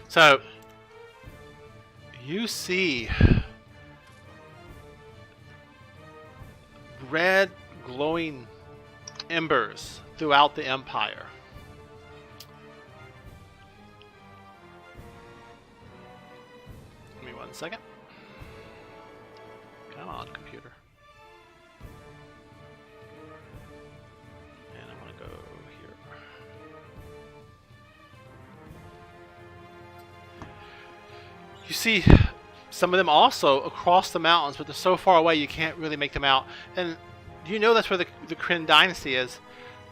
So, you see red glowing embers throughout the Empire. Give me 1 second. Come on, computer. And I want to go here. You see some of them also across the mountains, but they're so far away you can't really make them out. And you know that's where the Kryn dynasty is.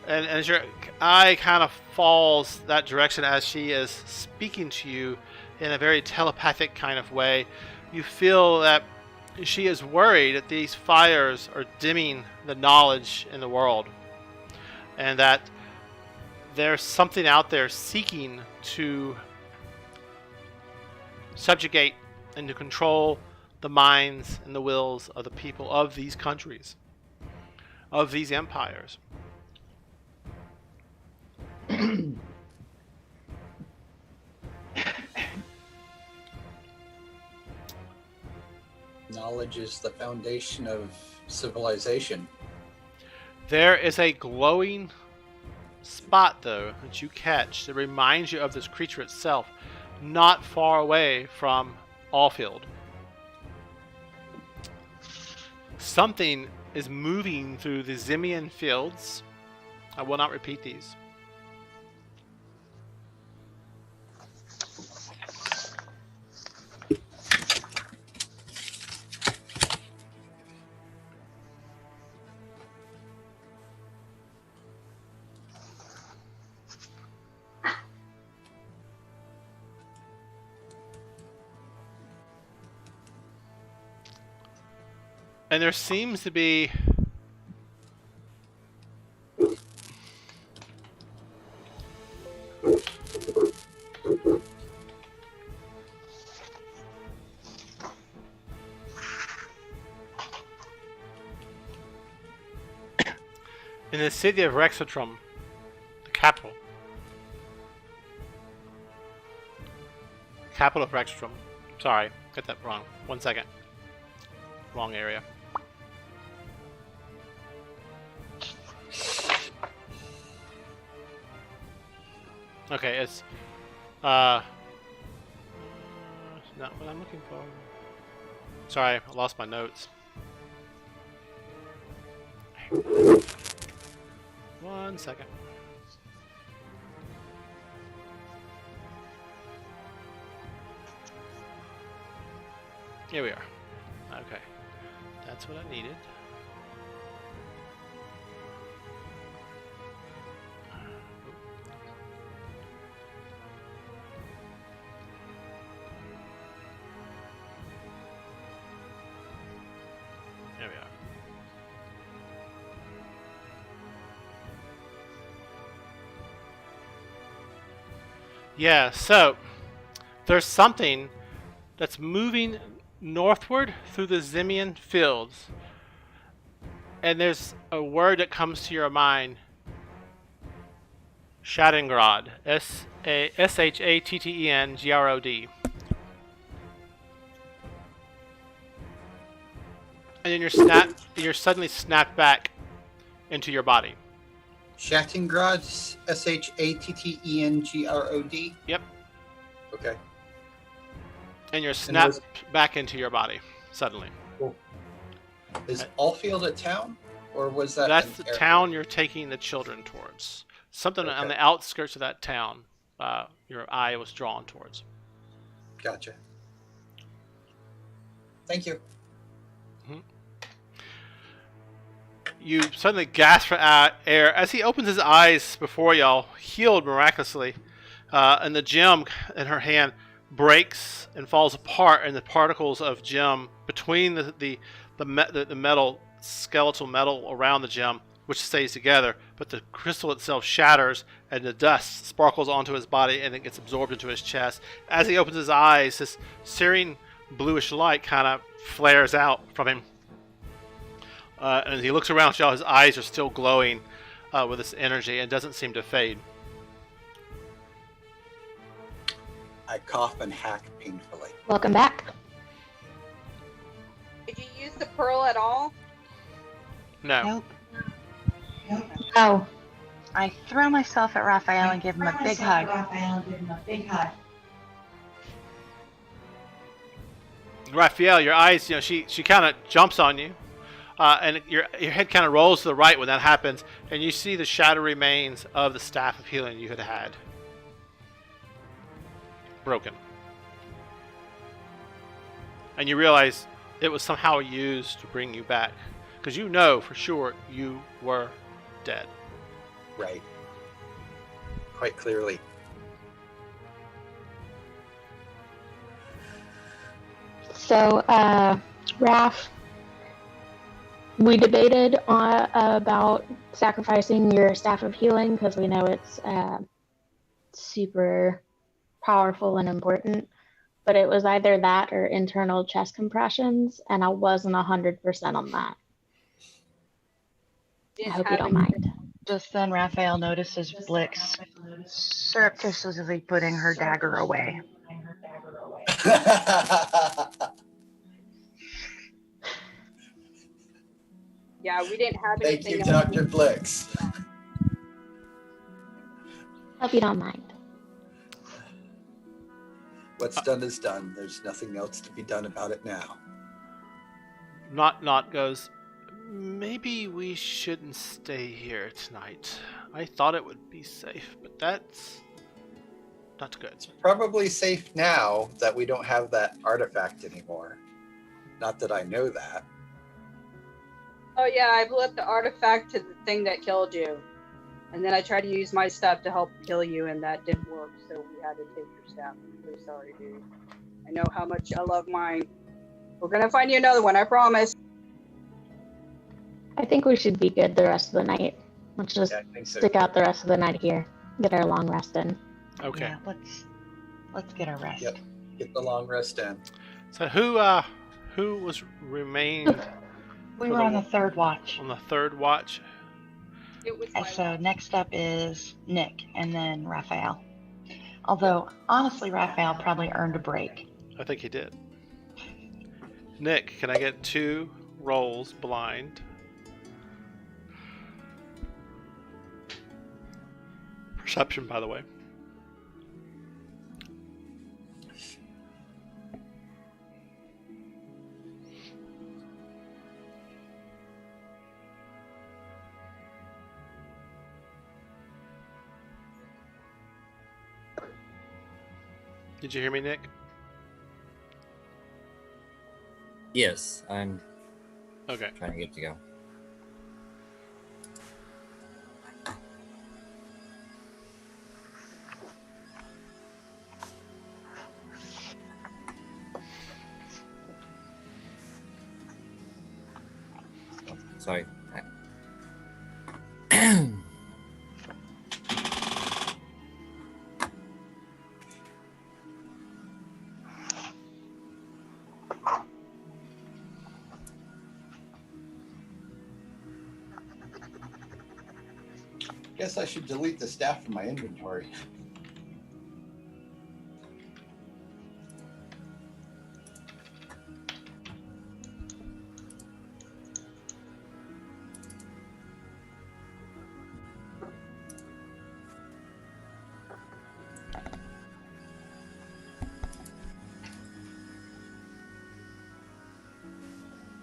And as your eye kind of falls that direction as she is speaking to you in a very telepathic kind of way, you feel that she is worried that these fires are dimming the knowledge in the world. And that there's something out there seeking to subjugate and to control the minds and the wills of the people of these countries, of these empires. Knowledge is the foundation of civilization. There is a glowing spot, though, that you catch that reminds you of this creature itself, not far away from Allfield. Something is moving through the Zimian fields. I will not repeat these. And there seems to be in the city of Rexotrum, the capital of Rexotrum. Sorry, got that wrong. 1 second. Wrong area. Okay, it's not what I'm looking for. Sorry, I lost my notes. 1 second. Here we are. Okay, that's what I needed. There we are. Yeah, so there's something that's moving northward through the Zimian fields, and there's a word that comes to your mind: Shattengrod. Shattengrod. And then you're suddenly snapped back into your body. Shattengrod, Shattengrod. Yep. Okay. And you're snapped back into your body suddenly. Cool. Is Allfield a town, or was that? That's the town you're taking the children towards. Something on the outskirts of that town. Your eye was drawn towards. Gotcha. Thank you. Mm-hmm. You suddenly gasp for air as he opens his eyes before y'all, healed miraculously, and the gem in her hand breaks and falls apart, and the particles of gem between the metal, skeletal metal around the gem, which stays together, but the crystal itself shatters, and the dust sparkles onto his body, and it gets absorbed into his chest. As he opens his eyes, this searing bluish light kind of flares out from him. And as he looks around, y'all, his eyes are still glowing with this energy and doesn't seem to fade. I cough and hack painfully. Welcome back. Did you use the pearl at all? No. Nope. Oh, I throw myself at Raphael and give him a big hug. Raphael, your eyes, she kind of jumps on you, and your head kind of rolls to the right when that happens, and you see the shadow remains of the staff of healing you had broken. And you realize it was somehow used to bring you back. Because you know for sure you were dead. Right. Quite clearly. So, Raph, we debated about sacrificing your staff of healing because we know it's super powerful and important. But it was either that or internal chest compressions, and I wasn't 100% on that. I hope you don't mind. Just then, Raphael notices Blix surreptitiously putting her dagger away. Yeah, we didn't have Thank anything you, else. Dr. Blix. Hope you don't mind. What's done is done. There's nothing else to be done about it now. Not goes, maybe we shouldn't stay here tonight. I thought it would be safe, but that's not good. It's probably safe now that we don't have that artifact anymore. Not that I know that. Oh yeah, I blew up the artifact to the thing that killed you. And then I tried to use my stuff to help kill you, and that didn't work, so we had to take your staff. I'm really sorry, dude. I know how much I love mine. We're gonna find you another one, I promise. I think we should be good the rest of the night. Let's just Yeah, I think so. stick out the rest of the night here. Get our long rest in. Okay. Yeah, let's get our rest. Yep. Get the long rest in. So who was remained We For were the on the wa- third watch. on the third watch? It was And my so next up is Nick and then Raphael. Although, honestly, Raphael probably earned a break. I think he did. Nick, can I get 2 rolls blind? Perception, by the way. Did you hear me, Nick? Yes, I'm Okay. trying to get to go. Sorry. Guess I should delete the staff from my inventory.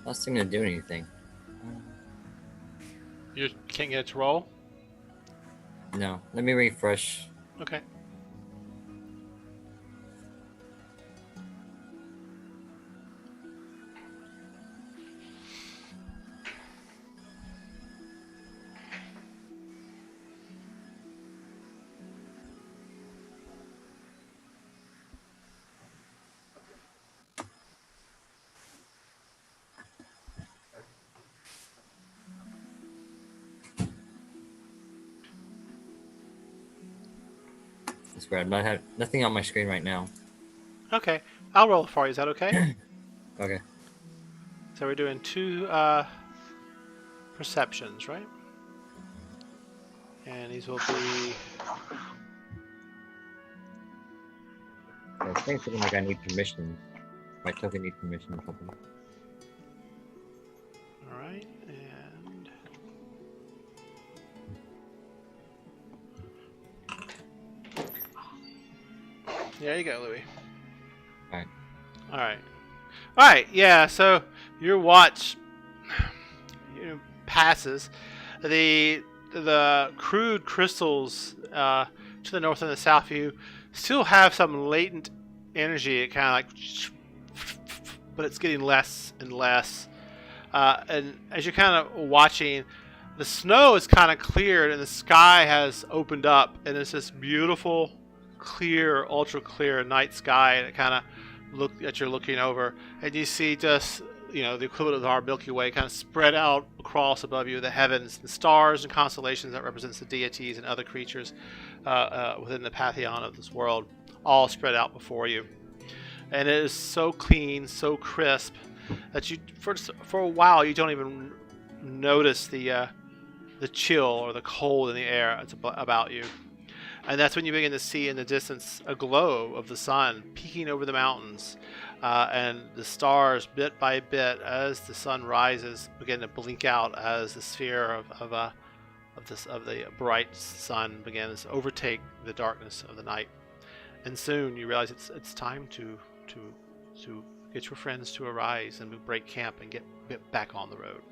Not seeming to do anything. You can't get it to roll? No, let me refresh. Okay. I swear, I'm not have nothing on my screen right now. Okay. I'll roll for you. Is that okay? Okay. So we're doing 2 perceptions, right? And these will be... I think something like I need permission. My token needs permission or something. Alright, and... There you go, Louis. Alright. Alright. Alright, yeah, so your watch passes. The crude crystals to the north and the south of you still have some latent energy. It kind of like but it's getting less and less. And as you're kind of watching, the snow is kind of cleared and the sky has opened up, and it's this beautiful, clear, ultra clear night sky that kind of you're looking over, and you see just the equivalent of our Milky Way kind of spread out across above you, the heavens, the stars and constellations that represents the deities and other creatures within the pantheon of this world, all spread out before you. And it is so clean, so crisp that you for a while you don't even notice the chill or the cold in the air about you. And that's when you begin to see in the distance a glow of the sun peeking over the mountains, and the stars, bit by bit, as the sun rises, begin to blink out as the sphere of the bright sun begins to overtake the darkness of the night. And soon you realize it's time to get your friends to arise and break camp and get back on the road.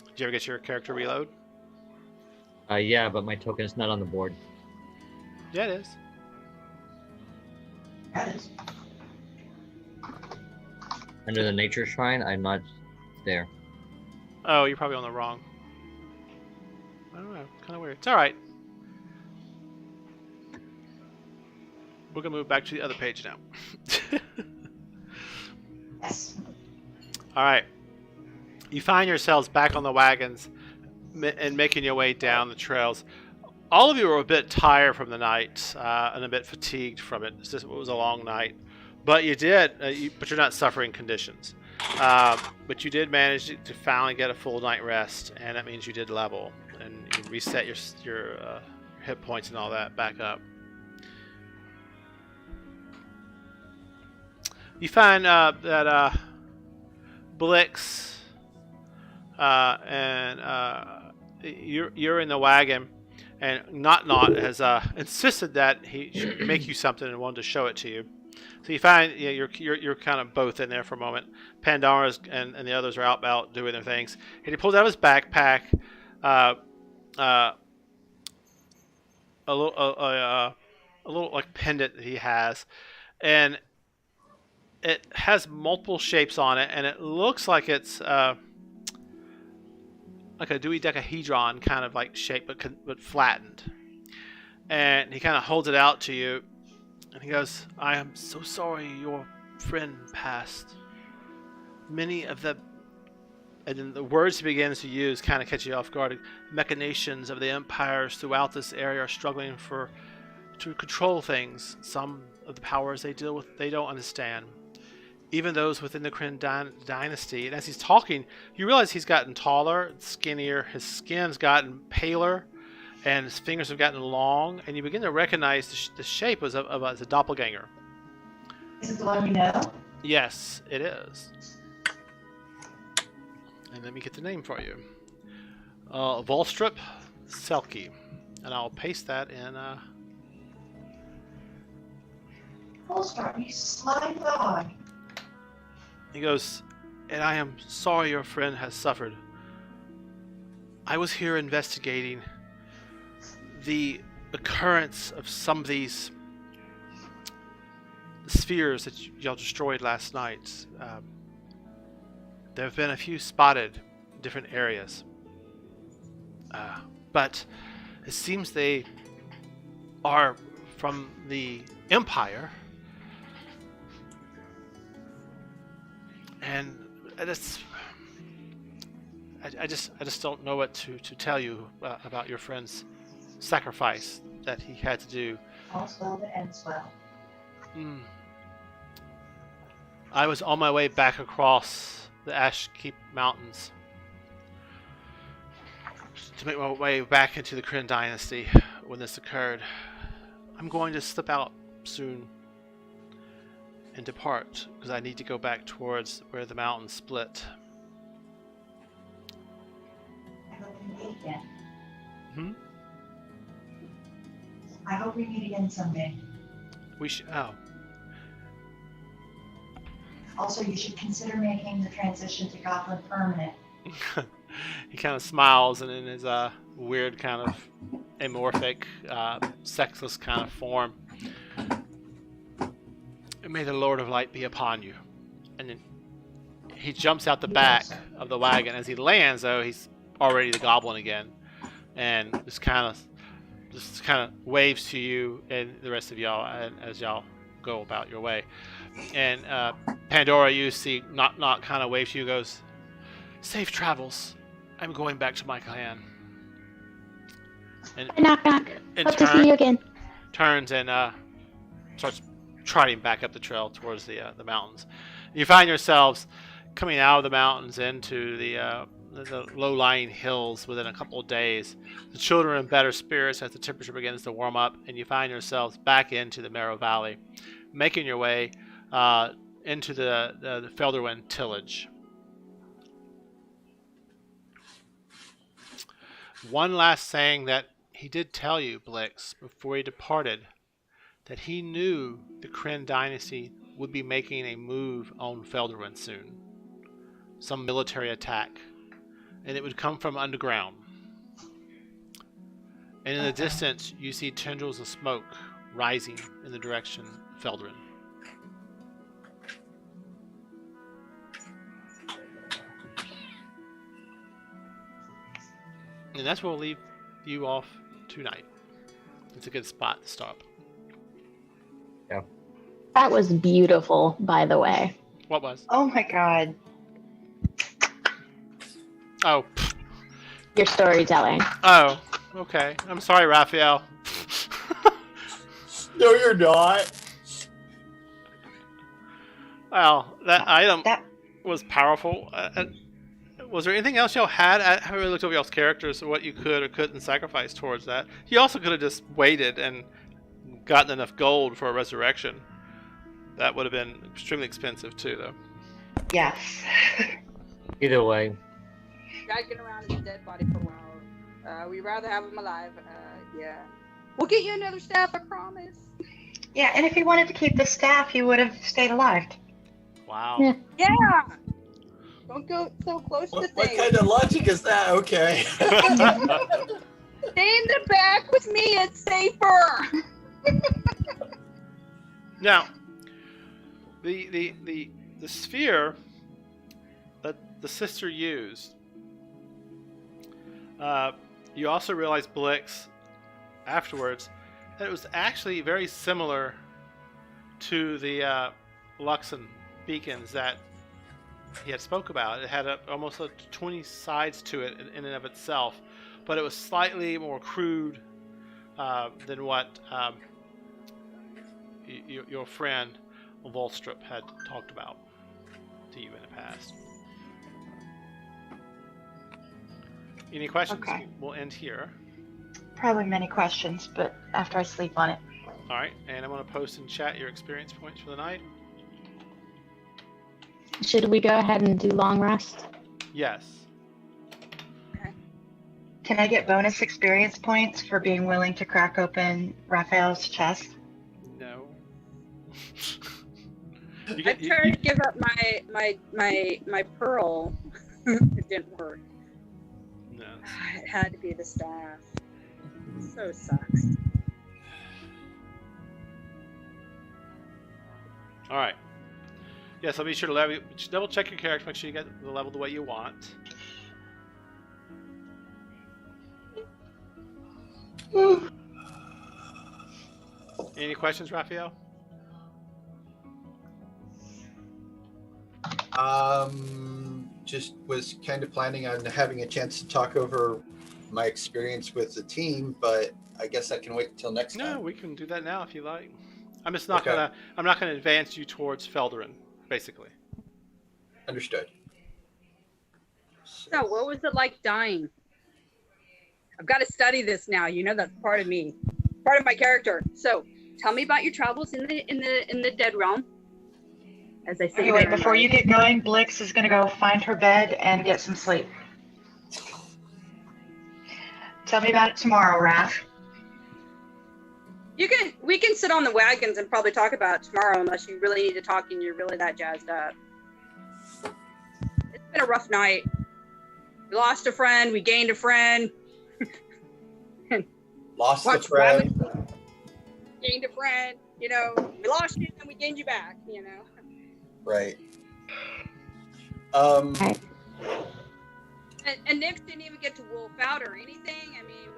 Did you ever get your character reload? Yeah, but my token is not on the board. Yeah, it is. Under the nature shrine, I'm not there. Oh, you're probably on the wrong. I don't know. Kind of weird. It's all right. We're gonna move back to the other page now. Yes. All right. You find yourselves back on the wagons and making your way down the trails. All of you are a bit tired from the night and a bit fatigued from it. It was a long night, but you did. But you're not suffering conditions. But you did manage to finally get a full night rest, and that means you did level and you reset your hit points and all that back up. You find that Blix and you're in the wagon, and Not has insisted that he should make you something and wanted to show it to you. So you find you're kind of both in there for a moment. Pandora's and the others are out doing their things, and he pulls out of his backpack a little like pendant that he has, and it has multiple shapes on it, and it looks like it's like a dodecahedron kind of like shape, but flattened. And he kind of holds it out to you, and he goes, "I am so sorry your friend passed. Many of the," and then the words he begins to use kind of catch you off guard. "Machinations of the empires throughout this area are struggling to control things. Some of the powers they deal with, they don't understand. Even those within the Kryn dynasty." And as he's talking, you realize he's gotten taller, skinnier, his skin's gotten paler, and his fingers have gotten long, and you begin to recognize the shape as a doppelganger. Is it the one we know? Yes, it is. And let me get the name for you. Volstrup Selkie. And I'll paste that in... Volstrup, you sly dog. He goes, "And I am sorry your friend has suffered. I was here investigating the occurrence of some of these spheres that y'all destroyed last night. There have been a few spotted in different areas. But it seems they are from the Empire. And I just don't know what to tell you about your friend's sacrifice that he had to do." All's well that ends well. I was on my way back across the Ashkeep Mountains to make my way back into the Kryn dynasty when this occurred. I'm going to slip out soon and depart because I need to go back towards where the mountains split. I hope we meet again. Hmm? I hope we meet again someday. We should. Oh. Also, you should consider making the transition to Goblin permanent. He kind of smiles, and in his weird kind of amorphic, sexless kind of form, "May the Lord of Light be upon you." and then he jumps out the back of the wagon. As he lands, though, he's already the goblin again, and just kind of waves to you and the rest of y'all as y'all go about your way. And Pandora, you see, not kind of waves to you, goes, "Safe travels. I'm going back to my clan." And Knock, knock. in Hope to see you again. turns and starts trotting back up the trail towards the mountains. You find yourselves coming out of the mountains into the low-lying hills within a couple of days. The children are in better spirits as the temperature begins to warm up, and you find yourselves back into the Marrow Valley, making your way into the Felderwind tillage. One last saying that he did tell you, Blix, before he departed, that he knew the Kryn dynasty would be making a move on Felderwind soon. Some military attack. And it would come from underground. And in the distance, you see tendrils of smoke rising in the direction of Felderwind. And that's where we'll leave you off tonight. It's a good spot to stop. Yeah. That was beautiful, by the way. What was? Oh my god. Oh. Your storytelling. Oh. Okay. I'm sorry, Raphael. No, you're not. Well, that item That was powerful. Was there anything else y'all had? I haven't really looked over y'all's characters, what you could or couldn't sacrifice towards that. You also could have just waited and gotten enough gold for a resurrection. That would have been extremely expensive too, though. yes. Either way, Dragging around his dead body for a while. We'd rather have him alive. Yeah. We'll get you another staff, I promise. Yeah, and if he wanted to keep the staff, he would have stayed alive. Wow. Yeah. Yeah. Don't go so close to What things. kind of logic is that? Okay. Stay in the back with me. It's safer. Now, the sphere that the sister used, you also realize, Blix, afterwards, that it was actually very similar to the Luxon beacons that he had spoke about. It had almost 20 sides to it in and of itself, but it was slightly more crude than what your friend Volstrup had talked about to you in the past. Any questions? Okay. We'll end here. Probably many questions, but after I sleep on it. All right, and I'm going to post in chat your experience points for the night. Should we go ahead and do long rest? Yes. Can I get bonus experience points for being willing to crack open Raphael's chest? No. I tried to give up my pearl. It didn't work. No. It had to be the staff. So sucks. All right. Yeah, so be sure to double check your character, make sure you get the level the way you want. Any questions, Raphael? Just was kind of planning on having a chance to talk over my experience with the team, but I guess I can wait until next time. No, we can do that now if you like. I'm just not Okay. I'm not gonna advance you towards Felderwind, basically. Understood. So, what was it like dying? I've got to study this now. You know, that's part of me, part of my character. So, tell me about your travels in the dead realm. As I say, Okay, wait, before you get going, Blix is going to go find her bed and get some sleep. Tell me about it tomorrow, Raph. we can sit on the wagons and probably talk about it tomorrow, unless you really need to talk and you're really that jazzed up. It's been a rough night. We lost a friend. We gained a friend. Lost a Watch friend. rabbits, gained a friend. You know, we lost you and we gained you back. You know. Right. Alright. And Nick didn't even get to wolf out or anything. I mean,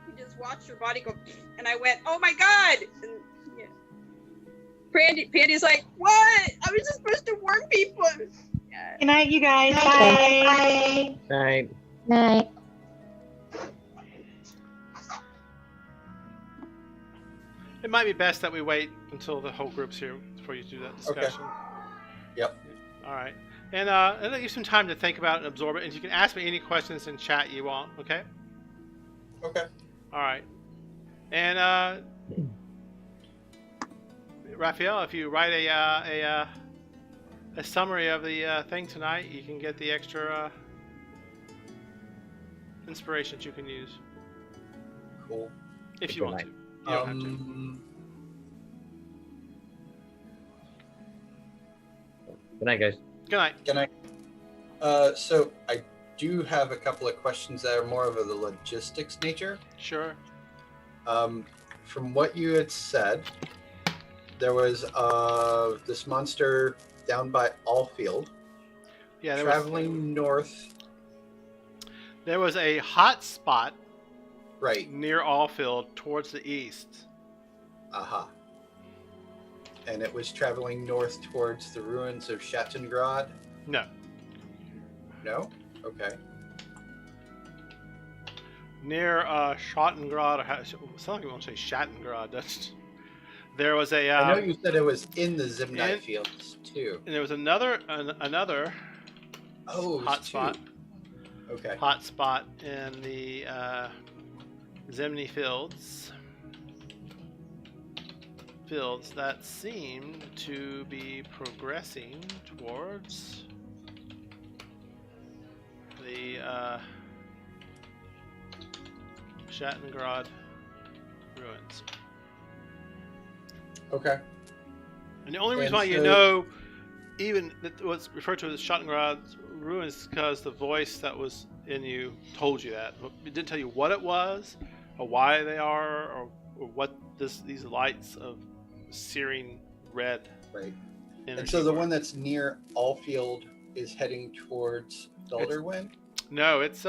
we just watched her body go, and I went, "Oh my god!" And, yeah. Pandy's like, "What? I was just supposed to warn people." Yeah. Good night, you guys. Bye. Right. Night. It might be best that we wait until the whole group's here before you do that discussion. Yep. All right. And I'll give you some time to think about it and absorb it. And you can ask me any questions in chat you want, okay? Okay. All right. And Raphael, if you write a summary of the thing tonight, you can get the extra inspirations you can use. Cool. If you want to. You don't have to. Good night, guys. Good night. Can so I do have a couple of questions that are more of the logistics nature. Sure. From what you had said, there was this monster down by Allfield, Yeah, traveling north. There was a hot spot Right. near Allfield towards the east. Aha. And it was traveling north towards the ruins of Schattengrad? No. No? Okay. Near Schattengrad, or it sounds like we want to say Schattengrad. There was a. I know you said it was in the Zimnite in- fields too. And there was another Oh, it was hot two. spot. Okay. Hot spot in the Zimni fields that seemed to be progressing towards the Schattengrad ruins. Okay. And the only reason And why you so- know even that what's referred to as Schattengrad ruins is because the voice that was in you told you that. It didn't tell you what it was, or why they are, or what these lights of searing red. Right. And energy so the were. one that's near Allfield is heading towards Dulderwind? No, it's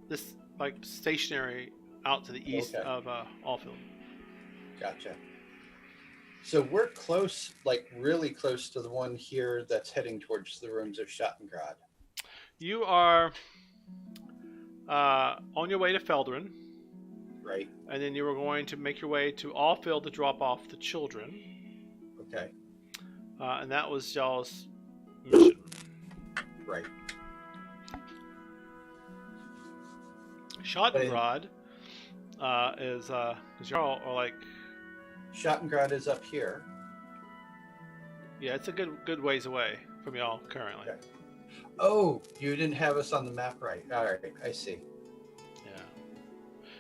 this like stationary out to the east Okay. of Allfield. Gotcha. So we're close, like really close to the one here that's heading towards the ruins of Schattengrad. You are on your way to Feldrin. Right. And then you were going to make your way to Allfield to drop off the children. Okay. And that was y'all's mission. Right. Schattengrad is y'all are like, Schattengrad is up here. yeah, it's a good ways away from y'all currently. Okay. Oh, you didn't have us on the map right. All right, I see. Yeah,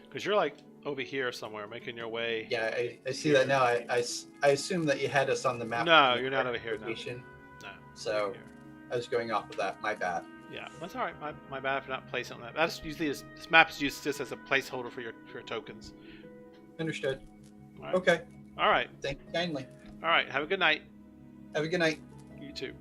because you're like over here somewhere, making your way. Yeah, I see that now. I assume that you had us on the map. No, in the you're not correct over here, no. location. No. So Here. I was going off of that. My bad. Yeah, that's all right. My bad for not placing on that. That's usually this map is used just as a placeholder for your tokens. Understood. All right. Okay. All right. Thank you kindly. All right. Have a good night. Have a good night. You too.